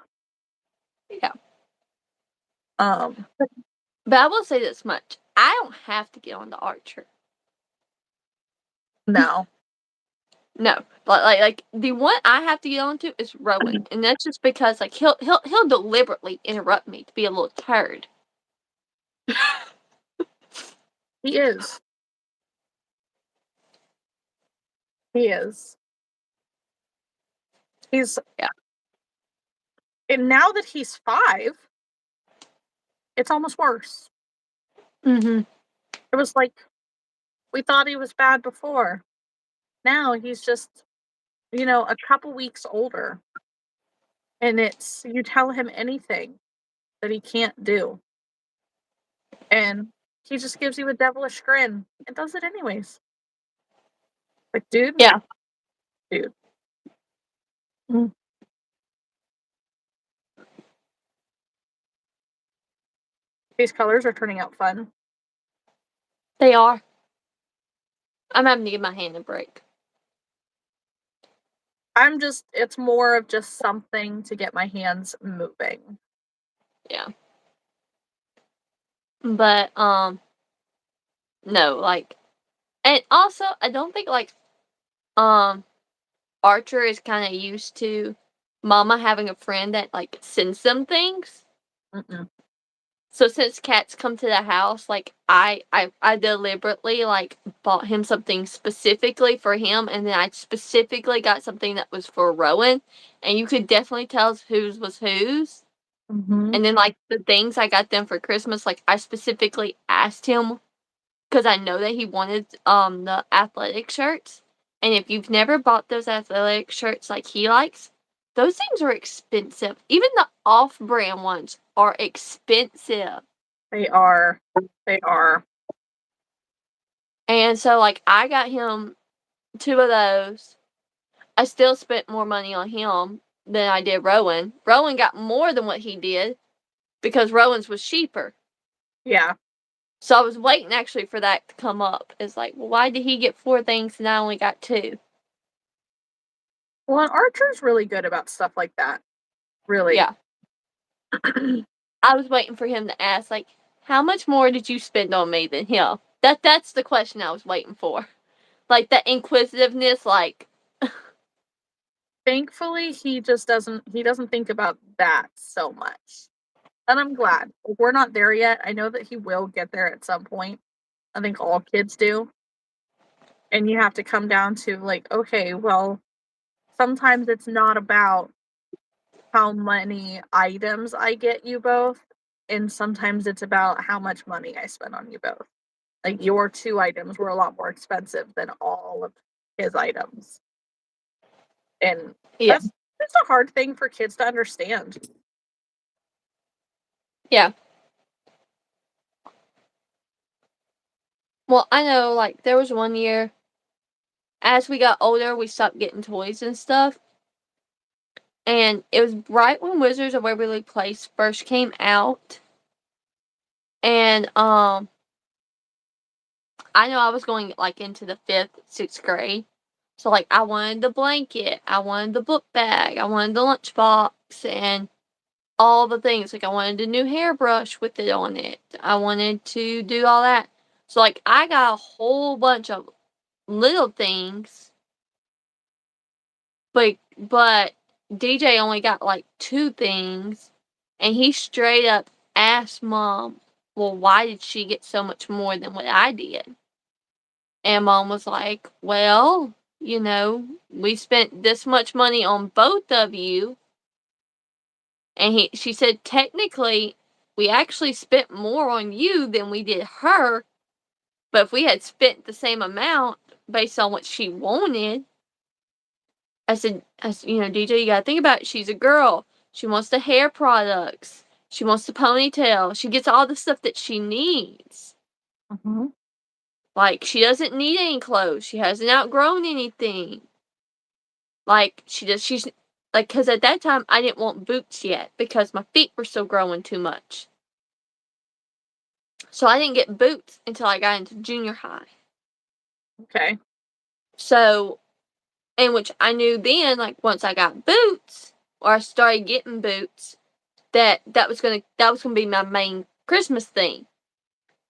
Yeah. Um, But I will say this much. I don't have to get on the Archer. no. No. Like the one I have to get onto is Rowan. And that's just because he'll deliberately interrupt me to be a little turd. He is. He is. He's Yeah. And now that he's 5, it's almost worse. Mm-hmm. It was like we thought he was bad before. Now he's just, a couple weeks older. And it's you tell him anything that he can't do. And he just gives you a devilish grin and does it anyways. Like, dude. Yeah. Dude. These colors are turning out fun. They are. I'm having to give my hand a break. It's more of just something to get my hands moving. Yeah. But, no, and also, I don't think, Archer is kind of used to Mama having a friend that, sends them things. Mm-mm. So since cats come to the house, I deliberately, bought him something specifically for him, and then I specifically got something that was for Rowan, and you could definitely tell whose was whose. Mm-hmm. And then, the things I got them for Christmas, I specifically asked him because I know that he wanted the athletic shirts. And if you've never bought those athletic shirts like he likes, those things are expensive. Even the off-brand ones are expensive. They are. They are. And so I got him 2 of those. I still spent more money on him than I did Rowan. Rowan got more than what he did because Rowan's was cheaper. Yeah. So I was waiting actually for that to come up. It's like, well, why did he get 4 things and I only got 2? Well, and Archer's really good about stuff like that. Really. Yeah. I was waiting for him to ask, how much more did you spend on me than him? That's the question I was waiting for. That inquisitiveness, Thankfully, he doesn't think about that so much. And I'm glad. We're not there yet. I know that he will get there at some point. I think all kids do. And you have to come down to okay, well, sometimes it's not about how many items I get you both, and sometimes it's about how much money I spend on you both. Like your 2 items were a lot more expensive than all of his items. And yeah. that's a hard thing for kids to understand. Yeah. Well, I know, there was one year, as we got older, we stopped getting toys and stuff. And it was right when Wizards of Waverly Place first came out. And, I know I was going, like, into the 5th, 6th grade. So, like, I wanted the blanket, I wanted the book bag, I wanted the lunchbox, and all the things. Like, I wanted a new hairbrush with it on it. I wanted to do all that. So, like, I got a whole bunch of little things, but DJ only got, like, 2 things, and he straight up asked Mom, well, why did she get so much more than what I did? And Mom was like, well, you know, we spent this much money on both of you. And she said, technically, we actually spent more on you than we did her. But if we had spent the same amount based on what she wanted, I said, you know, DJ, you gotta think about it. She's a girl. She wants the hair products. She wants the ponytail. She gets all the stuff that she needs. Mm-hmm. Like, she doesn't need any clothes. She hasn't outgrown anything. Like, she's, like, because at that time, I didn't want boots yet because my feet were still growing too much. So I didn't get boots until I got into junior high. Okay. So, in which I knew then, like, once I got boots, or I started getting boots, that was gonna be my main Christmas thing.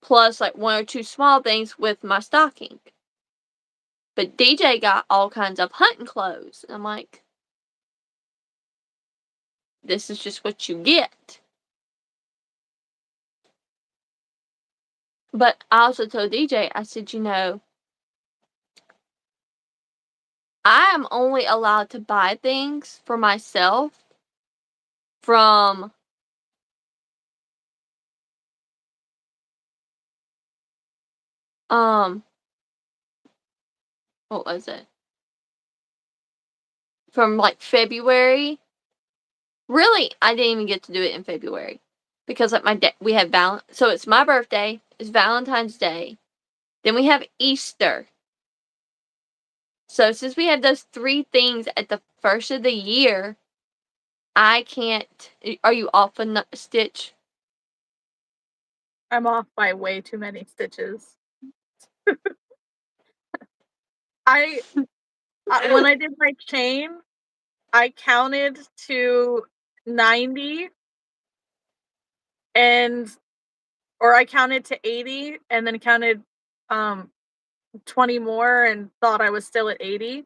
Plus, like, 1 or 2 small things with my stocking. But DJ got all kinds of hunting clothes. And I'm like, this is just what you get. But I also told DJ, I said, you know, I am only allowed to buy things for myself from what was it? From, like, February. Really, I didn't even get to do it in February because, like, we have so it's my birthday, it's Valentine's Day, then we have Easter. So since we have those 3 things at the first of the year, I can't. Are you off a stitch? I'm off by way too many stitches. I when I did my chain, I counted to 90 or I counted to 80 and then counted 20 more and thought I was still at 80.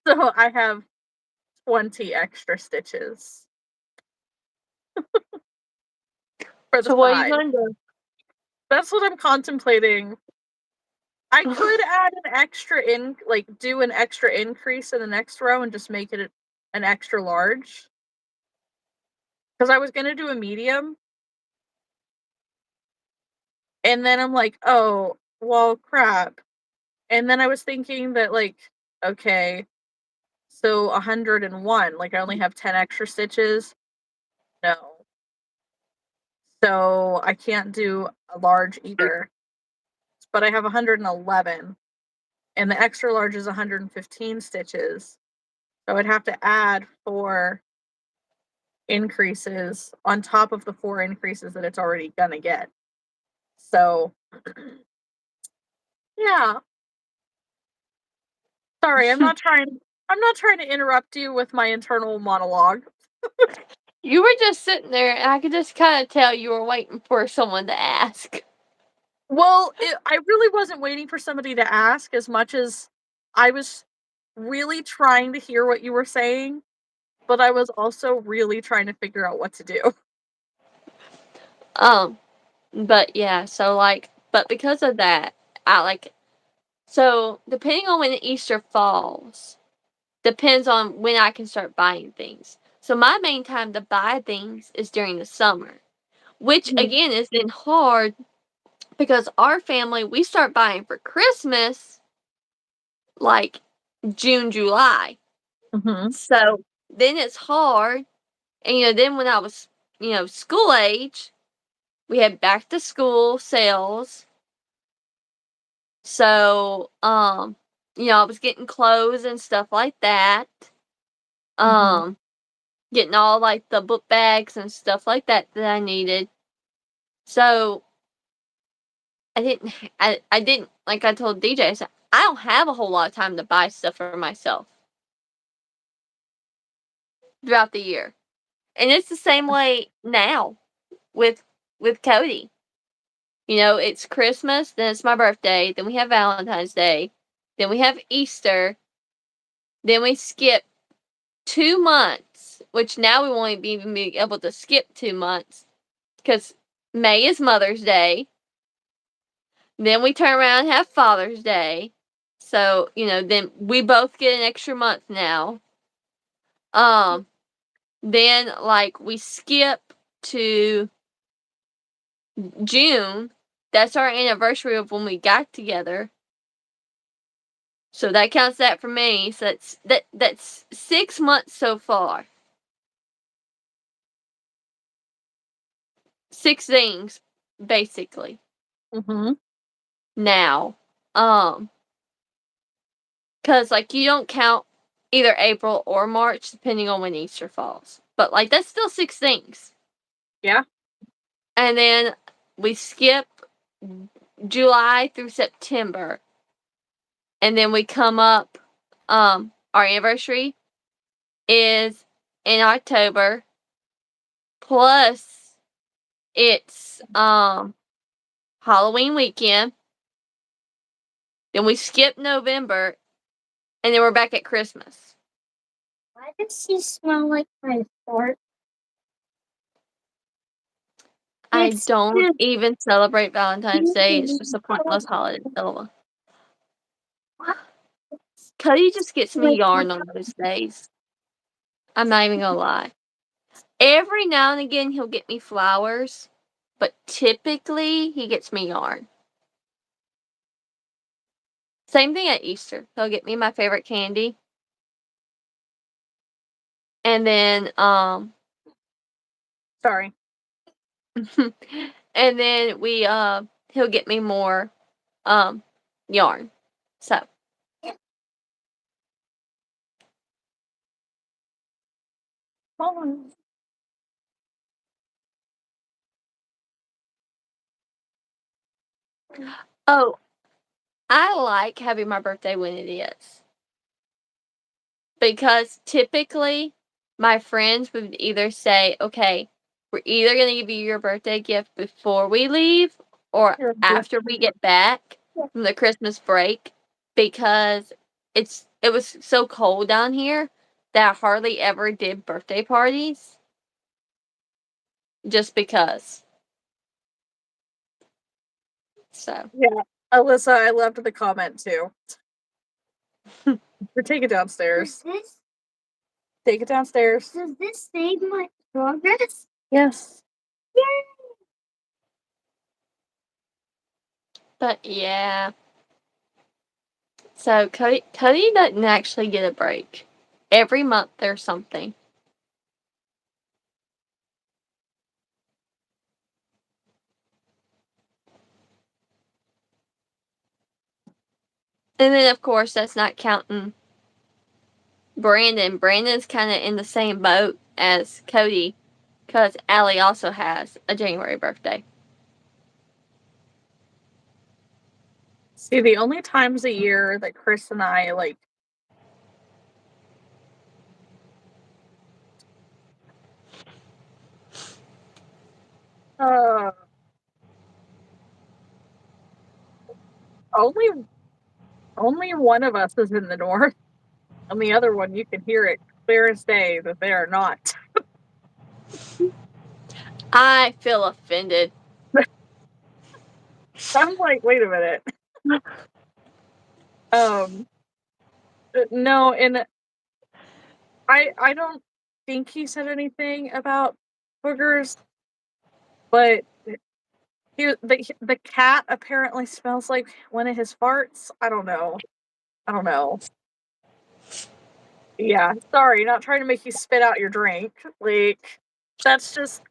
So I have 20 extra stitches for the So what are you side. gonna do? That's what I'm contemplating. I could add an extra do an extra increase in the next row and just make it an extra large. Because I was gonna do a medium. And then I'm like, oh, well, crap. And then I was thinking that, like, okay, so 101, like, I only have 10 extra stitches. No. So I can't do a large either. But I have 111. And the extra large is 115 stitches. So I'd have to add 4 increases on top of the 4 increases that it's already gonna get. So, yeah. Sorry, I'm not trying to interrupt you with my internal monologue. You were just sitting there, and I could just kind of tell you were waiting for someone to ask. Well, I really wasn't waiting for somebody to ask as much as I was really trying to hear what you were saying, but I was also really trying to figure out what to do. But yeah, so, like, but because of that, so depending on when Easter falls, depends on when I can start buying things. So my main time to buy things is during the summer, which again is then hard because our family, we start buying for Christmas like June, July. Mm-hmm. So then it's hard. And, you know, then when I was, you know, school age, we had back to school sales. So, you know, I was getting clothes and stuff like that. Mm-hmm. Getting all, like, the book bags and stuff like that I needed. So I didn't, like I told DJ, I said, I don't have a whole lot of time to buy stuff for myself throughout the year. And it's the same way now with Cody. You know, it's Christmas, then it's my birthday, then we have Valentine's Day, then we have Easter, then we skip 2 months, which now we won't even be able to skip 2 months because May is Mother's Day. Then we turn around and have Father's Day. So, you know, then we both get an extra month now. Then like we skip to June. That's our anniversary of when we got together. So that counts that for me. So that's 6 months so far. 6 things, basically. Mm-hmm. Now. Cause like you don't count either April or March, depending on when Easter falls. But like that's still 6 things. Yeah. And then we skip July through September. And then we come up, our anniversary is in October. Plus it's Halloween weekend. Then we skip November, and then we're back at Christmas. Why does she smell like my fart? I don't even celebrate Valentine's Day. It's just a pointless Oh, holiday. Cody just gets me yarn on those days. I'm not even gonna lie. Every now and again, he'll get me flowers, but typically he gets me yarn. Same thing at Easter. He'll get me my favorite candy. And then, Sorry. and then he'll get me more, yarn. So. Oh, I like having my birthday when it is. Because typically, my friends would either say, okay, we're either going to give you your birthday gift before we leave or after we get back from the Christmas break because it was so cold down here that I hardly ever did birthday parties just because. So. Yeah. Alyssa, I loved the comment too. Take it downstairs. Take it downstairs. Does this save my progress? Yes. Yay! But yeah. So Cody doesn't actually get a break. Every month there's something. And then of course that's not counting Brandon. Brandon's kind of in the same boat as Cody because Allie also has a January birthday. See, the only times a year that Chris and I like only one of us is in the north, and the other one you can hear it clear as day that they are not. I feel offended. I'm like, wait a minute. No, and I don't think he said anything about boogers, but the cat apparently smells like one of his farts. I don't know. Yeah, sorry, not trying to make you spit out your drink. Like, that's just.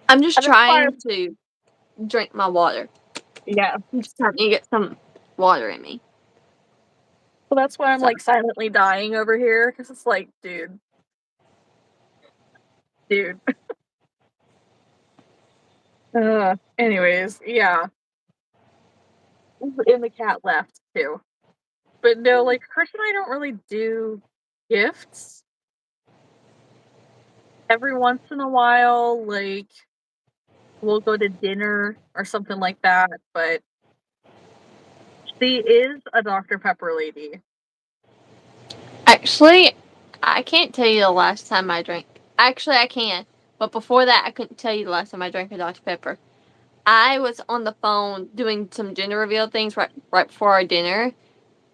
I'm just That's why trying to drink my water. Yeah. I'm just trying to get some water in me. Well, that's why I'm So. like silently dying over here because it's like, dude. Anyways, yeah. And the cat left too. But no, like Chris and I don't really do gifts. Every once in a while, like we'll go to dinner or something like that, but she is a Dr. Pepper lady. Actually, I can't tell you the last time I drank. Actually, I can. But before that, I couldn't tell you the last time I drank a Dr. Pepper. I was on the phone doing some gender reveal things right before our dinner,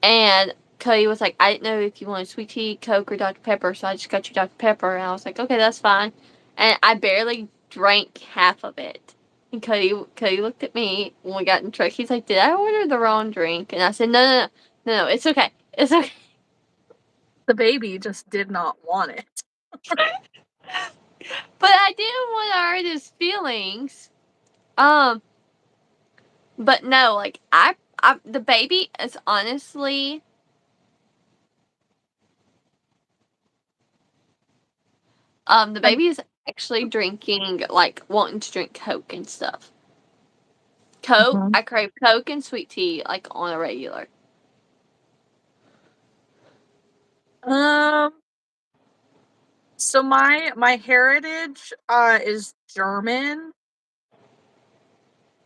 and Cody was like, I didn't know if you wanted sweet tea, Coke, or Dr. Pepper, so I just got you Dr. Pepper. And I was like, okay, that's fine. And I barely drank half of it. And Cody looked at me when we got in the truck. He's like, did I order the wrong drink? And I said, no, it's okay. It's okay. The baby just did not want it. But I didn't want to hurt his feelings. But no, like, the baby is honestly, the I, baby is actually drinking, like, wanting to drink Coke and stuff. Coke, Mhm. I crave Coke and sweet tea, like, on a regular. Um, so my heritage is German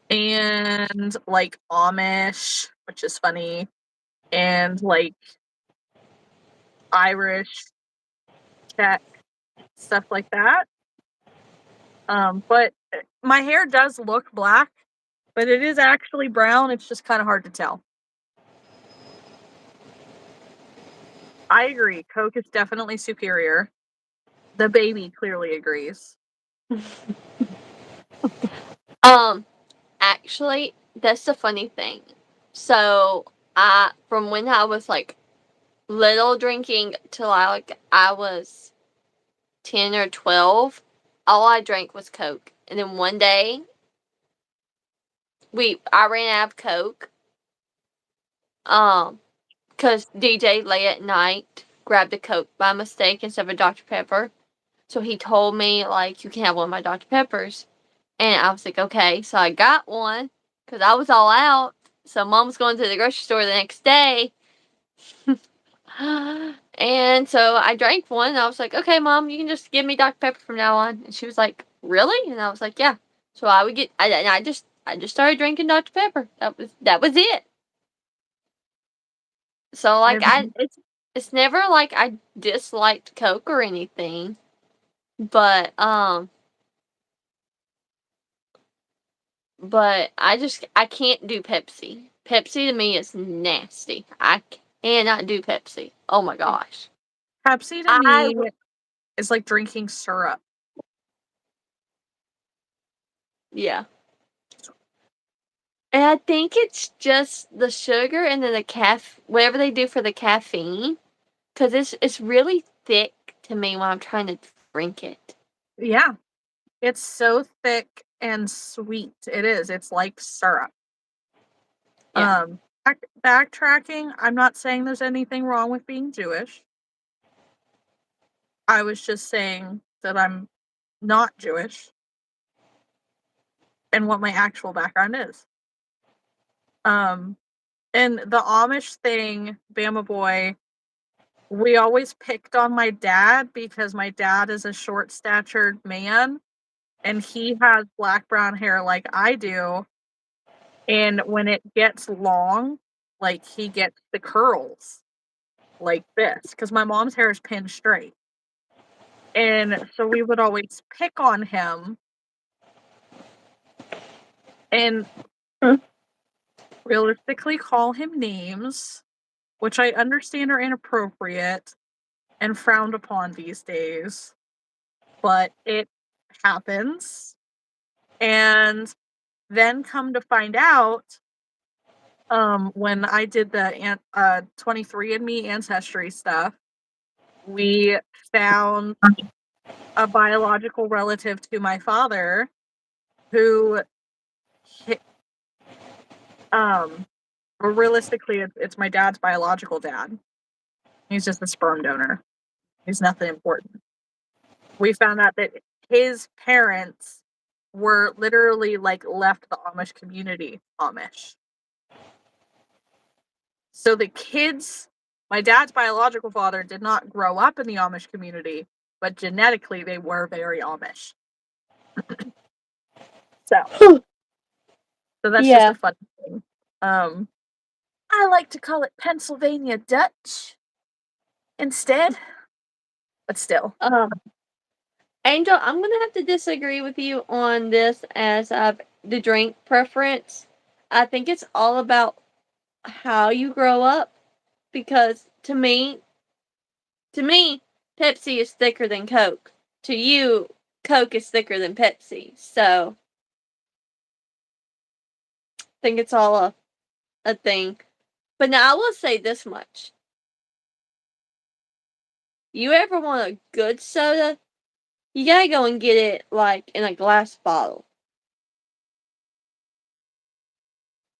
and like Amish, which is funny, and like Irish, Czech, stuff like that. But my hair does look black, but it is actually brown. It's just kind of hard to tell. I agree. Coke is definitely superior. The baby clearly agrees. Um, Actually, that's the funny thing. So, from when I was, like, little drinking till I was 10 or 12, all I drank was Coke. And then one day, I ran out of Coke. Because DJ late at night grabbed a Coke by mistake instead of a Dr. Pepper. So he told me, like, you can have one of my Dr. Peppers. And I was like, okay. So I got one because I was all out. So mom was going to the grocery store the next day. And so I drank one. And I was like, okay, mom, you can just give me Dr. Pepper from now on. And she was like, really? And I was like, yeah. So I just started drinking Dr. Pepper. That was it. So, like, I've it's never like I disliked Coke or anything, but I can't do Pepsi. Pepsi to me is nasty. I cannot do Pepsi. Oh my gosh. Pepsi to I me is like drinking syrup. Yeah. And I think it's just the sugar and then whatever they do for the caffeine, because it's really thick to me when I'm trying to drink it. Yeah, it's so thick and sweet. It is. It's like syrup. Yeah. Backtracking, I'm not saying there's anything wrong with being Jewish. I was just saying that I'm not Jewish and what my actual background is. Um, and the Amish thing, Bama Boy, we always picked on my dad because my dad is a short statured man and he has black brown hair like I do. And when it gets long, like he gets the curls like this because my mom's hair is pinned straight. And so we would always pick on him and realistically call him names, which I understand are inappropriate and frowned upon these days, but it happens. And then come to find out, when I did the 23andMe ancestry stuff, we found a biological relative to my father who um realistically it's my dad's biological dad. He's just a sperm donor. He's nothing important. We found out that his parents were literally like left the Amish community Amish. So the kids, my dad's biological father did not grow up in the Amish community, but genetically they were very Amish. So that's just a Yeah. fun thing. I like to call it Pennsylvania Dutch instead, but still. Angel, I'm gonna have to disagree with you on this as the drink preference. I think it's all about how you grow up because to me, Pepsi is thicker than Coke. To you, Coke is thicker than Pepsi. So I think it's all a thing. But now I will say this much. You ever want a good soda? You gotta go and get it like in a glass bottle.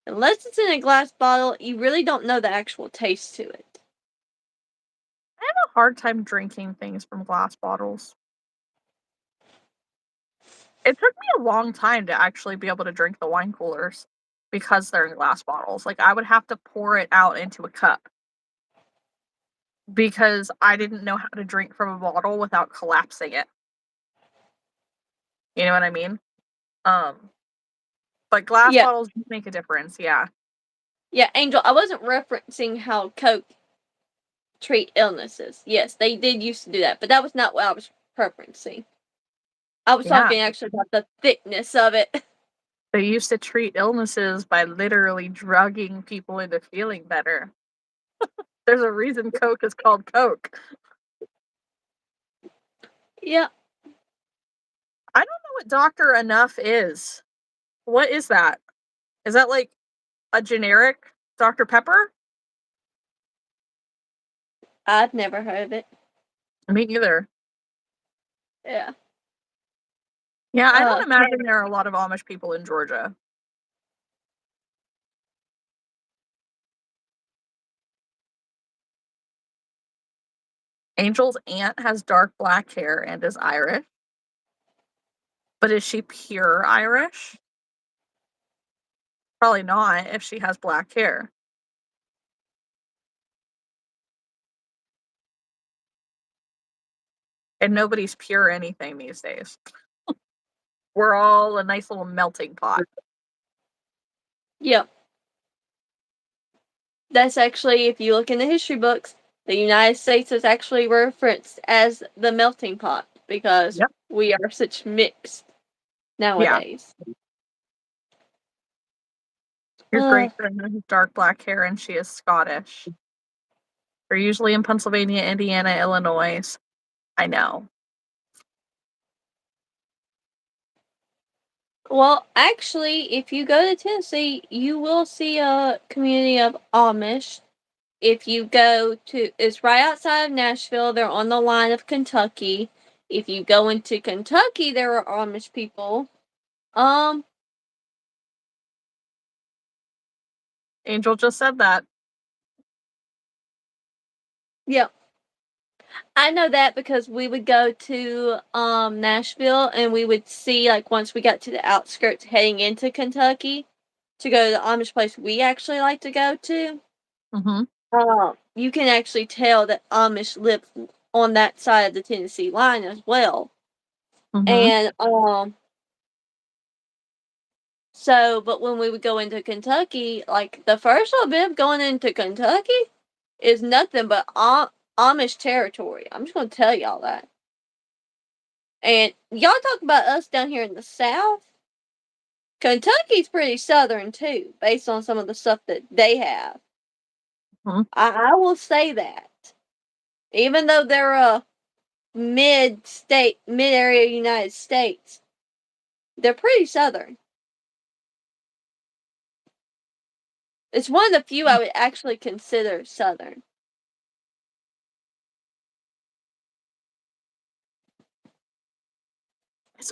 Unless it's in a glass bottle, you really don't know the actual taste to it. I have a hard time drinking things from glass bottles. It took me a long time to actually be able to drink the wine coolers because they're in glass bottles. Like, I would have to pour it out into a cup because I didn't know how to drink from a bottle without collapsing it. You know what I mean? Um, but glass Yeah, bottles do make a difference, yeah. yeah, Angel, I wasn't referencing how Coke treat illnesses. Yes, they did used to do that, but that was not what I was referencing. I was Yeah. talking actually about the thickness of it. They used to treat illnesses by literally drugging people into feeling better. There's a reason Coke is called Coke. Yeah, I don't know what Dr. Enough is. What is that? Is that like a generic Dr. Pepper? I've never heard of it. Me either. Yeah. Yeah, I don't Uh, imagine there are a lot of Amish people in Georgia. Angel's aunt has dark black hair and is Irish. But is she pure Irish? Probably not if she has black hair. And nobody's pure anything these days. We're all a nice little melting pot. yeah. That's actually, if you look in the history books, the United States is actually referenced as the melting pot because Yep. we are such mixed Yeah. nowadays. Your Uh, great grandma has dark black hair and she is Scottish. They're usually in Pennsylvania, Indiana, Illinois. I know. well, actually, if you go to Tennessee, you will see a community of Amish. If you go to, it's right outside of Nashville. They're on the line of Kentucky. If you go into Kentucky, there are Amish people. Angel just said that. Yeah. I know that because we would go to Nashville and we would see, like, once we got to the outskirts heading into Kentucky to go to the Amish place we actually like to go to. Mm-hmm. You can actually tell that Amish live on that side of the Tennessee line as well. Mm-hmm. And so, but when we would go into Kentucky, like the first little bit of going into Kentucky is nothing but Amish territory. I'm just gonna tell y'all that. And y'all talk about us down here in the South. Kentucky's pretty southern too, based on some of the stuff that they have. Mm-hmm. I will say that. Even though they're a mid area United States, they're pretty southern. It's one of the few I would actually consider southern.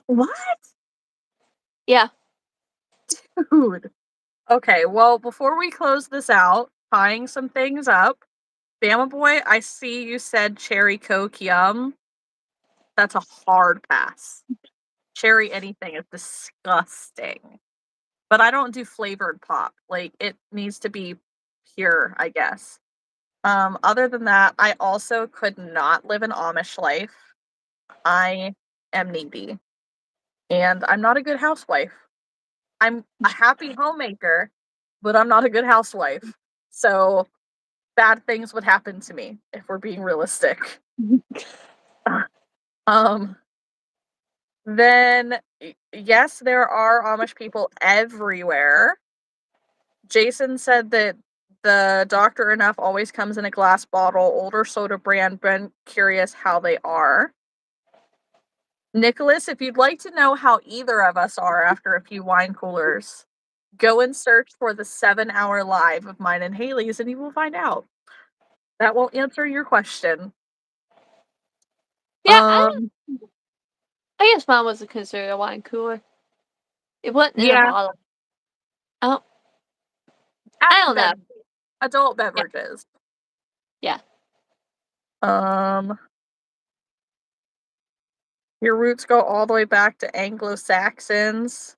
What? Yeah. Dude. Okay, well, before we close this out, tying some things up, Bama Boy, I see you said cherry Coke, yum. That's a hard pass. Cherry anything is disgusting. But I don't do flavored pop. Like, it needs to be here, I guess. Other than that, I also could not live an Amish life. I am needy, and I'm not a good housewife. I'm a happy homemaker, but I'm not a good housewife. So bad things would happen to me if we're being realistic. um, then yes, there are Amish people everywhere. Jason said that the Dr. Enough always comes in a glass bottle, older soda brand. Been curious how they are. Nicholas, if you'd like to know how either of us are after a few wine coolers, go and search for the 7-hour live of mine and Haley's and you will find out. That will answer your question. Yeah, Um, I guess mine was considered a wine cooler. It wasn't in a yeah, bottle. Oh, I after don't know. adult Yeah. beverages. Yeah. Your roots go all the way back to Anglo-Saxons.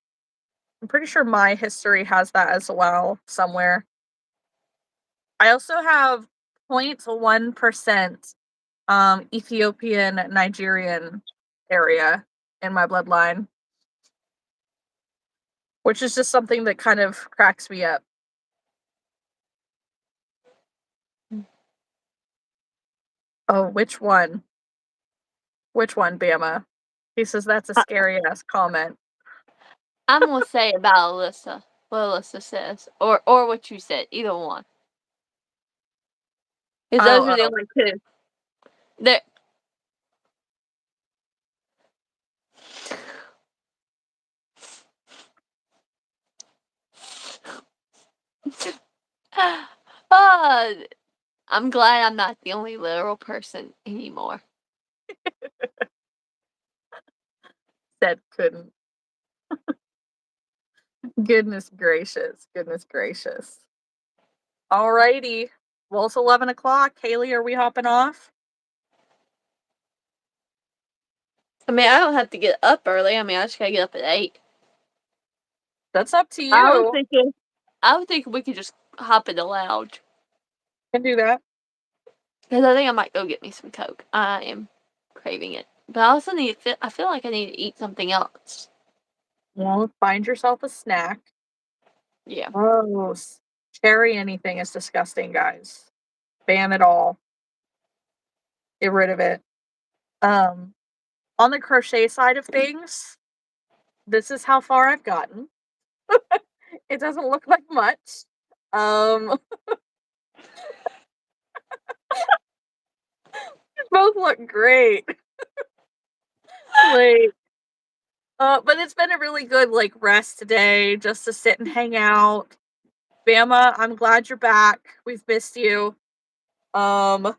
I'm pretty sure my history has that as well somewhere. I also have 0.1% Ethiopian Nigerian area in my bloodline, which is just something that kind of cracks me up. Oh, which one? Which one, Bama? He says that's a scary ass comment. I'm gonna say about Alyssa. What Alyssa says. Or what you said. Either one. Because those are the only two. There. I'm glad I'm not the only literal person anymore. Said couldn't. Goodness gracious. Goodness gracious. Alrighty. Well, it's 11 o'clock. Haley, are we hopping off? I mean, I don't have to get up early. I mean, I just gotta get up at 8. That's up to I was you. thinking we could just hop in the lounge. Can do that. Because I think I might go get me some Coke. I am craving it. But I also I feel like I need to eat something else. Well, find yourself a snack. Yeah. Gross. Cherry anything is disgusting, guys. Ban it all. Get rid of it. On the crochet side of things, this is how far I've gotten. It doesn't look like much. Both look great. Like, but it's been a really good like rest today, just to sit and hang out. Bama, I'm glad you're back. We've missed you. I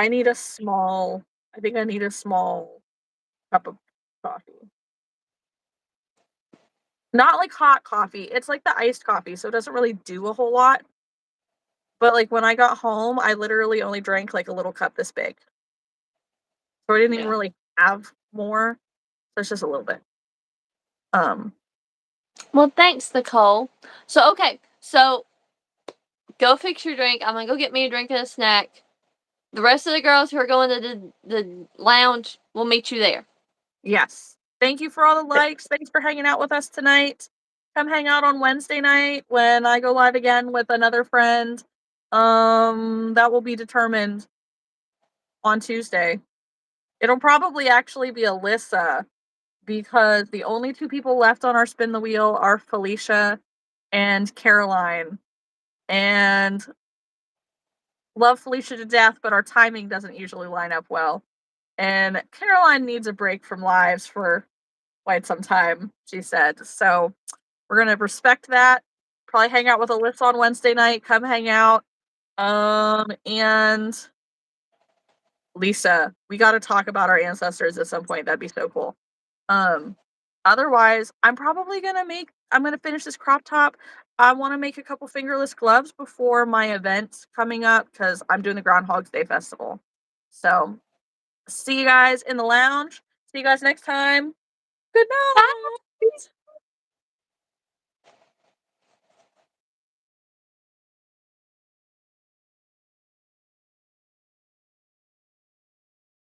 need a small. I think I need a small cup of coffee. Not like hot coffee. It's like the iced coffee, so it doesn't really do a whole lot. But like when I got home, I literally only drank like a little cup this big. So I didn't even really have more. So it's just a little bit. Well, thanks, Nicole. So, okay. So, go fix your drink. I'm gonna go get me a drink and a snack. The rest of the girls who are going to the lounge will meet you there. Yes. Thank you for all the likes. Thanks for hanging out with us tonight. Come hang out on Wednesday night when I go live again with another friend. That will be determined on Tuesday. It'll probably actually be Alyssa because the only two people left on our spin the wheel are Felicia and Caroline. And love Felicia to death, but our timing doesn't usually line up well. And Caroline needs a break from lives for quite some time, she said. So we're gonna respect that. Probably hang out with Alyssa on Wednesday night. Come hang out. And Lisa, we got to talk about our ancestors at some point. That'd be so cool. Otherwise, I'm gonna finish this crop top. I want to make a couple fingerless gloves before my event coming up because I'm doing the Groundhog's Day Festival. So see you guys in the lounge. See you guys next time. Good night. Bye.